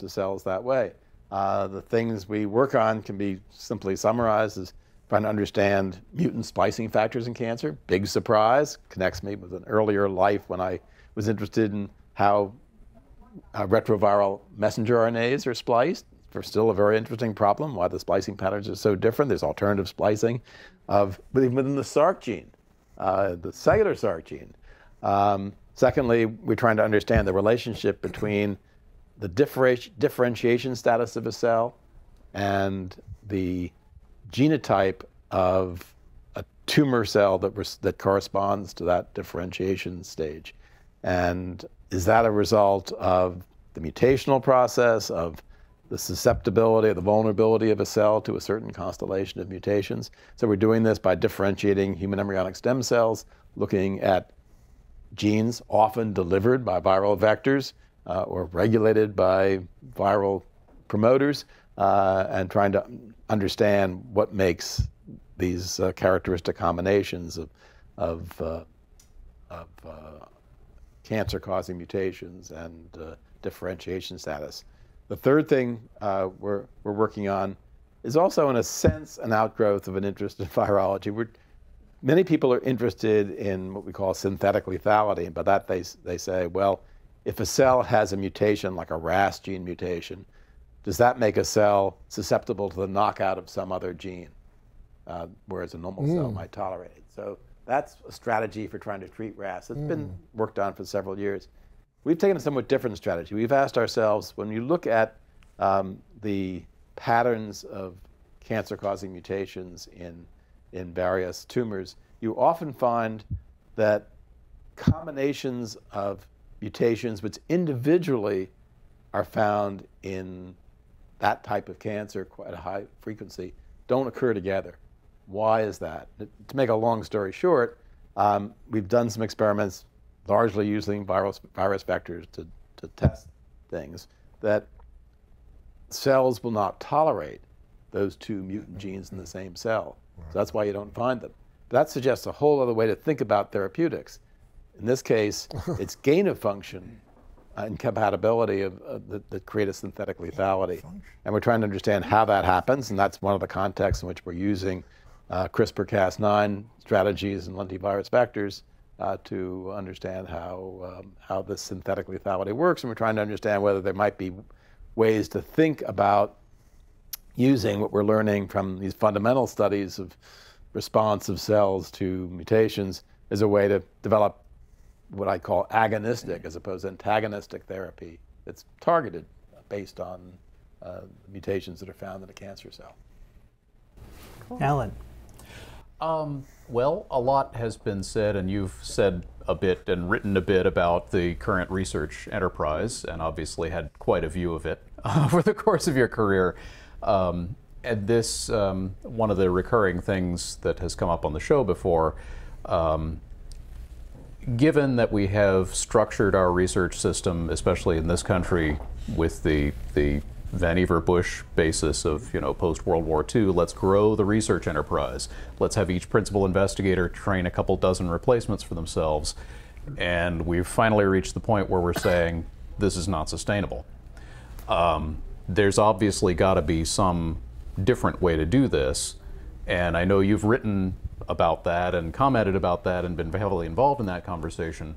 to cells that way. The things we work on can be simply summarized as trying to understand mutant splicing factors in cancer. Big surprise, connects me with an earlier life when I was interested in how retroviral messenger RNAs are spliced. still a very interesting problem, why the splicing patterns are so different. There's alternative splicing within the Sarc gene, the cellular Sarc gene. Secondly, we're trying to understand the relationship between the differentiation status of a cell and the genotype of a tumor cell that corresponds to that differentiation stage. And is that a result of the mutational process, of the susceptibility, the vulnerability of a cell to a certain constellation of mutations? So we're doing this by differentiating human embryonic stem cells, looking at genes often delivered by viral vectors or regulated by viral promoters, and trying to understand what makes these characteristic combinations of cancer-causing mutations and differentiation status. The third thing we're working on is also, in a sense, an outgrowth of an interest in virology. Many people are interested in what we call synthetic lethality, and by that they say, well, if a cell has a mutation like a RAS gene mutation, does that make a cell susceptible to the knockout of some other gene, whereas a normal cell might tolerate it? So that's a strategy for trying to treat RAS. It's been worked on for several years. We've taken a somewhat different strategy. We've asked ourselves, when you look at the patterns of cancer-causing mutations in various tumors, you often find that combinations of mutations which individually are found in that type of cancer at a high frequency don't occur together. Why is that? To make a long story short, we've done some experiments largely using virus vectors to test things, that cells will not tolerate those two mutant genes in the same cell. So that's why you don't find them. That suggests a whole other way to think about therapeutics. In this case, it's gain of function incompatibility that create a synthetic lethality. And we're trying to understand how that happens, and that's one of the contexts in which we're using CRISPR-Cas9 strategies and lentivirus vectors to understand how this synthetic lethality works. And we're trying to understand whether there might be ways to think about using what we're learning from these fundamental studies of response of cells to mutations as a way to develop what I call agonistic as opposed to antagonistic therapy that's targeted based on mutations that are found in a cancer cell. Cool. Alan. Well, a lot has been said, and you've said a bit and written a bit about the current research enterprise, and obviously had quite a view of it over the course of your career. And this, one of the recurring things that has come up on the show before, given that we have structured our research system, especially in this country, with the Vannevar Bush basis of, post-World War II, let's grow the research enterprise. Let's have each principal investigator train a couple dozen replacements for themselves. And we've finally reached the point where we're saying this is not sustainable. There's obviously got to be some different way to do this. And I know you've written about that and commented about that and been heavily involved in that conversation.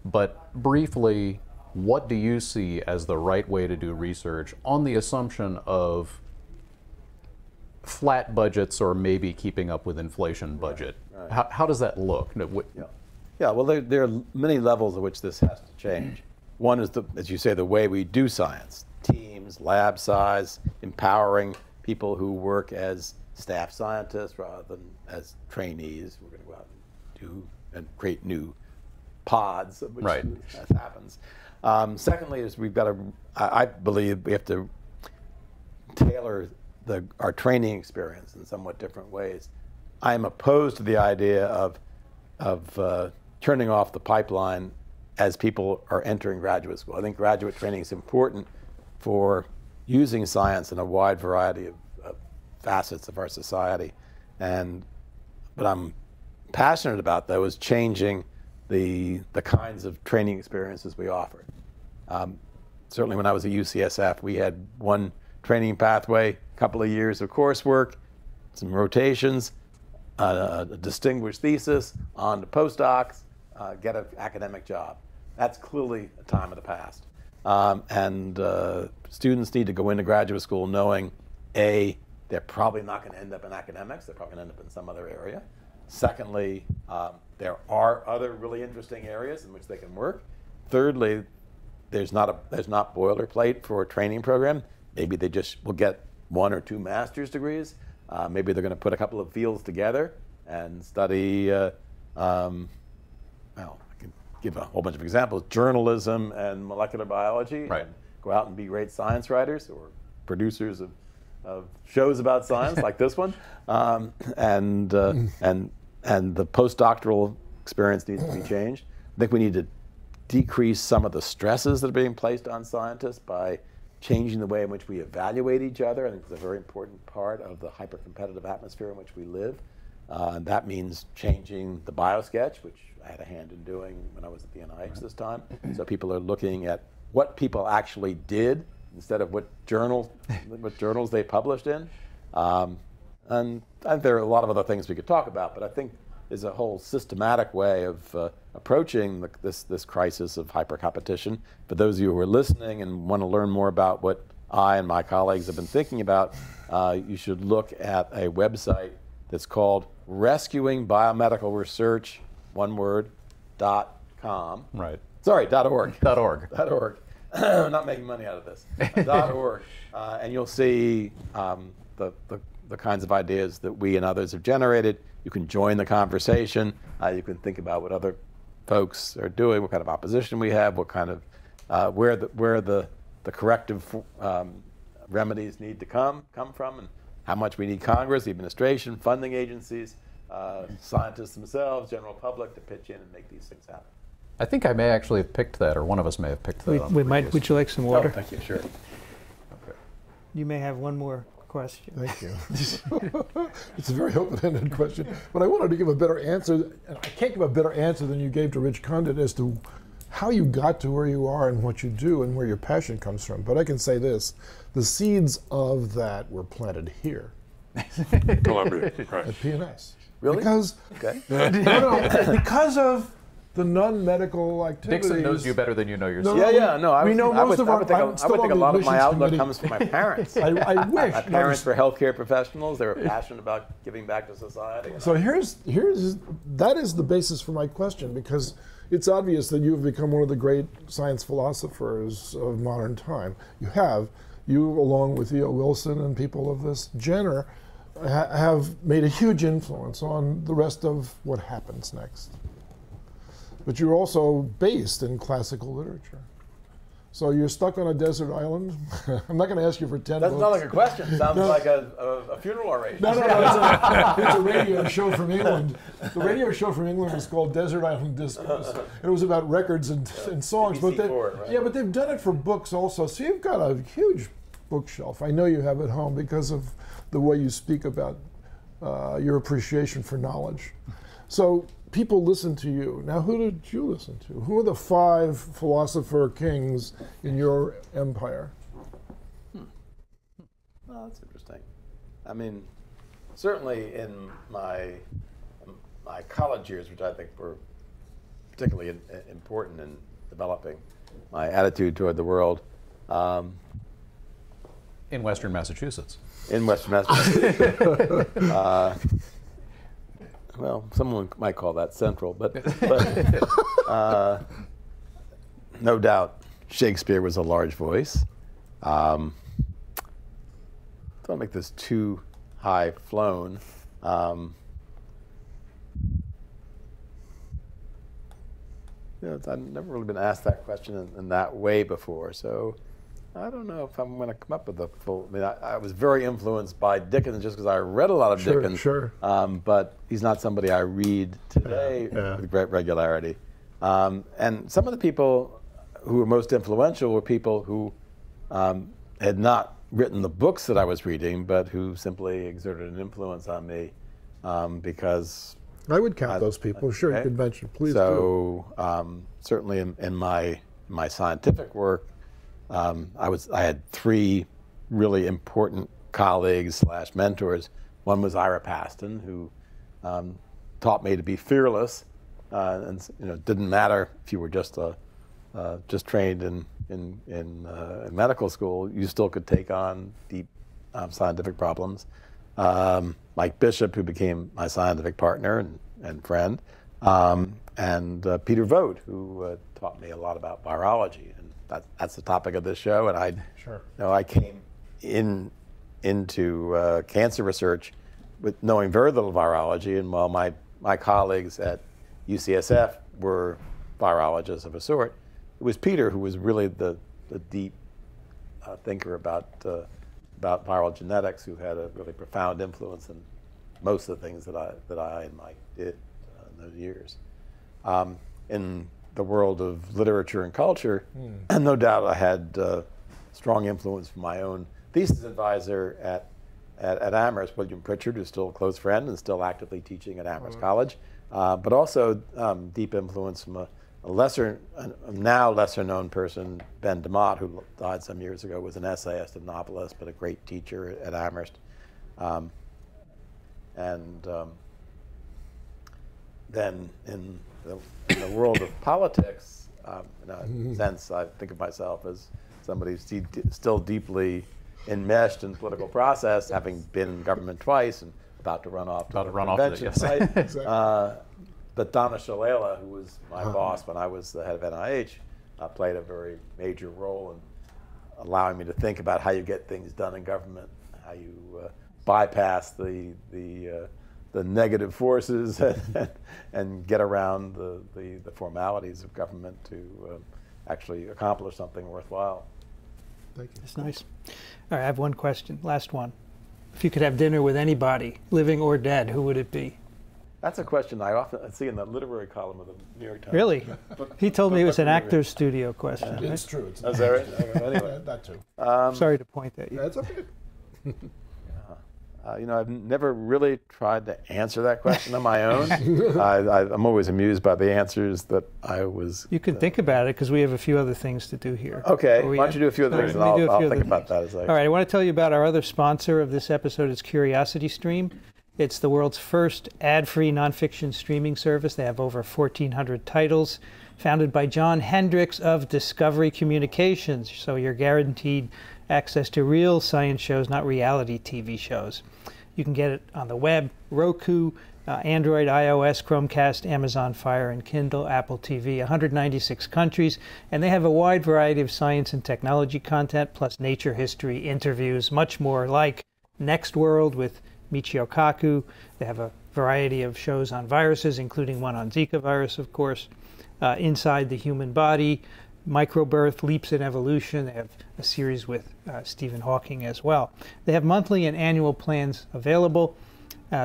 But briefly, what do you see as the right way to do research on the assumption of flat budgets or maybe keeping up with inflation budget? Right. How does that look? Yeah, well, there are many levels at which this has to change. One is, as you say, the way we do science. Teams, lab size, empowering people who work as staff scientists rather than as trainees. We're going to go out and do and create new pods, which right. That happens. Secondly, is we've got to, I believe we have to tailor our training experience in somewhat different ways. I am opposed to the idea of turning off the pipeline as people are entering graduate school. I think graduate training is important for using science in a wide variety of facets of our society. And what I'm passionate about, though, is changing the kinds of training experiences we offer. Certainly when I was at UCSF, we had one training pathway, a couple of years of coursework, some rotations, a distinguished thesis, on to postdocs, get an academic job. That's clearly a time of the past. and students need to go into graduate school knowing, A, they're probably not going to end up in academics, they're probably going to end up in some other area. Secondly, there are other really interesting areas in which they can work. Thirdly, there's not boilerplate for a training program. Maybe they just will get 1 or 2 master's degrees. Maybe they're going to put a couple of fields together and study, well, I can give a whole bunch of examples, journalism and molecular biology, right. and go out and be great science writers or producers of shows about science like this one. And the postdoctoral experience needs to be changed. I think we need to decrease some of the stresses that are being placed on scientists by changing the way in which we evaluate each other. I think it's a very important part of the hyper-competitive atmosphere in which we live. And that means changing the biosketch, which I had a hand in doing when I was at the NIH this time. So people are looking at what people actually did instead of what journals they published in. And there are a lot of other things we could talk about, but I think there's a whole systematic way of approaching this crisis of hyper-competition. For those of you who are listening and want to learn more about what I and my colleagues have been thinking about, you should look at a website that's called rescuingbiomedicalresearch, one word, .com. Right. Sorry, .org. .org. .org. We're not making money out of this. .org. And you'll see the kinds of ideas that we and others have generated. You can join the conversation. You can think about what other folks are doing, what kind of opposition we have, what kind of where the corrective remedies need to come from, and how much we need Congress, the administration, funding agencies, scientists themselves, general public to pitch in and make these things happen. I think I may actually have picked that, or one of us may have picked that. We might. Would you like some water? Oh, thank you. Sure. Okay. You may have one more question. Thank you. It's a very open-ended question, but I wanted to give a better answer, and I can't give a better answer than you gave to Rich Condit as to how you got to where you are and what you do and where your passion comes from. But I can say this, the seeds of that were planted here. Columbia, right. At PNS. Really? Because, Okay. because of the non-medical activities. Dixon knows you better than you know yourself. No. I we would know most of our. think a lot of my outlook comes from my parents. I wish. My parents were healthcare professionals. They were passionate about giving back to society. So that is the basis for my question, because it's obvious that you've become one of the great science philosophers of modern time. You along with E.O. Wilson and people of this genre have made a huge influence on the rest of what happens next. But you're also based in classical literature. So you're stuck on a desert island. I'm not going to ask you for 10 That's books. not like a question. It sounds like a funeral oration. No, it's a radio show from England. The radio show from England is called Desert Island Discourse. It was about records and songs. BBC4, right? Yeah, but they've done it for books also. So you've got a huge bookshelf. I know you have at home because of the way you speak about your appreciation for knowledge. So people listen to you. Now, who did you listen to? Who are the 5 philosopher kings in your empire? Well, that's interesting. I mean, certainly in my college years, which I think were particularly important in developing my attitude toward the world. In Western Massachusetts. In Western Massachusetts. Well, someone might call that central, but no doubt Shakespeare was a large voice. Don't make this too high flown. I've never really been asked that question in that way before, so I don't know if I'm going to come up with a full. I mean, I was very influenced by Dickens just because I read a lot of Dickens. Sure. But he's not somebody I read today with great regularity. And some of the people who were most influential were people who had not written the books that I was reading, but who simply exerted an influence on me because. I would count those people. Sure, okay. You could mention. Please do. So certainly in my scientific work. I had 3 really important colleagues / mentors. One was Ira Paston, who taught me to be fearless, and didn't matter if you were just trained in in medical school, you still could take on deep scientific problems. Mike Bishop, who became my scientific partner and friend, and Peter Vogt, who taught me a lot about virology, and that's the topic of this show. And I came into cancer research with knowing very little virology, and while my colleagues at UCSF were virologists of a sort, it was Peter who was really the deep thinker about viral genetics, who had a really profound influence in most of the things that I and Mike did in those years. In the world of literature and culture, no doubt I had strong influence from my own thesis advisor at Amherst, William Pritchard, who's still a close friend and still actively teaching at Amherst College, but also deep influence from a now lesser known person, Ben DeMott, who died some years ago, was an essayist and novelist, but a great teacher at Amherst. Then in the world of politics, in a sense, I think of myself as somebody who's still deeply enmeshed in political process, having been in government twice and about to run off to the convention. Right? Exactly. But Donna Shalala, who was my boss when I was the head of NIH, played a very major role in allowing me to think about how you get things done in government, how you bypass the negative forces and get around the formalities of government to actually accomplish something worthwhile. Thank you. That's nice. All right, I have one question, last one. If you could have dinner with anybody, living or dead, who would it be? That's a question I often see in the literary column of the New York Times. Really? He told me it was an actor's studio question. Right? It's true. It's Is that right? Anyway. That too. Sorry to point at you. That's okay. I've never really tried to answer that question on my own. I'm always amused by the answers that I was... You can think about it, because we have a few other things to do here. Okay, why don't you do a few other things, and I'll think about that. All right, I want to tell you about our other sponsor of this episode. It's CuriosityStream. It's the world's first ad-free nonfiction streaming service. They have over 1,400 titles, founded by John Hendricks of Discovery Communications. So you're guaranteed access to real science shows, not reality TV shows. You can get it on the web, Roku, Android, iOS, Chromecast, Amazon Fire, and Kindle, Apple TV, 196 countries. And they have a wide variety of science and technology content, plus nature, history, interviews, much more, like Next World with Michio Kaku. They have a variety of shows on viruses, including one on Zika virus, of course. Inside the Human Body, Microbirth, Leaps in Evolution. They have a series with Stephen Hawking as well. They have monthly and annual plans available,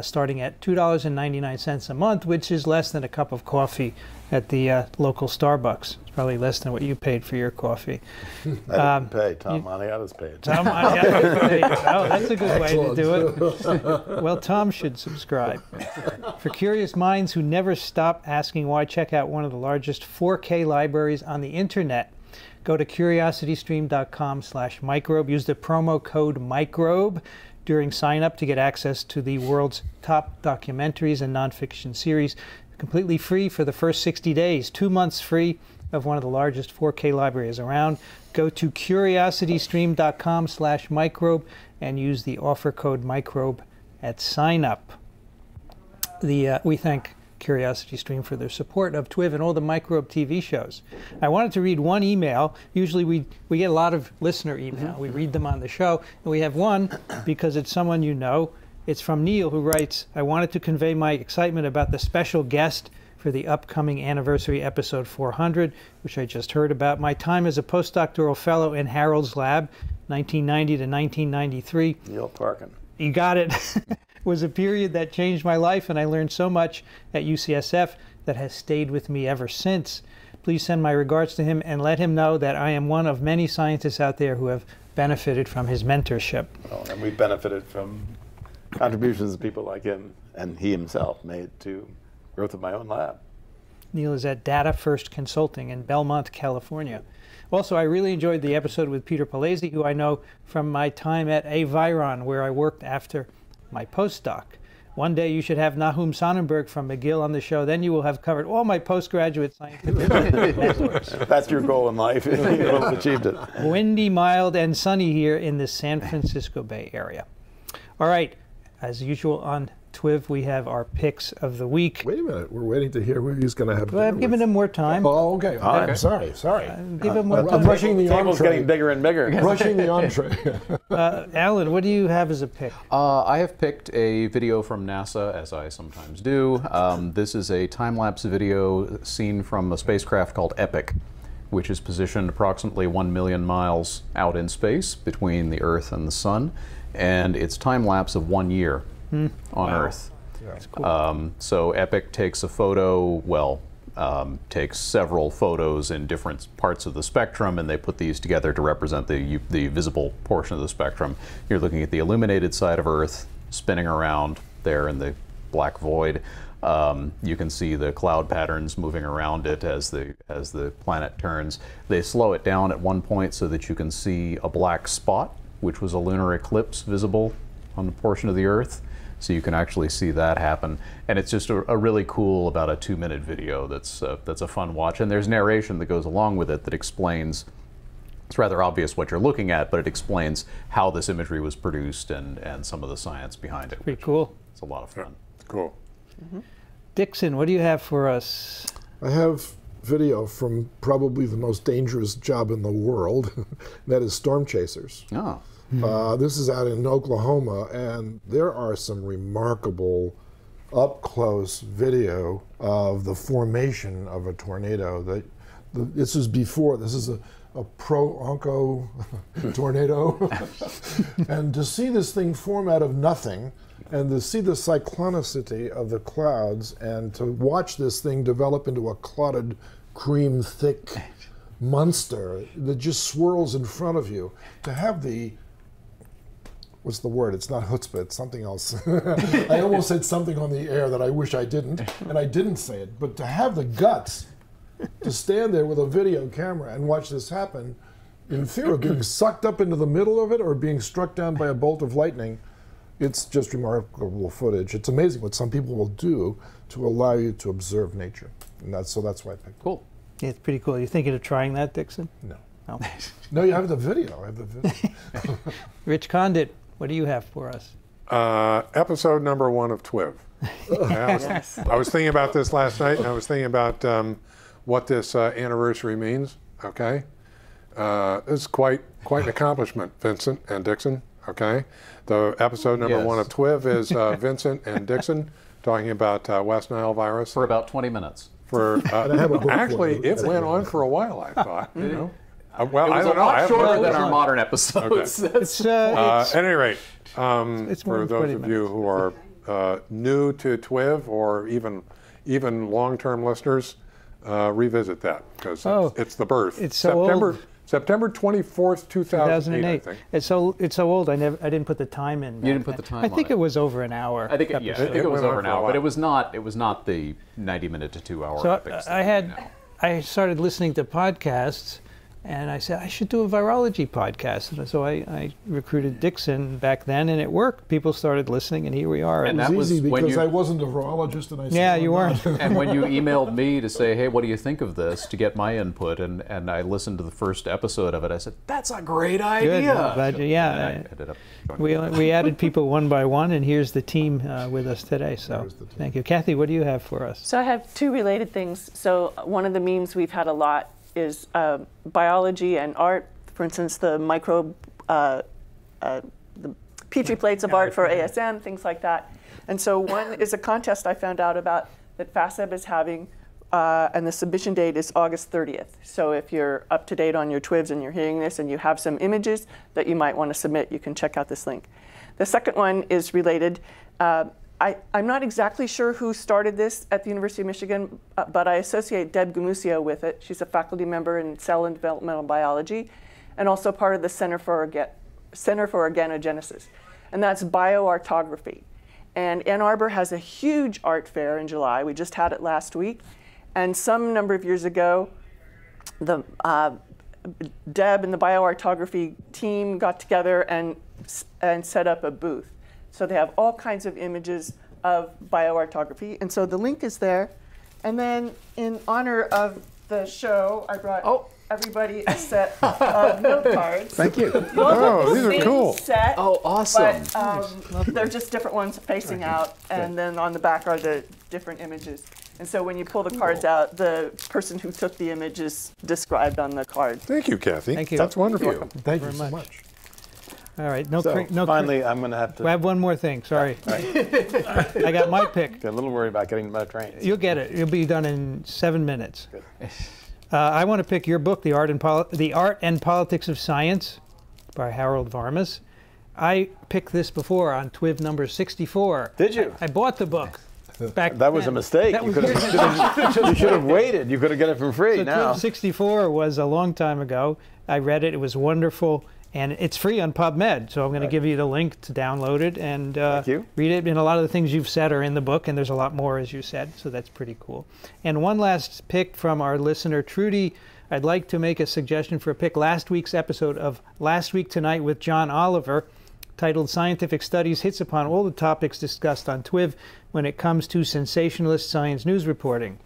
starting at $2.99 a month, which is less than a cup of coffee at the local Starbucks. It's probably less than what you paid for your coffee. I didn't pay. Tom Maniata's paid. Tom Maniata's paid. Oh, that's a good way to do it. Well, Tom should subscribe. For curious minds who never stop asking why, check out one of the largest 4K libraries on the internet. Go to curiositystream.com/microbe. Use the promo code microbe during sign-up to get access to the world's top documentaries and nonfiction series, completely free for the first 60 days. 2 months free of one of the largest 4K libraries around. Go to curiositystream.com/microbe and use the offer code microbe at sign-up. We thank CuriosityStream for their support of TWiV and all the Microbe TV shows. I wanted to read one email. Usually we get a lot of listener email. We read them on the show. And we have one because it's someone you know. It's from Neil, who writes, I wanted to convey my excitement about the special guest for the upcoming anniversary episode 400, which I just heard about. My time as a postdoctoral fellow in Harold's lab, 1990 to 1993. Neil Parkin. You got it. Was a period that changed my life, and I learned so much at UCSF that has stayed with me ever since. Please send my regards to him and let him know that I am one of many scientists out there who have benefited from his mentorship. Oh, and we benefited from contributions people like him and he himself made to growth of my own lab. Neil is at Data First Consulting in Belmont, California. Also, I really enjoyed the episode with Peter Palese, who I know from my time at Aviron, where I worked after my postdoc. One day you should have Nahum Sonnenberg from McGill on the show. Then you will have covered all my postgraduate scientific mentors. That's your goal in life. You'll have achieved it. Windy, mild, and sunny here in the San Francisco Bay Area. All right, as usual on TWiV, we have our picks of the week. Wait a minute, we're waiting to hear who he's going to have dinner I'm giving with. him more time. Oh, okay. I'm sorry. Give him more I'm time. rushing the Table's entree. getting bigger and bigger. Rushing the entree. Alan, what do you have as a pick? I have picked a video from NASA, as I sometimes do. This is a time-lapse video seen from a spacecraft called EPIC, which is positioned approximately 1 million miles out in space between the Earth and the Sun. And it's time-lapse of 1 year on Earth. That's cool. So EPIC takes a photo, takes several photos in different parts of the spectrum, and they put these together to represent the visible portion of the spectrum. You're looking at the illuminated side of Earth spinning around there in the black void. You can see the cloud patterns moving around it as the planet turns. They slow it down at one point so that you can see a black spot, which was a lunar eclipse visible on the portion of the Earth. So you can actually see that happen, and it's just a really cool, about a 2-minute video that's a fun watch. And there's narration that goes along with it that explains. It's rather obvious what you're looking at, but it explains how this imagery was produced and some of the science behind it. Pretty cool. It's a lot of fun. Cool. Dixon, what do you have for us? I have video from probably the most dangerous job in the world, and that is storm chasers. Oh. This is out in Oklahoma, and there are some remarkable up-close video of the formation of a tornado. This is before. This is a pro-onco tornado. And to see this thing form out of nothing, and to see the cyclonicity of the clouds, and to watch this thing develop into a clotted, cream-thick monster that just swirls in front of you, to have the what's the word? It's not chutzpah, it's something else. I almost said something on the air that I wish I didn't, and I didn't say it. But to have the guts to stand there with a video camera and watch this happen in fear of being sucked up into the middle of it or being struck down by a bolt of lightning, it's just remarkable footage. It's amazing what some people will do to allow you to observe nature. And that's why I picked it. Cool. Yeah, it's pretty cool. You thinking of trying that, Dixon? No. No. No, you have the video. I have the video. Rich Condit, what do you have for us? Episode number 1 of TWiV. I was thinking about this last night, and I was thinking about what this anniversary means. Okay, it's quite an accomplishment, Vincent and Dixon. Okay, the episode number 1 of TWiV is Vincent and Dixon talking about West Nile virus For about 20 minutes. For And I have a book actually, for you. it went on for a while. I thought. You know. Well, It was I don't a know. lot I haven't shorter read than it. our modern episodes. It's, At any rate, it's more for than those 20 of you minutes. who are new to TWiV or even long-term listeners, revisit that because it's the birth. It's so old. September 24th, 2008. I think. It's so old. I didn't put the time in. You didn't put the time I think on it was over an hour. I think it was went on over an for a hour, while. but it was not the 90-minute to 2-hour So epics. that I started listening to podcasts, and I said I should do a virology podcast. And so I recruited Dixon back then, and it worked. People started listening, and here we are. And It that was easy was when because you- I wasn't a virologist, and I said, Yeah, "I'm you not." weren't. And when you emailed me to say, hey, what do you think of this, to get my input, and I listened to the first episode of it, I said, that's a great idea. I'm glad you- yeah. And I ended up joining. We added people one by one, and here's the team with us today. So thank you. Kathy, what do you have for us? So I have 2 related things. So one of the memes we've had a lot is biology and art. For instance, the the Petri plates of art for ASM, things like that. And so one is a contest I found out about that FASEB is having, and the submission date is August 30th. So if you're up to date on your TWiVs and you're hearing this and you have some images that you might want to submit, you can check out this link. The second one is related. I'm not exactly sure who started this at the University of Michigan, but I associate Deb Gamusio with it. She's a faculty member in cell and developmental biology and also part of the Center for Organogenesis. And that's bioartography. And Ann Arbor has a huge art fair in July. We just had it last week. And some number of years ago, the Deb and the bioartography team got together and set up a booth. So they have all kinds of images of bioartography. And so the link is there. And then in honor of the show, I brought everybody a set of note cards. Thank you. Oh, these are cool. Set, Oh, awesome. but they're just different ones facing out, and then on the back are the different images. And so when you pull the cards out, the person who took the image is described on the card. Thank you, Kathy. Thank you. That's wonderful. Thank you so much. All right. Finally, I'm going to have to. I have one more thing. Sorry. I got my pick. Get a little worried about getting my train. You'll get it. It'll be done in 7 minutes. Good. I want to pick your book, The Art and Politics of Science, by Harold Varmus. I picked this before on TWiV number 64. Did you? I bought the book back That was a then. mistake. That You was should have waited. You could have got it for free So now. TWiV 64 was a long time ago. I read it. It was wonderful. And it's free on PubMed, so I'm going to give you the link to download it and read it. And a lot of the things you've said are in the book, and there's a lot more, as you said, so that's pretty cool. And one last pick from our listener, Trudy. I'd like to make a suggestion for a pick. Last week's episode of Last Week Tonight with John Oliver, titled Scientific Studies, hits upon all the topics discussed on TWiV when it comes to sensationalist science news reporting.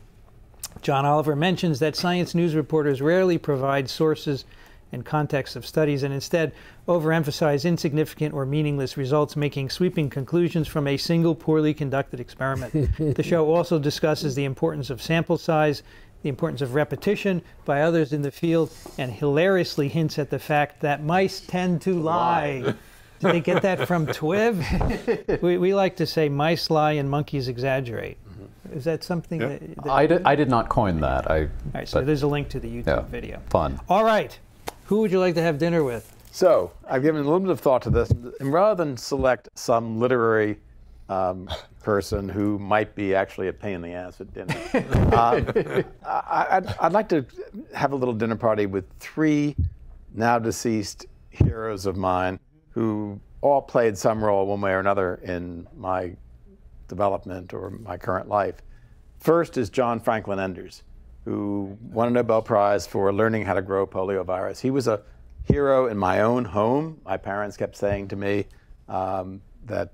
John Oliver mentions that science news reporters rarely provide sources and context of studies and instead overemphasize insignificant or meaningless results, making sweeping conclusions from a single poorly conducted experiment. The show also discusses the importance of sample size, the importance of repetition by others in the field, and hilariously hints at the fact that mice tend to lie. Did they get that from TWiV? we like to say mice lie and monkeys exaggerate. Is that something that I did not coin that. All right, so there's a link to the YouTube video. Fun. All right. Who would you like to have dinner with? So I've given a little bit of thought to this, and rather than select some literary person who might be actually a pain in the ass at dinner, I'd like to have a little dinner party with 3 now deceased heroes of mine who all played some role one way or another in my development or my current life. First is John Franklin Enders, who won a Nobel Prize for learning how to grow poliovirus. He was a hero in my own home. My parents kept saying to me that,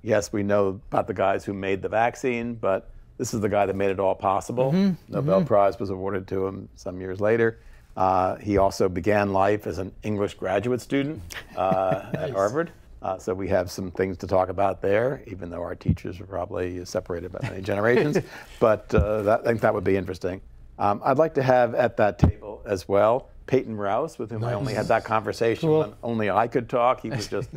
yes, we know about the guys who made the vaccine, but this is the guy that made it all possible. Nobel Prize was awarded to him some years later. He also began life as an English graduate student at Harvard. So we have some things to talk about there, even though our teachers are probably separated by many generations. But I think that would be interesting. I'd like to have at that table as well Peyton Rouse, with whom I only had that conversation when only I could talk. He was just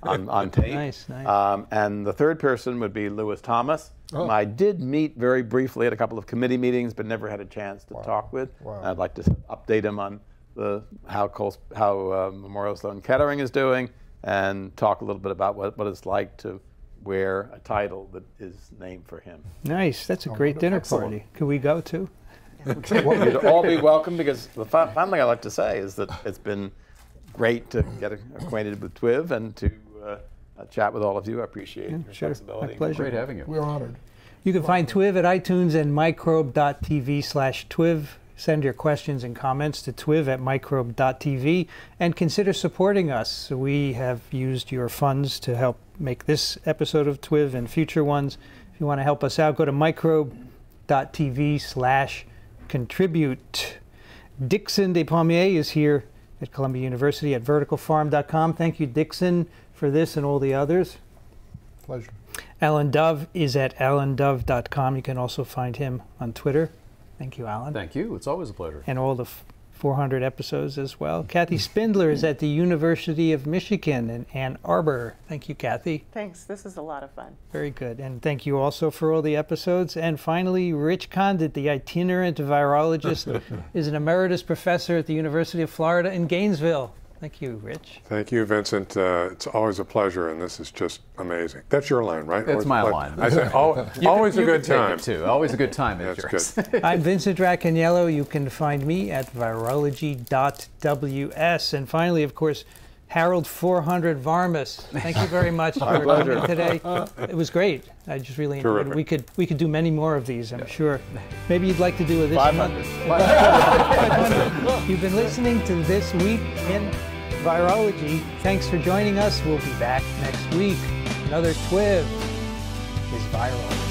on tape. Nice. And the third person would be Lewis Thomas, whom I did meet very briefly at a couple of committee meetings, but never had a chance to talk with. I'd like to update him on how Memorial Sloan Kettering is doing, and talk a little bit about what it's like to wear a title that is named for him. Nice. That's a great dinner party. Could we go too? You'd all be welcome, because the final thing I'd like to say is that it's been great to get acquainted with TWiV and to chat with all of you. I appreciate your flexibility. My pleasure. Great having you. We're honored. You can find TWiV at iTunes and microbe.tv/TWiV. Send your questions and comments to TWiV at microbe.tv and consider supporting us. We have used your funds to help make this episode of TWiV and future ones. If you want to help us out, go to microbe.tv/contribute. Dixon Despommier is here at Columbia University at verticalfarm.com. Thank you, Dixon, for this and all the others. Pleasure. Alan Dove is at alandove.com. You can also find him on Twitter. Thank you, Alan. Thank you. It's always a pleasure. And all the 400 episodes as well. Kathy Spindler is at the University of Michigan in Ann Arbor. Thank you, Kathy. Thanks. This is a lot of fun. Very good. And thank you also for all the episodes. And finally, Rich Condit, the itinerant virologist, is an emeritus professor at the University of Florida in Gainesville. Thank you, Rich. Thank you, Vincent. It's always a pleasure, and this is just amazing. That's your line, right? It's my line. I say, always a good time. Too. Always a good time. That's yours. good. I'm Vincent Racaniello. You can find me at virology.ws. And finally, of course, Harold 400 Varmus. Thank you very much for coming today. It was great. I just really enjoyed it. We could do many more of these, I'm sure. Maybe you'd like to do this 500. 500. You've been listening to This Week in Virology. Thanks for joining us. We'll be back next week. Another TWiV. viral.